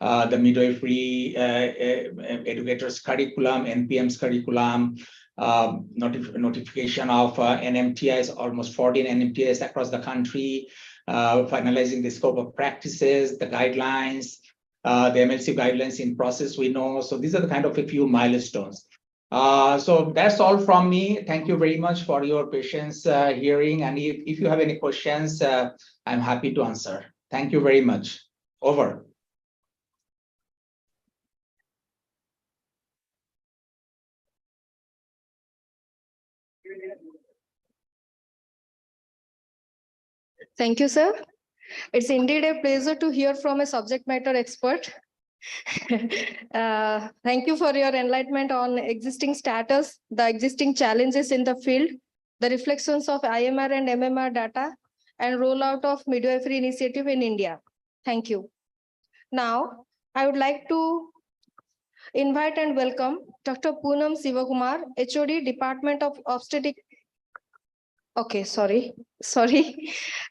the midwifery educators curriculum, NPM's curriculum, notification of NMTIs, almost 14 NMTIs across the country, finalizing the scope of practices, the guidelines, the MLC guidelines in process, we know. So these are the kind of a few milestones. So that's all from me. Thank you very much for your patience hearing. And if you have any questions, I'm happy to answer. Thank you very much. Over.
Thank you, sir. It's indeed a pleasure to hear from a subject matter expert. Thank you for your enlightenment on existing status, the existing challenges in the field, the reflections of IMR and MMR data, and rollout of midwifery initiative in India. Thank you. Now, I would like to invite and welcome Dr. Poonam Sivakumar, HOD, Department of Obstetrics. Okay, sorry.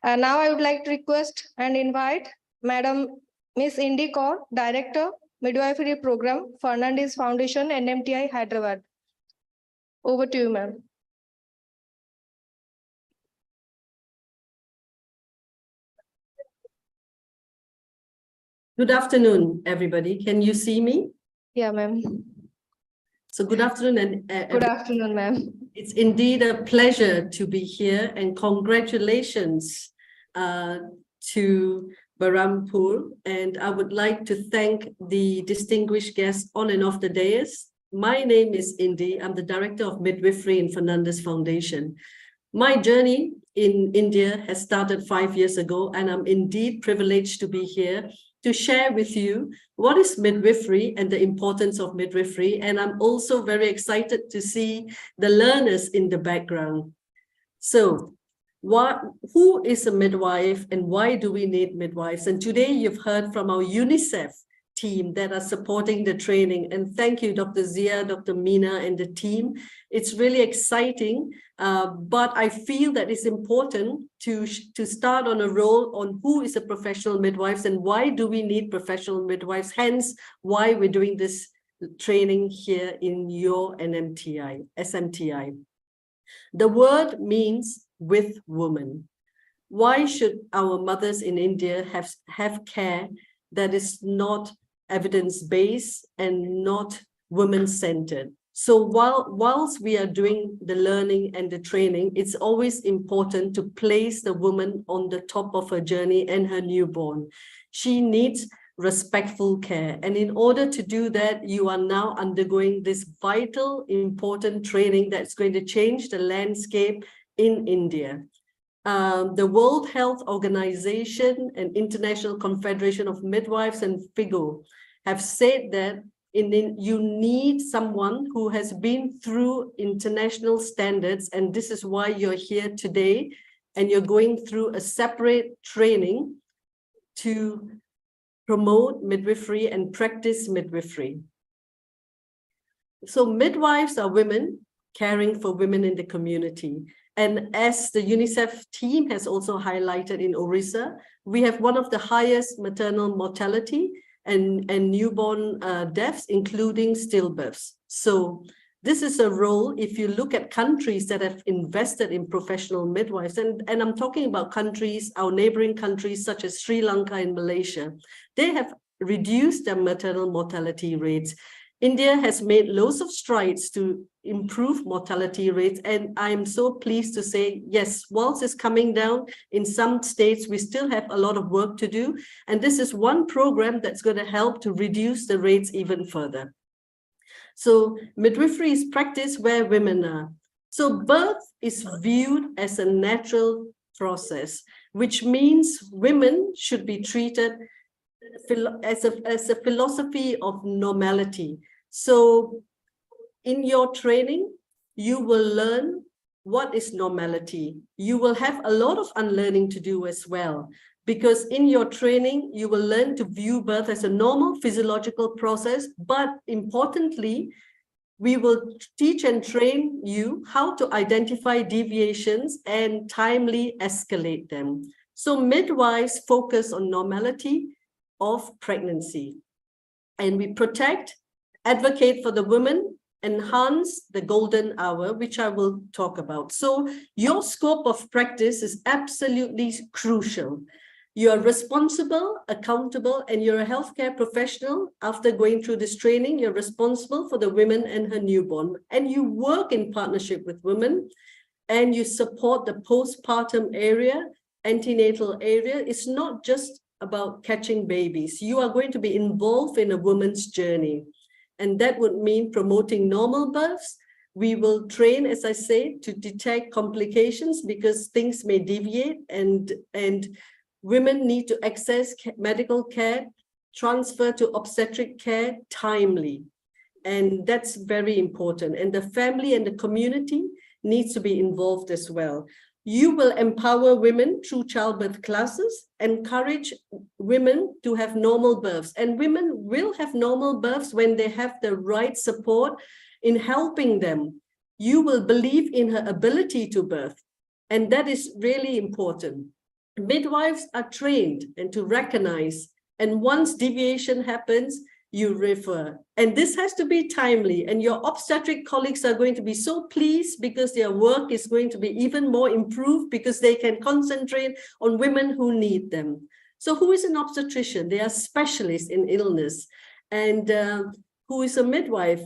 Now I would like to request and invite Madam Miss Indy Kaur, Director, Midwifery Program, Fernandez Foundation, NMTI, Hyderabad. Over to you, ma'am.
Good afternoon, everybody. Can you see me?
Yeah, ma'am.
So good afternoon. And
good afternoon, ma'am.
It's indeed a pleasure to be here, and congratulations to Berhampur. And I would like to thank the distinguished guests on and off the dais. My name is Indy. I'm the Director of Midwifery in Fernandez Foundation. My journey in India has started 5 years ago, and I'm indeed privileged to be here to share with you what is midwifery and the importance of midwifery. And I'm also very excited to see the learners in the background. So who is a midwife and why do we need midwives? And today you've heard from our UNICEF team that are supporting the training. And thank you, Dr. Zia, Dr. Meena, and the team. It's really exciting, but I feel that it's important to start on a roll on who is a professional midwives and why do we need professional midwives, hence why we're doing this training here in your SMTI. The word means with woman. Why should our mothers in India have care that is not evidence-based and not women-centered? So whilst we are doing the learning and the training, it's always important to place the woman on the top of her journey and her newborn. She needs respectful care. And in order to do that, you are now undergoing this vital, important training that's going to change the landscape in India. The World Health Organization and International Confederation of Midwives and FIGO have said that you need someone who has been through international standards, and this is why you're here today, and you're going through a separate training to promote midwifery and practice midwifery. So midwives are women caring for women in the community. And as the UNICEF team has also highlighted in Orissa, we have one of the highest maternal mortality and newborn deaths, including stillbirths. So this is a role, if you look at countries that have invested in professional midwives, and I'm talking about countries, our neighboring countries such as Sri Lanka and Malaysia, they have reduced their maternal mortality rates. India has made loads of strides to improve mortality rates, and I'm so pleased to say, yes, whilst it's coming down in some states, we still have a lot of work to do, and this is one program that's going to help to reduce the rates even further. So midwifery is practiced where women are. So birth is viewed as a natural process, which means women should be treated as a philosophy of normality. So in your training, you will learn what is normality. You will have a lot of unlearning to do as well, because in your training, you will learn to view birth as a normal physiological process, but importantly, we will teach and train you how to identify deviations and timely escalate them. So midwives focus on normality of pregnancy, and we protect, advocate for the women, enhance the golden hour, which I will talk about. So your scope of practice is absolutely crucial. You are responsible, accountable, and you're a healthcare professional. After going through this training, you're responsible for the women and her newborn, and you work in partnership with women, and you support the postpartum area, antenatal area. It's not just about catching babies. You are going to be involved in a woman's journey. And that would mean promoting normal births. We will train, as I say, to detect complications because things may deviate, and women need to access medical care, transfer to obstetric care timely. And that's very important. And the family and the community needs to be involved as well. You will empower women through childbirth classes, encourage women to have normal births. And women will have normal births when they have the right support in helping them. You will believe in her ability to birth. And that is really important. Midwives are trained and to recognize. And once deviation happens, you refer. And this has to be timely. And your obstetric colleagues are going to be so pleased because their work is going to be even more improved because they can concentrate on women who need them. So who is an obstetrician? They are specialists in illness. And who is a midwife?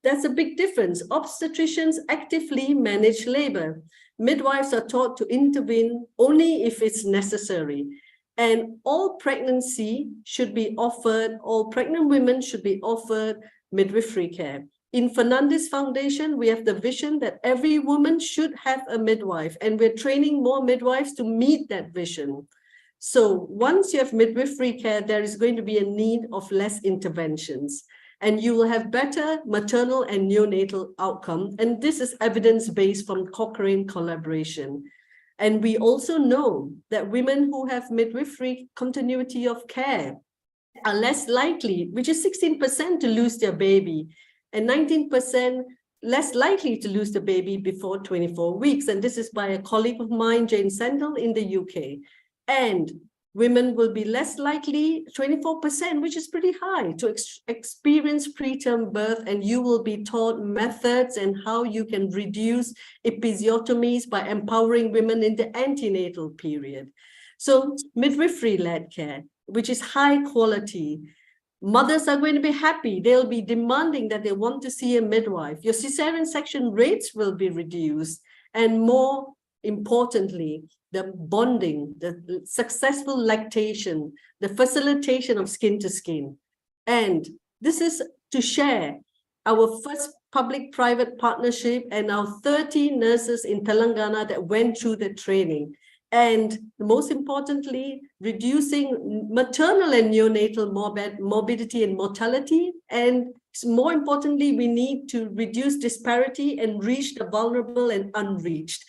That's a big difference. Obstetricians actively manage labor. Midwives are taught to intervene only if it's necessary. And all pregnancy should be offered, all pregnant women should be offered midwifery care. In Fernandez Foundation, we have the vision that every woman should have a midwife, and we're training more midwives to meet that vision. So once you have midwifery care, there is going to be a need of less interventions, and you will have better maternal and neonatal outcome. And this is evidence-based from Cochrane collaboration. And we also know that women who have midwifery continuity of care are less likely, which is 16% to lose their baby, and 19% less likely to lose the baby before 24 weeks. And this is by a colleague of mine, Jane Sandel, in the UK. And women will be less likely, 24%, which is pretty high, to experience preterm birth, and you will be taught methods and how you can reduce episiotomies by empowering women in the antenatal period. So midwifery-led care, which is high quality. Mothers are going to be happy. They'll be demanding that they want to see a midwife. Your cesarean section rates will be reduced, and more importantly, the bonding, the successful lactation, the facilitation of skin to skin. And this is to share our first public-private partnership, and our 30 nurses in Telangana that went through the training. And most importantly, reducing maternal and neonatal morbidity and mortality. And more importantly, we need to reduce disparity and reach the vulnerable and unreached.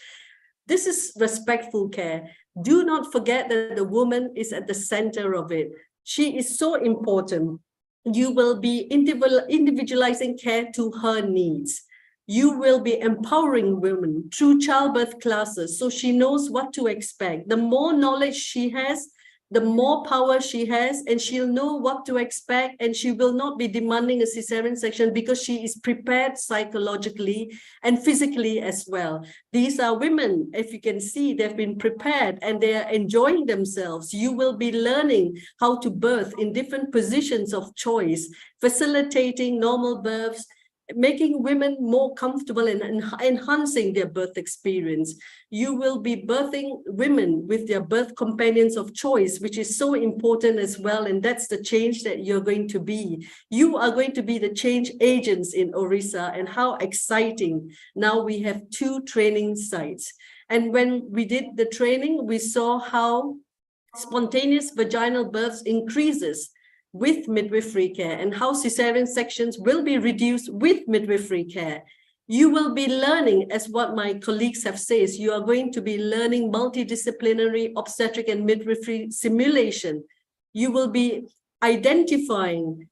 This is respectful care. Do not forget that the woman is at the center of it. She is so important. You will be individualizing care to her needs. You will be empowering women through childbirth classes so she knows what to expect. The more knowledge she has, the more power she has, and she'll know what to expect, and she will not be demanding a cesarean section because she is prepared psychologically and physically as well. These are women, if you can see, they've been prepared and they are enjoying themselves. You will be learning how to birth in different positions of choice, facilitating normal births, making women more comfortable and enhancing their birth experience. You will be birthing women with their birth companions of choice, which is so important as well. And that's the change that you're going to be. You are going to be the change agents in Orissa, and how exciting. Now we have 2 training sites. And when we did the training, we saw how spontaneous vaginal births increases with midwifery care, and how cesarean sections will be reduced with midwifery care. You will be learning, as what my colleagues have said, you are going to be learning multidisciplinary obstetric and midwifery simulation. You will be identifying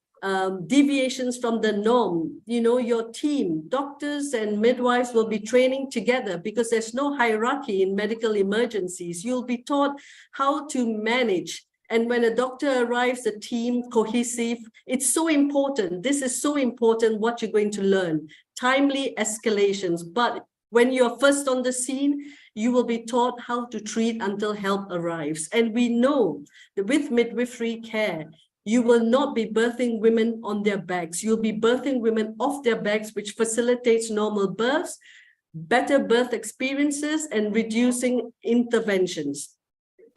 deviations from the norm. You know, your team, doctors and midwives will be training together because there's no hierarchy in medical emergencies. You'll be taught how to manage. And when a doctor arrives, the team cohesive, it's so important. This is so important what you're going to learn. Timely escalations. But when you're first on the scene, you will be taught how to treat until help arrives. And we know that with midwifery care, you will not be birthing women on their backs. You'll be birthing women off their backs, which facilitates normal births, better birth experiences, and reducing interventions.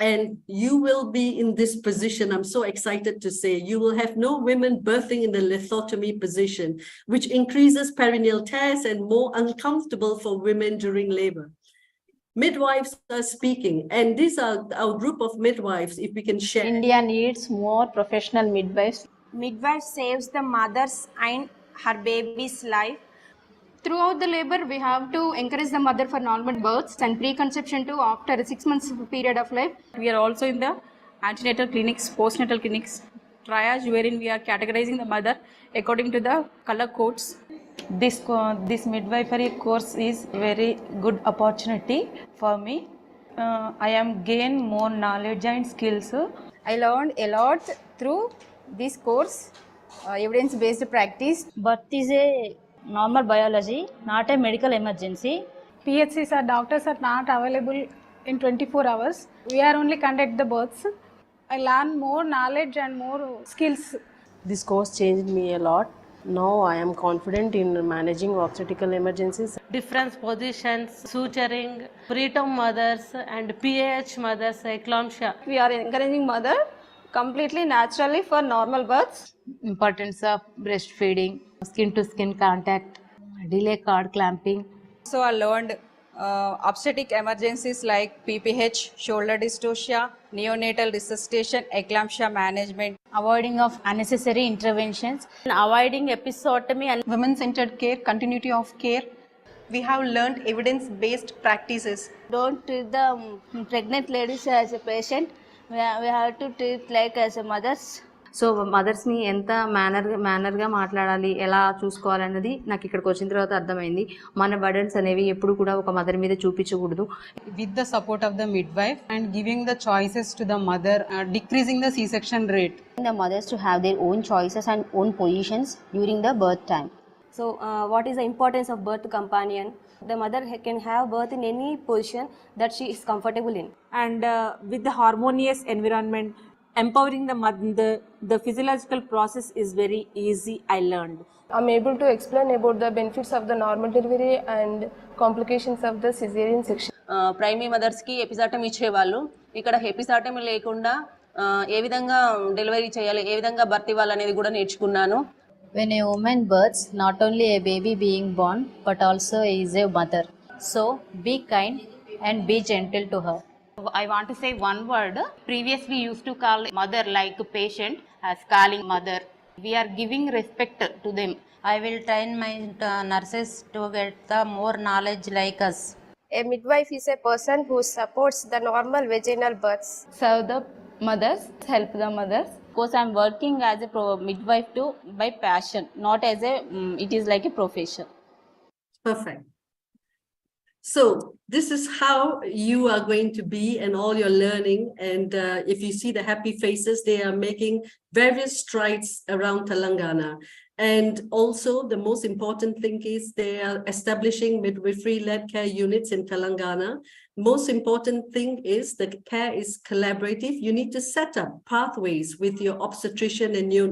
And you will be in this position, I'm so excited to say, you will have no women birthing in the lithotomy position, which increases perineal tears and more uncomfortable for women during labor. Midwives are speaking, and these are our group of midwives, if we can share.
India needs more professional midwives. Midwife saves the mother's and her baby's life.
Throughout the labor, we have to encourage the mother for normal births and pre-conception too after a 6 months period of life.
We are also in the antenatal clinics, postnatal clinics, triage, wherein we are categorizing the mother according to the color codes.
This midwifery course is very good opportunity for me. I am gain more knowledge and skills.
I learned a lot through this course, evidence-based practice.
Birth is a normal biology, not a medical emergency.
PHCs or doctors are not available in 24 hours. We are only conduct the births. I learn more knowledge and more skills.
This course changed me a lot. Now I am confident in managing obstetrical emergencies.
Different positions, suturing, preterm mothers and PAH mothers, eclampsia.
We are encouraging mother completely naturally for normal births.
Importance of breastfeeding, skin to skin contact, delay cord clamping.
So I learned obstetric emergencies like PPH, shoulder dystocia, neonatal resuscitation, eclampsia management.
Avoiding of unnecessary interventions, avoiding episiotomy and
women-centered care, continuity of care. We have learned evidence-based practices.
Don't treat the pregnant ladies as a patient. We have to treat like as a mothers.
సో మదర్స్ని ఎంత మేనర్గా మాట్లాడాలి, ఎలా చూసుకోవాలన్నది నాకు ఇక్కడికి వచ్చిన తర్వాత అర్థమైంది. మన బర్డన్స్ అనేవి ఎప్పుడు కూడా ఒక మదర్ మీద చూపించకూడదు.
With the support of the midwife and giving the choices to the mother, decreasing the C-section rate.
The mothers to have their own choices and own positions during the birth time.
So what is the importance of birth companion? The mother can have birth in any position that she is comfortable in.
And with the harmonious environment, empowering the mother, the physiological process is very easy, I learned.
I'm able to explain about the benefits of the normal delivery and complications of the cesarean section.
Primary mothers కి episiotomy ఇచ్చేవాళ్ళు, ఇక్కడ ఎపిసాటమీ లేకుండా ఏ విధంగా delivery చేయాలి, ఏ విధంగా birth ఇవ్వాలి అనేది కూడా నేర్చుకున్నాను.
When a woman births, not only a baby being born, but also is a mother. So be kind and be gentle to her.
I want to say one word. Previously, we used to call mother like patient as calling mother. We are giving respect to them.
I will train my nurses to get the more knowledge like us.
A midwife is a person who supports the normal vaginal births.
Serve the mothers, help the mothers.
Of course, I'm working as a midwife too by passion, not as a, it is like a profession.
Perfect. So this is how you are going to be and all your learning. And if you see the happy faces, they are making various strides around Telangana. And also the most important thing is they are establishing midwifery-led care units in Telangana. Most important thing is the care is collaborative. You need to set up pathways with your obstetrician and your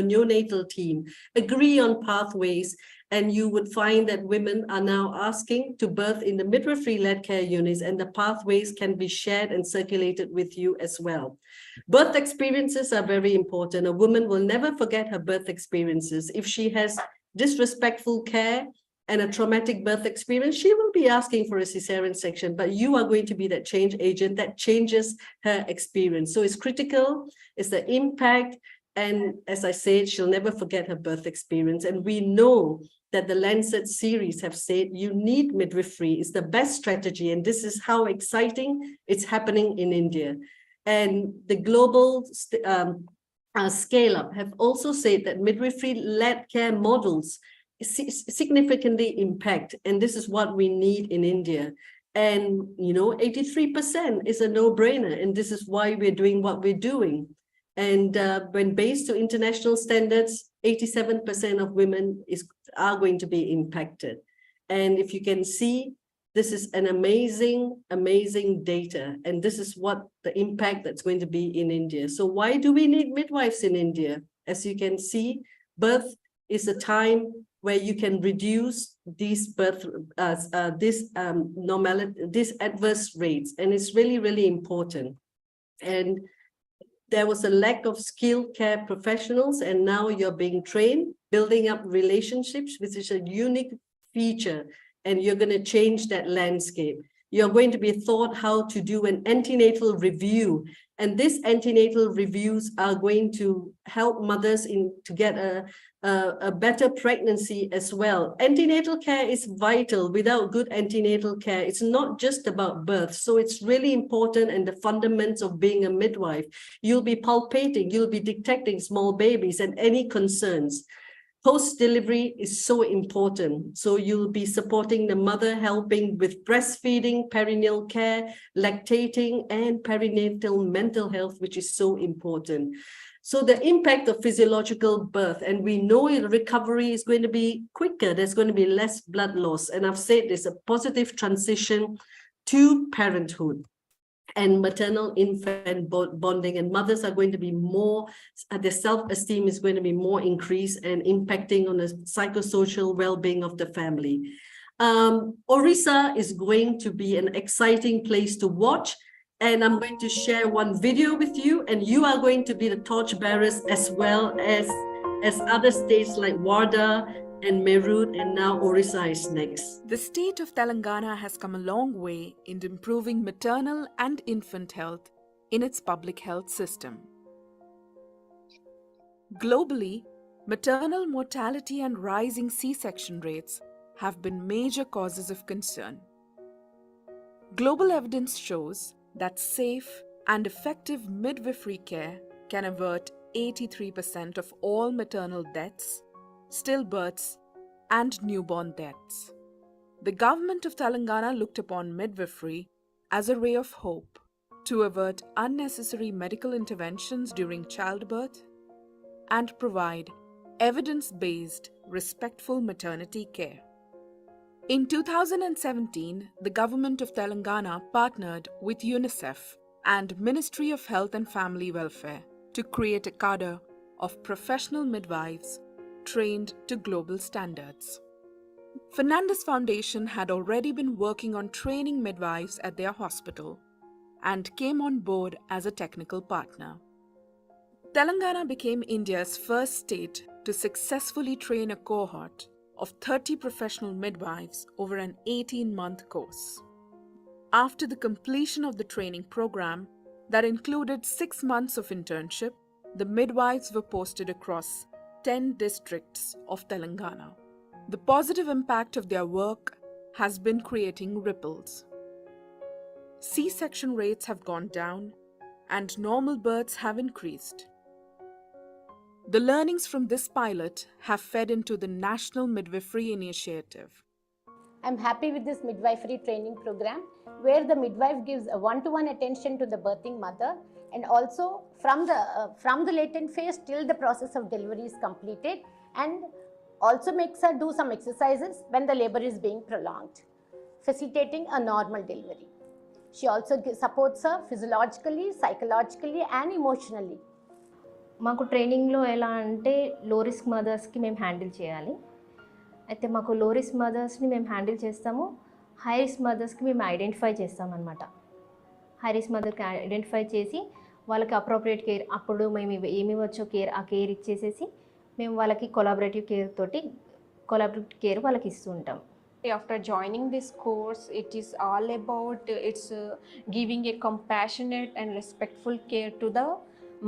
neonatal team. Agree on pathways. And you would find that women are now asking to birth in the midwifery-led care units, and the pathways can be shared and circulated with you as well. Birth experiences are very important. A woman will never forget her birth experiences. If she has disrespectful care and a traumatic birth experience, she will be asking for a cesarean section, but you are going to be that change agent that changes her experience. So it's critical, it's the impact. And as I said, she'll never forget her birth experience. And we know that the Lancet series have said you need midwifery. It's the best strategy. And this is how exciting it's happening in India. And the global scale-up have also said that midwifery-led care models significantly impact. And this is what we need in India. And, 83% is a no-brainer. And this is why we're doing what we're doing. And when based to international standards, 87% of women are going to be impacted. And if you can see, this is an amazing, amazing data. And this is what the impact that's going to be in India. So why do we need midwives in India? As you can see, birth is a time where you can reduce these these adverse rates. And it's really, really important. And there was a lack of skilled care professionals, and now you're being trained, building up relationships, which is a unique feature, and you're going to change that landscape. You're going to be taught how to do an antenatal review, and these antenatal reviews are going to help mothers to get a better pregnancy as well. Antenatal care is vital. Without good antenatal care, it's not just about birth. So it's really important, and the fundamentals of being a midwife. You'll be palpating, you'll be detecting small babies and any concerns. Post-delivery is so important. So you'll be supporting the mother, helping with breastfeeding, perinatal care, lactating, and perinatal mental health, which is so important. So the impact of physiological birth, and we know recovery is going to be quicker. There's going to be less blood loss. And I've said there's a positive transition to parenthood and maternal-infant bonding, and mothers are going to be more, their self-esteem is going to be more increased and impacting on the psychosocial well-being of the family. Orissa is going to be an exciting place to watch, and I'm going to share one video with you, and you are going to be the torchbearers as well as other states like Wardha and Meerut, and now Orissa is next.
The state of Telangana has come a long way in improving maternal and infant health in its public health system. Globally, maternal mortality and rising C-section rates have been major causes of concern. Global evidence shows that safe and effective midwifery care can avert 83% of all maternal deaths, stillbirths, and newborn deaths. The government of Telangana looked upon midwifery as a ray of hope to avert unnecessary medical interventions during childbirth and provide evidence-based, respectful maternity care. In 2017, the government of Telangana partnered with UNICEF and Ministry of Health and Family Welfare to create a cadre of professional midwives trained to global standards. Fernandez Foundation had already been working on training midwives at their hospital and came on board as a technical partner. Telangana became India's first state to successfully train a cohort of 30 professional midwives over an 18-month course. After the completion of the training program, that included 6 months of internship, the midwives were posted across 10 districts of Telangana. The positive impact of their work has been creating ripples. C-section rates have gone down and normal births have increased. The learnings from this pilot have fed into the National Midwifery Initiative.
I'm happy with this midwifery training program where the midwife gives a one-to-one attention to the birthing mother, and also from the latent phase till the process of delivery is completed, and also makes her do some exercises when the labor is being prolonged, facilitating a normal delivery. She also supports her physiologically, psychologically and emotionally.
మాకు ట్రైనింగ్లో ఎలా అంటే లో risk మదర్స్కి మేము handle చేయాలి. అయితే మాకు లో రిస్క్ మదర్స్ని మేము హ్యాండిల్ చేస్తాము, హై రిస్క్ మదర్స్కి మేము ఐడెంటిఫై చేస్తామన్నమాట. హై రిస్క్ మదర్కి ఐడెంటిఫై చేసి వాళ్ళకి అప్రోప్రియేట్ కేర్, అప్పుడు మేము ఏమి వచ్చో కేర్ ఆ కేర్ ఇచ్చేసేసి మేము వాళ్ళకి కొలాబరేటివ్ కేర్ తోటి కొలాబరేటివ్ కేర్ వాళ్ళకి ఇస్తూ ఉంటాం.
After joining this course, it is all about giving a compassionate and respectful care to the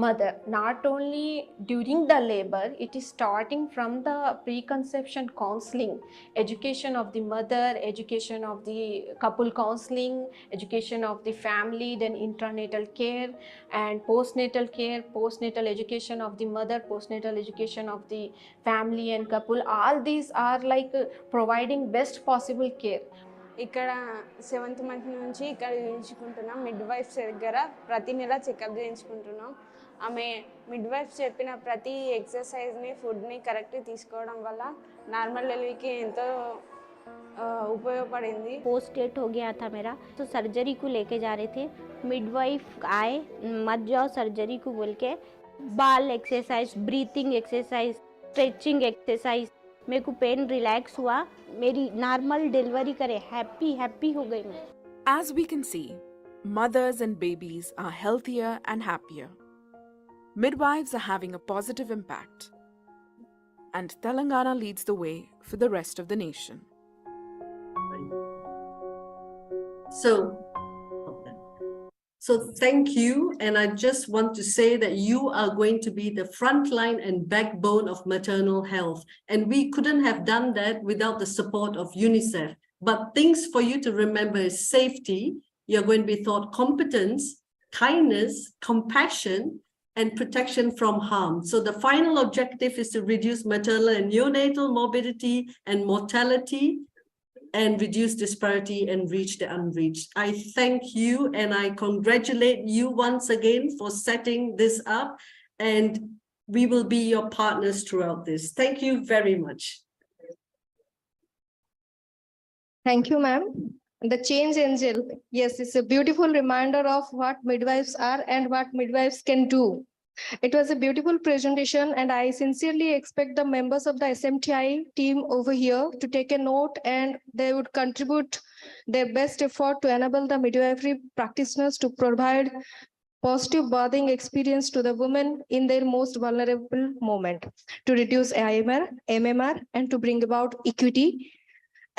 mother. Not only during the labor, it is starting from the preconception counseling, education of the mother, education of the couple counseling, education of the family, then intranatal care and postnatal care, postnatal education of the mother, postnatal education of the family and couple. All these are like providing best possible care.
ఇక్కడ 7th month నుంచి ఇక్కడ చేయించుకుంటున్నాం. Midwives దగ్గర ప్రతి నెల checkup చేయించుకుంటున్నాం. ఆమె midwives చెప్పిన ప్రతి ఎక్సర్సైజ్ని, ఫుడ్ని కరెక్ట్గా తీసుకోవడం వల్ల నార్మల్ డెలివరీకి ఎంతో उपयोगपड़ेंगी।
पोस्ट डेट हो गया था मेरा, तो सर्जरी को लेके जा रहे थे, मिडवाइफ आए मत जाओ सर्जरी को बोल के, बाल exercise, breathing exercise, stretching exercise, मेरे को पेन रिलैक्स हुआ, मेरी नॉर्मल डिलीवरी करे, हैप्पी हो गई मैं।
As we can see, mothers and babies are healthier and happier. Midwives are having a positive impact. And Telangana leads the way for the rest of the nation.
So thank you, and I just want to say that you are going to be the frontline and backbone of maternal health, and we couldn't have done that without the support of UNICEF. But things for you to remember is safety, you're going to be taught competence, kindness, compassion, and protection from harm. So the final objective is to reduce maternal and neonatal morbidity and mortality, and reduce disparity and reach the unreached. I thank you and I congratulate you once again for setting this up, and we will be your partners throughout this. Thank you very much.
Thank you, ma'am. The change angel. Yes, it's a beautiful reminder of what midwives are and what midwives can do. It was a beautiful presentation, and I sincerely expect the members of the SMTI team over here to take a note, and they would contribute their best effort to enable the midwifery practitioners to provide positive birthing experience to the women in their most vulnerable moment, to reduce AMR, MMR, and to bring about equity.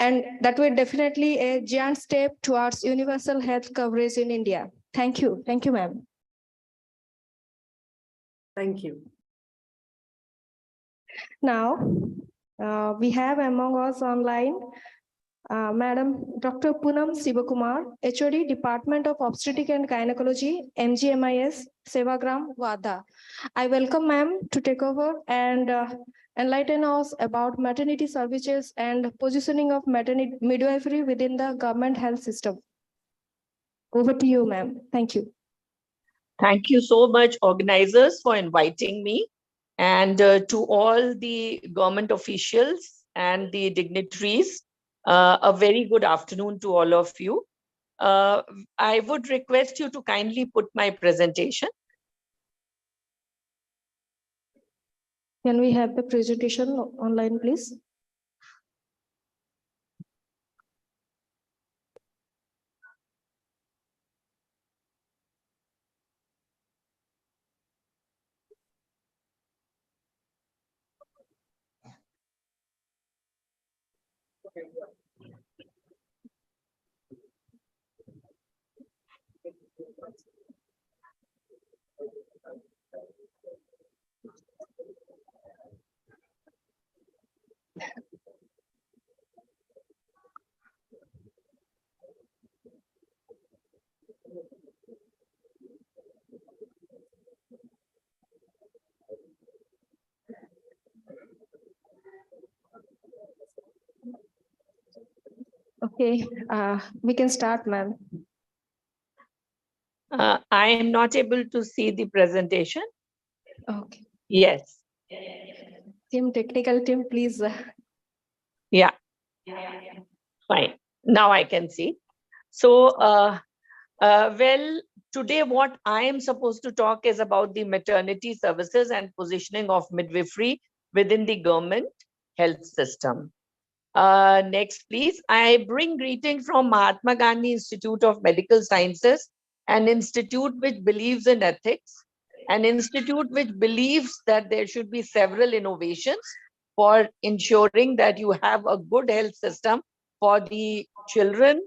And that will definitely a giant step towards universal health coverage in India. Thank you. Thank you, ma'am.
Thank you.
Now, we have among us online Madam Dr. Poonam Sivakumar, HOD, Department of Obstetrics and Gynecology, MGMIS, Sevagram, Wada. I welcome ma'am to take over and enlighten us about maternity services and positioning of midwifery within the government health system. Over to you, ma'am. Thank you.
Thank you so much, organizers, for inviting me, and to all the government officials and the dignitaries, a very good afternoon to all of you. I would request you to kindly put my presentation.
Can we have the presentation online, please? Okay, we can start, ma'am.
I am not able to see the presentation.
Okay.
Yes.
Team, technical team, please.
Yeah. Fine. Now I can see. So, well, today what I am supposed to talk is about the maternity services and positioning of midwifery within the government health system. Next, please. I bring greeting from Mahatma Gandhi Institute of Medical Sciences, an institute which believes in ethics, an institute which believes that there should be several innovations for ensuring that you have a good health system for the children,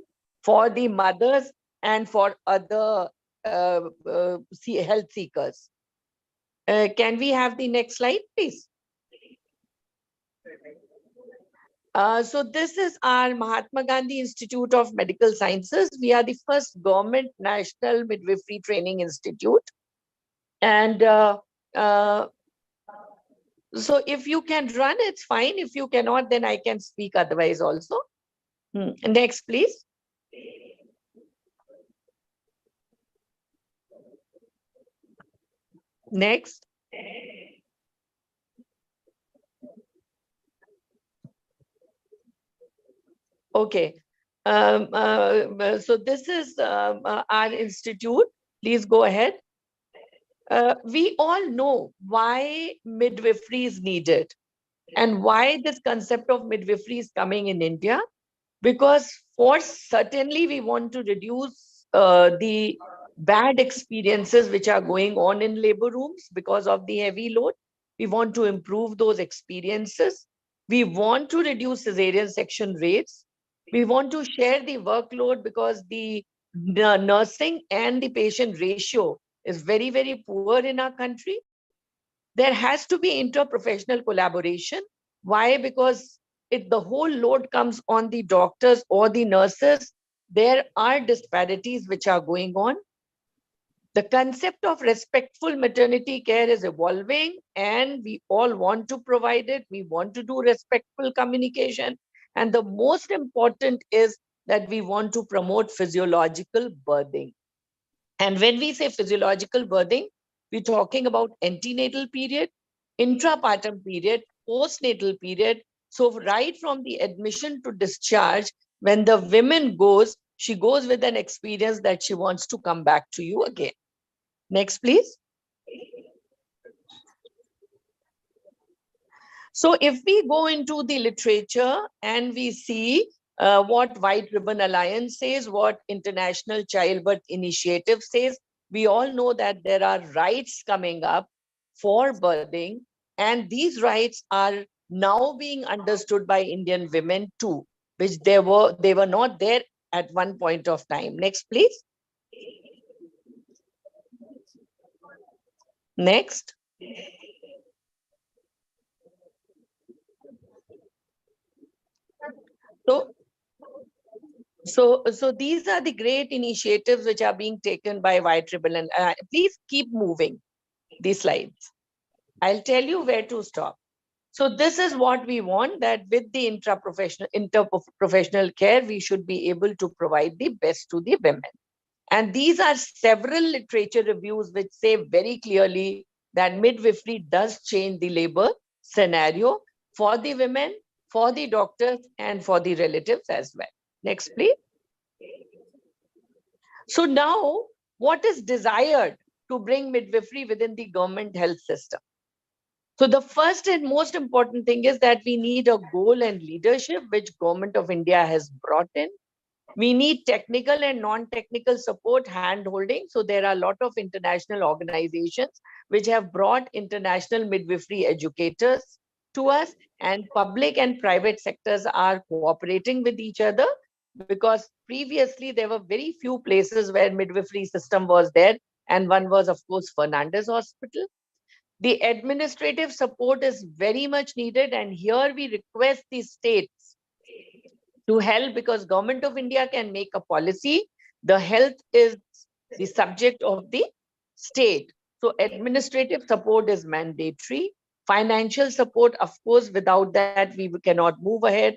for the mothers, and for other health seekers. Can we have the next slide, please? So this is our Mahatma Gandhi Institute of Medical Sciences. We are the first government national midwifery training institute. And so if you can run, it's fine. If you cannot, then I can speak otherwise also. Next, please. Next. Okay. So this is our institute. Please go ahead. We all know why midwifery is needed and why this concept of midwifery is coming in India. Because for certainly we want to reduce the bad experiences which are going on in labor rooms because of the heavy load. We want to improve those experiences. We want to reduce cesarean section rates. We want to share the workload because the nursing and the patient ratio is very, very poor in our country. There has to be interprofessional collaboration. Why? Because the whole load comes on the doctors or the nurses. There are disparities which are going on. The concept of respectful maternity care is evolving and we all want to provide it. We want to do respectful communication. And the most important is that we want to promote physiological birthing. And when we say physiological birthing, we're talking about antenatal period, intrapartum period, postnatal period. So right from the admission to discharge, when the woman goes, she goes with an experience that she wants to come back to you again. Next, please. So if we go into the literature and we see what White Ribbon Alliance says, what International Childbirth Initiative says, we all know that there are rights coming up for birthing, and these rights are now being understood by Indian women too, which they were not there at one point of time. Next, please. Next. So these are the great initiatives which are being taken by White Ribbon. And please keep moving these slides. I'll tell you where to stop. So this is what we want, that with the interprofessional care, we should be able to provide the best to the women. And these are several literature reviews which say very clearly that midwifery does change the labor scenario for the women, for the doctors, and for the relatives as well. Next, please. So now, what is desired to bring midwifery within the government health system? So the first and most important thing is that we need a goal and leadership, which Government of India has brought in. We need technical and non-technical support, hand-holding. So there are a lot of international organizations which have brought international midwifery educators. to us, and public and private sectors are cooperating with each other, because previously there were very few places where midwifery system was there, and one was of course Fernandez Hospital. The administrative support is very much needed, and here we request the states to help, because Government of India can make a policy. The health is the subject of the state. So administrative support is mandatory. Financial support, of course, without that we cannot move ahead.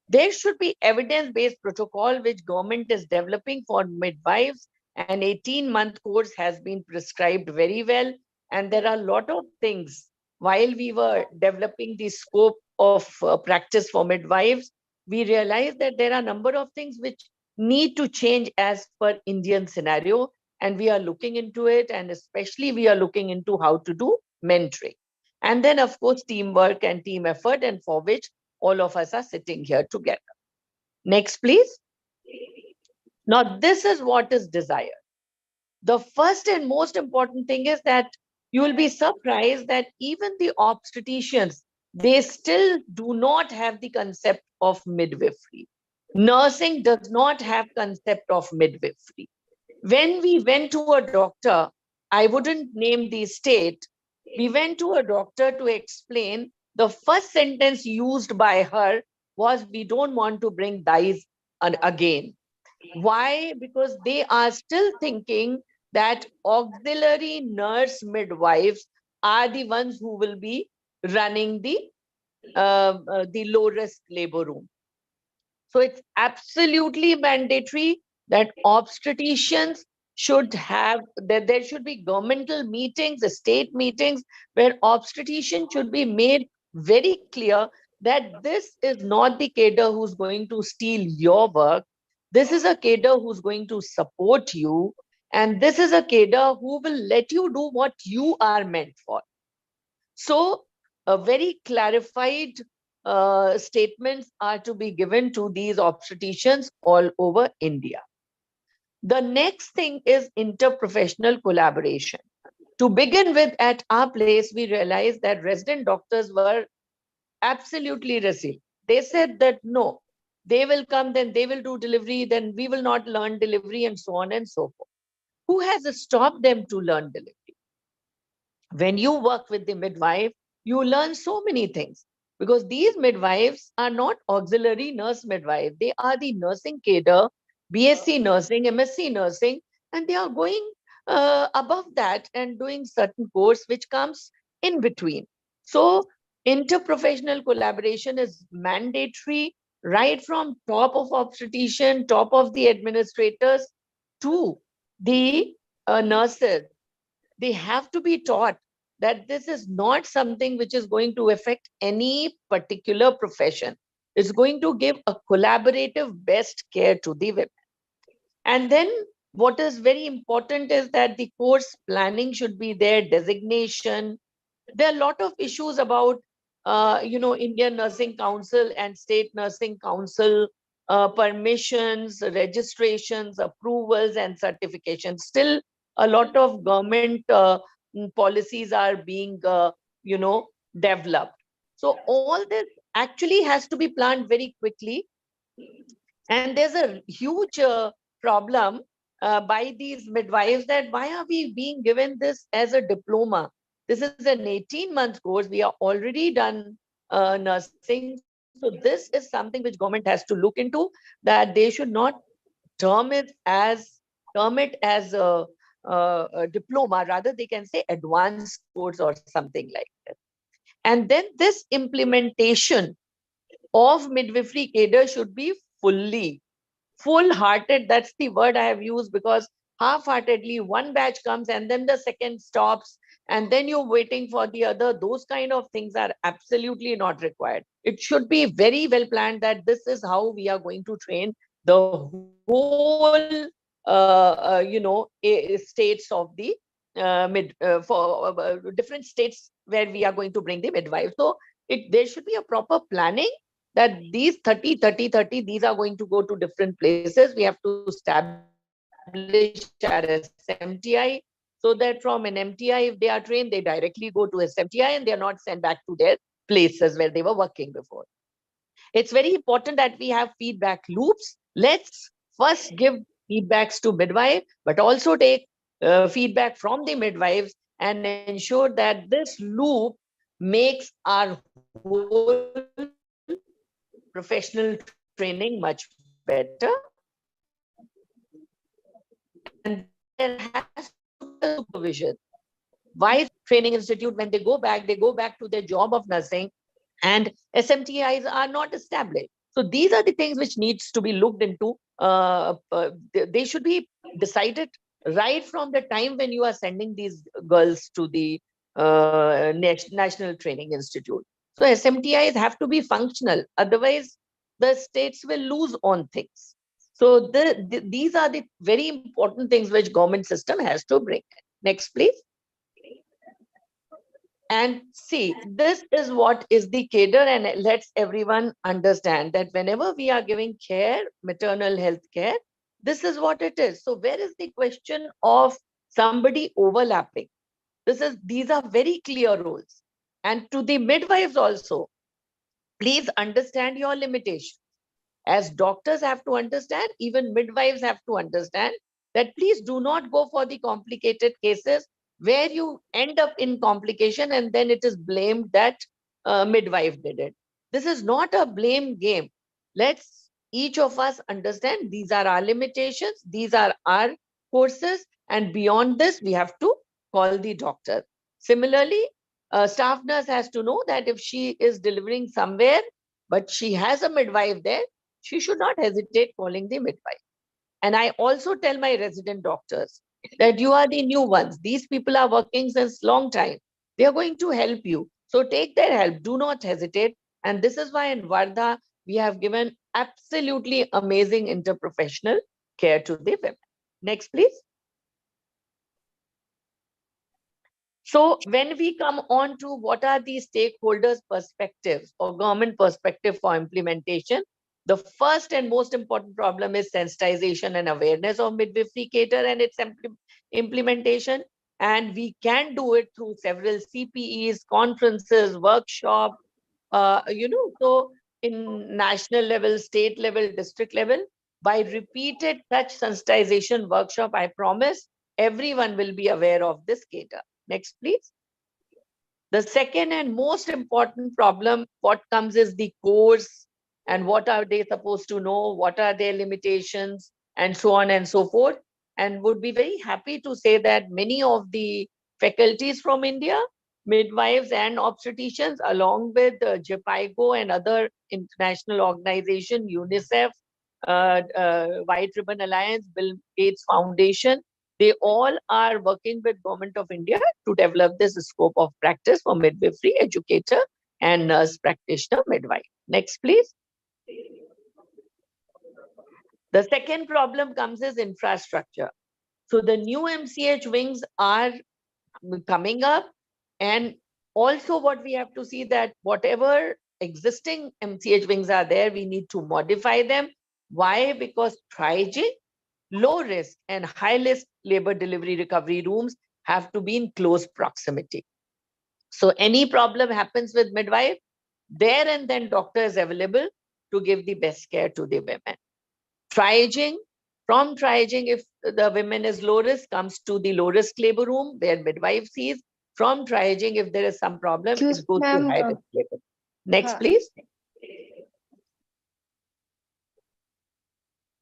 There should be evidence-based protocol which government is developing for midwives. An 18-month course has been prescribed very well. And there are a lot of things while we were developing the scope of practice for midwives, we realized that there are a number of things which need to change as per Indian scenario. And we are looking into it. And especially we are looking into how to do mentoring. And then of course, teamwork and team effort, and for which all of us are sitting here together. Next, please. Now, this is what is desired. The first and most important thing is that you will be surprised that even the obstetricians, they still do not have the concept of midwifery. Nursing does not have concept of midwifery. When we went to a doctor, I wouldn't name the state, we went to a doctor to explain. The first sentence used by her was, we don't want to bring dyes again. Why? Because they are still thinking that auxiliary nurse midwives are the ones who will be running the low risk labor room. So it's absolutely mandatory that obstetricians should have, that there should be governmental meetings, state meetings, where obstetrician should be made very clear that this is not the cadre who's going to steal your work. This is a cadre who's going to support you. And this is a cadre who will let you do what you are meant for. So a very clarified statements are to be given to these obstetricians all over India. The next thing is interprofessional collaboration. To begin with, at our place, we realized that resident doctors were absolutely resilient. They said that no, they will come, then they will do delivery, then we will not learn delivery, and so on and so forth. Who has stopped them to learn delivery? When you work with the midwife, you learn so many things, because these midwives are not auxiliary nurse midwives. They are the nursing cadre, BSc nursing, MSc nursing, and they are going above that and doing certain course which comes in between. So interprofessional collaboration is mandatory, right from top of obstetrician, top of the administrators to the nurses. They have to be taught that this is not something which is going to affect any particular profession. It's going to give a collaborative best care to the women. And then what is very important is that the course planning should be there, designation. There are a lot of issues about, Indian Nursing Council and State Nursing Council permissions, registrations, approvals, and certifications. Still, a lot of government policies are being, developed. So all this actually has to be planned very quickly. And there's a huge problem by these midwives that why are we being given this as a diploma? This is an 18-month course. We are already done nursing. So this is something which government has to look into, that they should not term it as a diploma. Rather, they can say advanced course or something like that. And then this implementation of midwifery cadre should be full-hearted. That's the word I have used, because half-heartedly one batch comes and then the second stops, and then you're waiting for the other. Those kind of things are absolutely not required. It should be very well planned that this is how we are going to train the whole states of the different states where we are going to bring the midwives. So there should be a proper planning that these 30, 30, 30, these are going to go to different places. We have to establish our SMTI, so that from an MTI, if they are trained, they directly go to SMTI and they are not sent back to their places where they were working before. It's very important that we have feedback loops. Let's first give feedbacks to midwife, but also take feedback from the midwives and ensure that this loop makes our whole professional training much better. And there has to be a supervision. Why training institute, when they go back to their job of nursing, and SMTIs are not established. So these are the things which needs to be looked into. They should be decided right from the time when you are sending these girls to the National Training Institute. So SMTIs have to be functional. Otherwise, the states will lose on things. So these are the very important things which government system has to bring. Next, please. And see, this is what is the cadre, and lets everyone understand that whenever we are giving care, maternal health care, this is what it is. So where is the question of somebody overlapping? These are very clear roles. And to the midwives also, please understand your limitations. As doctors have to understand, even midwives have to understand that please do not go for the complicated cases where you end up in complication and then it is blamed that midwife did it. This is not a blame game. Let's each of us understand these are our limitations, these are our courses, and beyond this, we have to call the doctor. Similarly, a staff nurse has to know that if she is delivering somewhere, but she has a midwife there, she should not hesitate calling the midwife. And I also tell my resident doctors that you are the new ones. These people are working since long time. They are going to help you. So take their help. Do not hesitate. And this is why in Wardha, we have given absolutely amazing interprofessional care to the women. Next, please. So when we come on to what are the stakeholders' perspectives or government perspective for implementation, the first and most important problem is sensitization and awareness of midwifery care and its implementation. And we can do it through several CPEs, conferences, workshops, so in national level, state level, district level, by repeated such sensitization workshop, I promise everyone will be aware of this care. Next, please. The second and most important problem, what comes is the course and what are they supposed to know, what are their limitations, and so on and so forth. And would be very happy to say that many of the faculties from India, midwives and obstetricians, along with JPIGO and other international organization, UNICEF, White Ribbon Alliance, Bill Gates Foundation, they all are working with Government of India to develop this scope of practice for midwifery educator and nurse practitioner midwife. Next, please. The second problem comes is infrastructure. So the new MCH wings are coming up, and also what we have to see that whatever existing MCH wings are there, we need to modify them. Why? Because triaging, low risk and high risk labor delivery recovery rooms have to be in close proximity. So any problem happens with midwife, there and then doctor is available to give the best care to the women. Triaging, from triaging, if the women is low risk, comes to the low risk labor room where midwife sees. From triaging, if there is some problem, it goes to high risk labor. Next, please.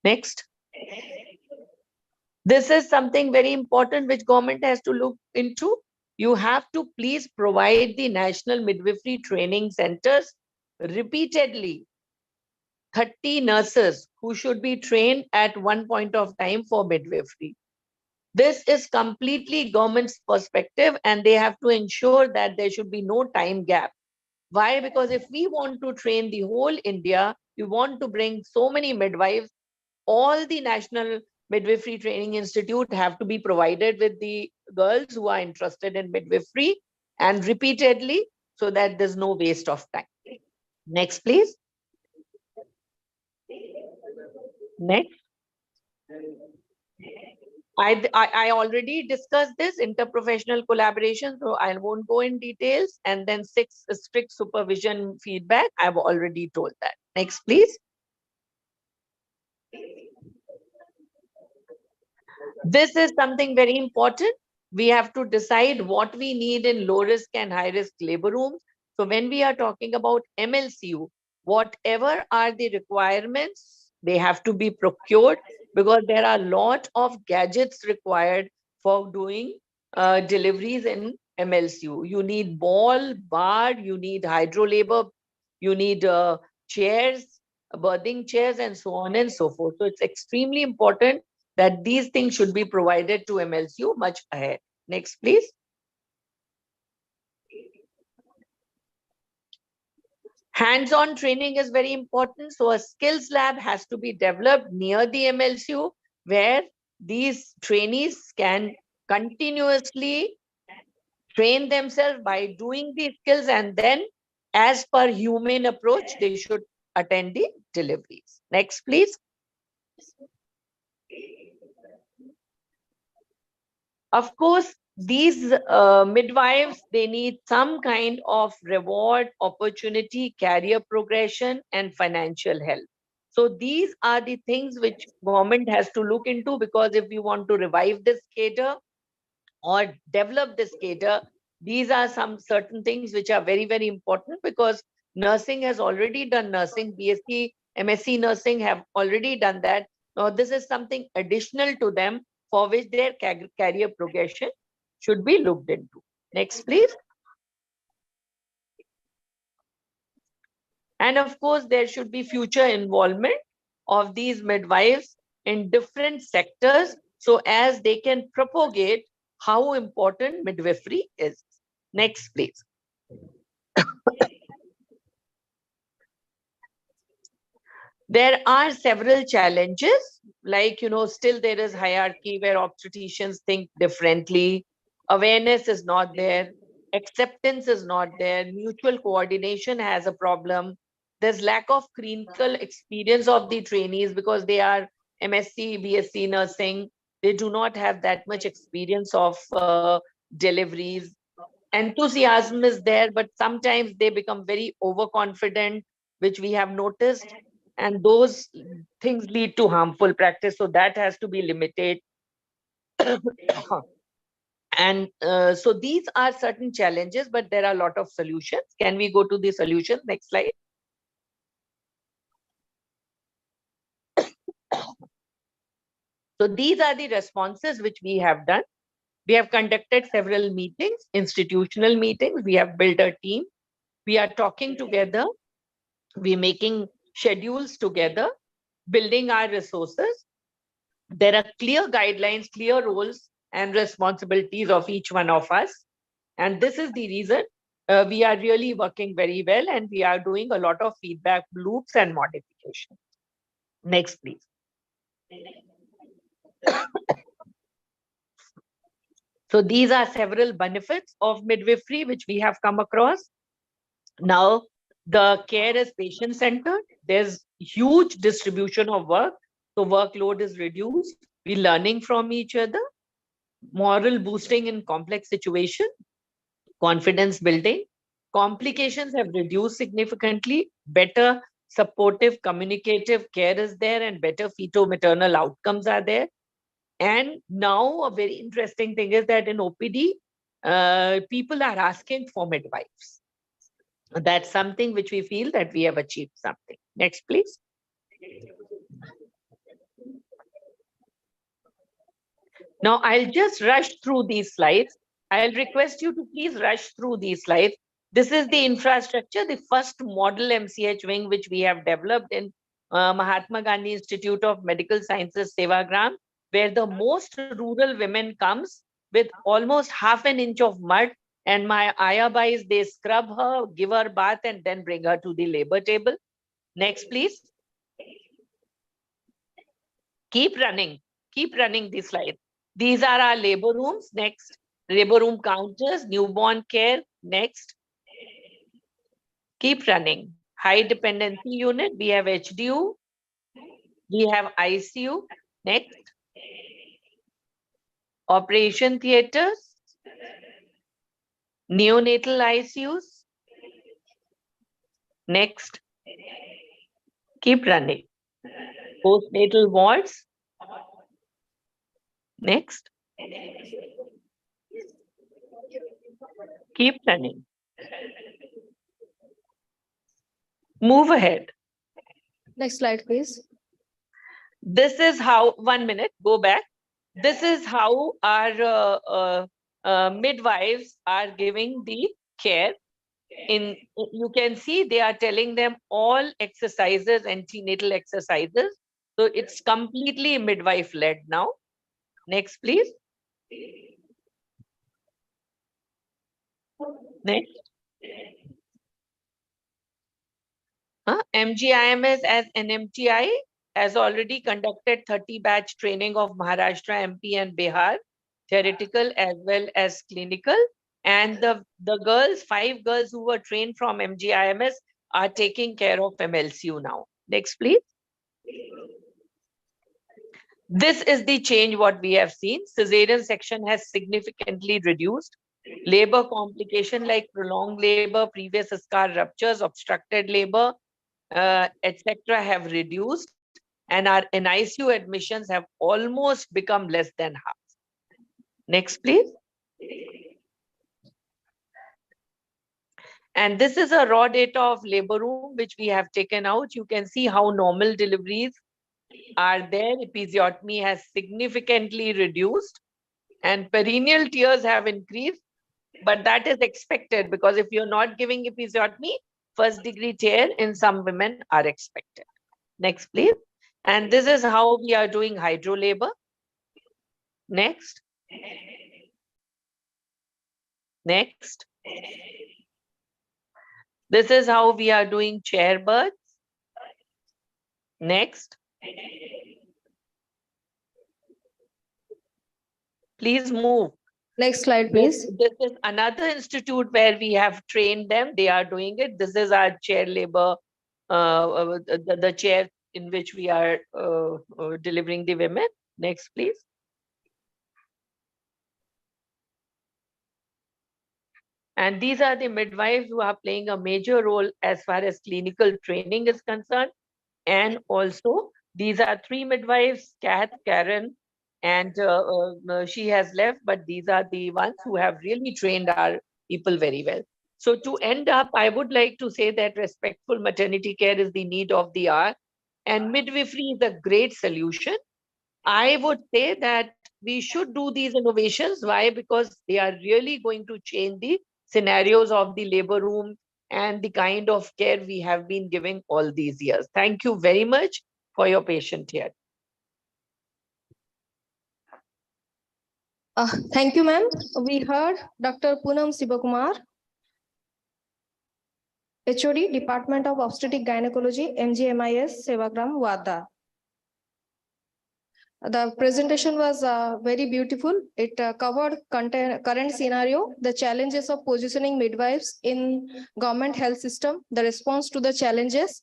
Next. This is something very important which government has to look into. You have to please provide the national midwifery training centers repeatedly 30 nurses who should be trained at one point of time for midwifery. This is completely government's perspective, and they have to ensure that there should be no time gap. Why? Because if we want to train the whole India, we want to bring so many midwives, all the National Midwifery Training Institute have to be provided with the girls who are interested in midwifery and repeatedly, so that there's no waste of time. Next, please. Next. I already discussed this interprofessional collaboration, so I won't go in details. And then 6, strict supervision feedback. I've already told that. Next, please. This is something very important. We have to decide what we need in low risk and high risk labor rooms. So when we are talking about MLCU, whatever are the requirements, they have to be procured, because there are a lot of gadgets required for doing deliveries in MLCU. You need ball, bar, you need hydro labor, you need chairs, birthing chairs, and so on and so forth. So it's extremely important that these things should be provided to MLCU much ahead. Next, please. Hands-on training is very important. So a skills lab has to be developed near the MLCU, where these trainees can continuously train themselves by doing these skills, and then as per human approach, they should attend the deliveries. Next, please. Of course, these midwives, they need some kind of reward, opportunity, career progression, and financial help. So these are the things which government has to look into, because if we want to revive this cadre or develop this cadre, these are some certain things which are very, very important, because nursing has already done nursing, BSc, MSc nursing have already done that. Now this is something additional to them, for which their career progression should be looked into. Next, please. And of course, there should be future involvement of these midwives in different sectors, so as they can propagate how important midwifery is. Next, please. There are several challenges, like, still there is hierarchy where obstetricians think differently. Awareness is not there. Acceptance is not there. Mutual coordination has a problem. There's lack of clinical experience of the trainees, because they are MSc, BSc nursing. They do not have that much experience of deliveries. Enthusiasm is there, but sometimes they become very overconfident, which we have noticed, and those things lead to harmful practice. So that has to be limited. And so these are certain challenges, but there are a lot of solutions. Can we go to the solutions? Next slide. So these are the responses which we have done. We have conducted several meetings, institutional meetings. We have built a team. We are talking together. We're making schedules together, building our resources. There are clear guidelines, clear roles and responsibilities of each one of us. And this is the reason we are really working very well, and we are doing a lot of feedback loops and modifications. Next, please. So these are several benefits of midwifery which we have come across. Now, the care is patient-centered. There's huge distribution of work. So workload is reduced. We're learning from each other. Moral boosting in complex situation. Confidence building. Complications have reduced significantly. Better supportive, communicative care is there, and better feto-maternal outcomes are there. And now a very interesting thing is that in OPD, people are asking for midwives. That's something which we feel that we have achieved something. Next, please. Now, I'll just rush through these slides. I'll request you to please rush through these slides. This is the infrastructure, the first model MCH wing which we have developed in Mahatma Gandhi Institute of Medical Sciences, Sevagram, where the most rural women comes with almost half an inch of mud, and my ayabais, they scrub her, give her bath, and then bring her to the labor table. Next, please. Keep running these slides. These are our labor rooms. Next. Labor room counters, newborn care. Next. Keep running. High dependency unit, we have HDU. We have ICU. Next. operation theaters, neonatal ICUs. Next, keep running. Postnatal wards. Next. Keep running. Move ahead.
Next slide, please.
This is how, 1 minute, go back. This is how our midwives are giving the care. You can see they are telling them all exercises, antenatal exercises. So it's completely midwife led now. Next, please. Next. MGIMS as NMTI has already conducted 30 batch training of Maharashtra, MP and Bihar, theoretical as well as clinical. And the girls, 5 girls who were trained from MGIMS are taking care of MLCU now. Next, please. This is the change what we have seen. Cesarean section has significantly reduced. Labor complication like prolonged labor, previous scar ruptures, obstructed labor, etc. have reduced, and our NICU admissions have almost become less than half. Next, please. And this is a raw data of labor room, which we have taken out. You can see how normal deliveries are there. Episiotomy has significantly reduced and perineal tears have increased, but that is expected because if you're not giving episiotomy, first degree tear in some women are expected. Next, please. And this is how we are doing hydro labor. Next. Next. This is how we are doing chair births. Next. Please move.
Next slide, please.
This is another institute where we have trained them. They are doing it. This is our chair labor, the chair in which we are delivering the women. Next, please. And these are the midwives who are playing a major role as far as clinical training is concerned. And also, these are 3 midwives, Kath, Karen, and she has left, but these are the ones who have really trained our people very well. So to end up, I would like to say that respectful maternity care is the need of the hour, and midwifery is a great solution. I would say that we should do these innovations. Why? Because they are really going to change the scenarios of the labor room and the kind of care we have been giving all these years. Thank you very much for your patience here.
Thank you, ma'am. We heard Dr. Poonam Sivakumar, HOD, Department of Obstetric Gynecology, MGMIS, Sevagram, Wada. The presentation was very beautiful. It covered current scenario, the challenges of positioning midwives in government health system, the response to the challenges,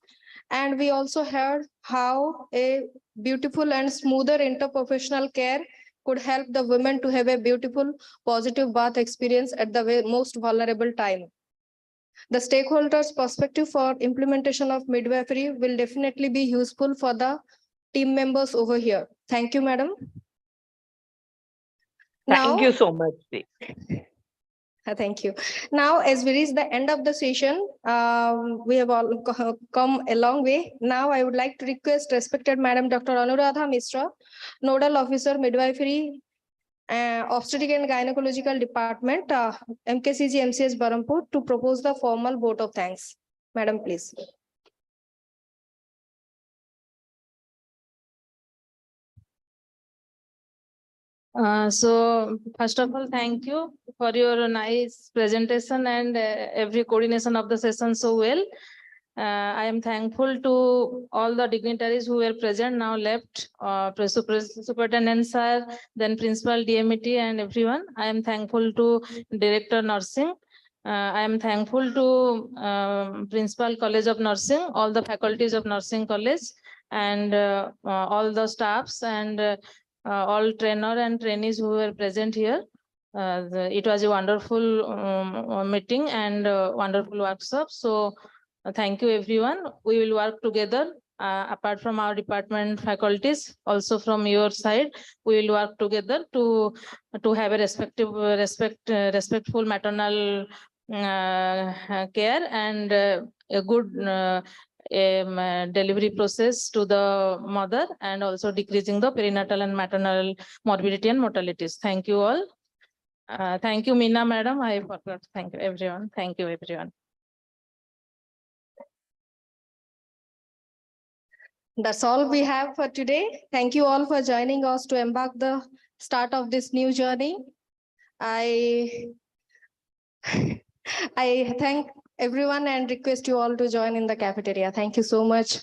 and we also heard how a beautiful and smoother interprofessional care could help the women to have a beautiful, positive birth experience at the most vulnerable time. The stakeholders' perspective for implementation of midwifery will definitely be useful for the team members over here. Thank you, madam.
Thank you so much.
Thank you. Now, as we reach the end of the session, we have all come a long way. Now, I would like to request respected Madam Dr. Anuradha Mishra, Nodal Officer, Midwifery, Obstetric and Gynecological Department, MKCG MCS Barampur, to propose the formal vote of thanks. Madam, please.
So first of all, thank you for your nice presentation and every coordination of the session so well. I am thankful to all the dignitaries who were present, now left, Superintendent Sir, then Principal DMET and everyone. I am thankful to Director Nursing. I am thankful to Principal College of Nursing, all the faculties of Nursing College, and all the staffs and all trainer and trainees who were present here. It was a wonderful meeting and wonderful workshop. So thank you everyone. We will work together apart from our department faculties, also from your side. We will work together to have a respectful maternal care and a good delivery process to the mother, and also decreasing the perinatal and maternal morbidity and mortalities. Thank you all. Thank you, Meena madam. I forgot. Thank you everyone. Thank you everyone.
That's all we have for today. Thank you all for joining us to embark the start of this new journey. I thank everyone and request you all to join in the cafeteria. Thank you so much.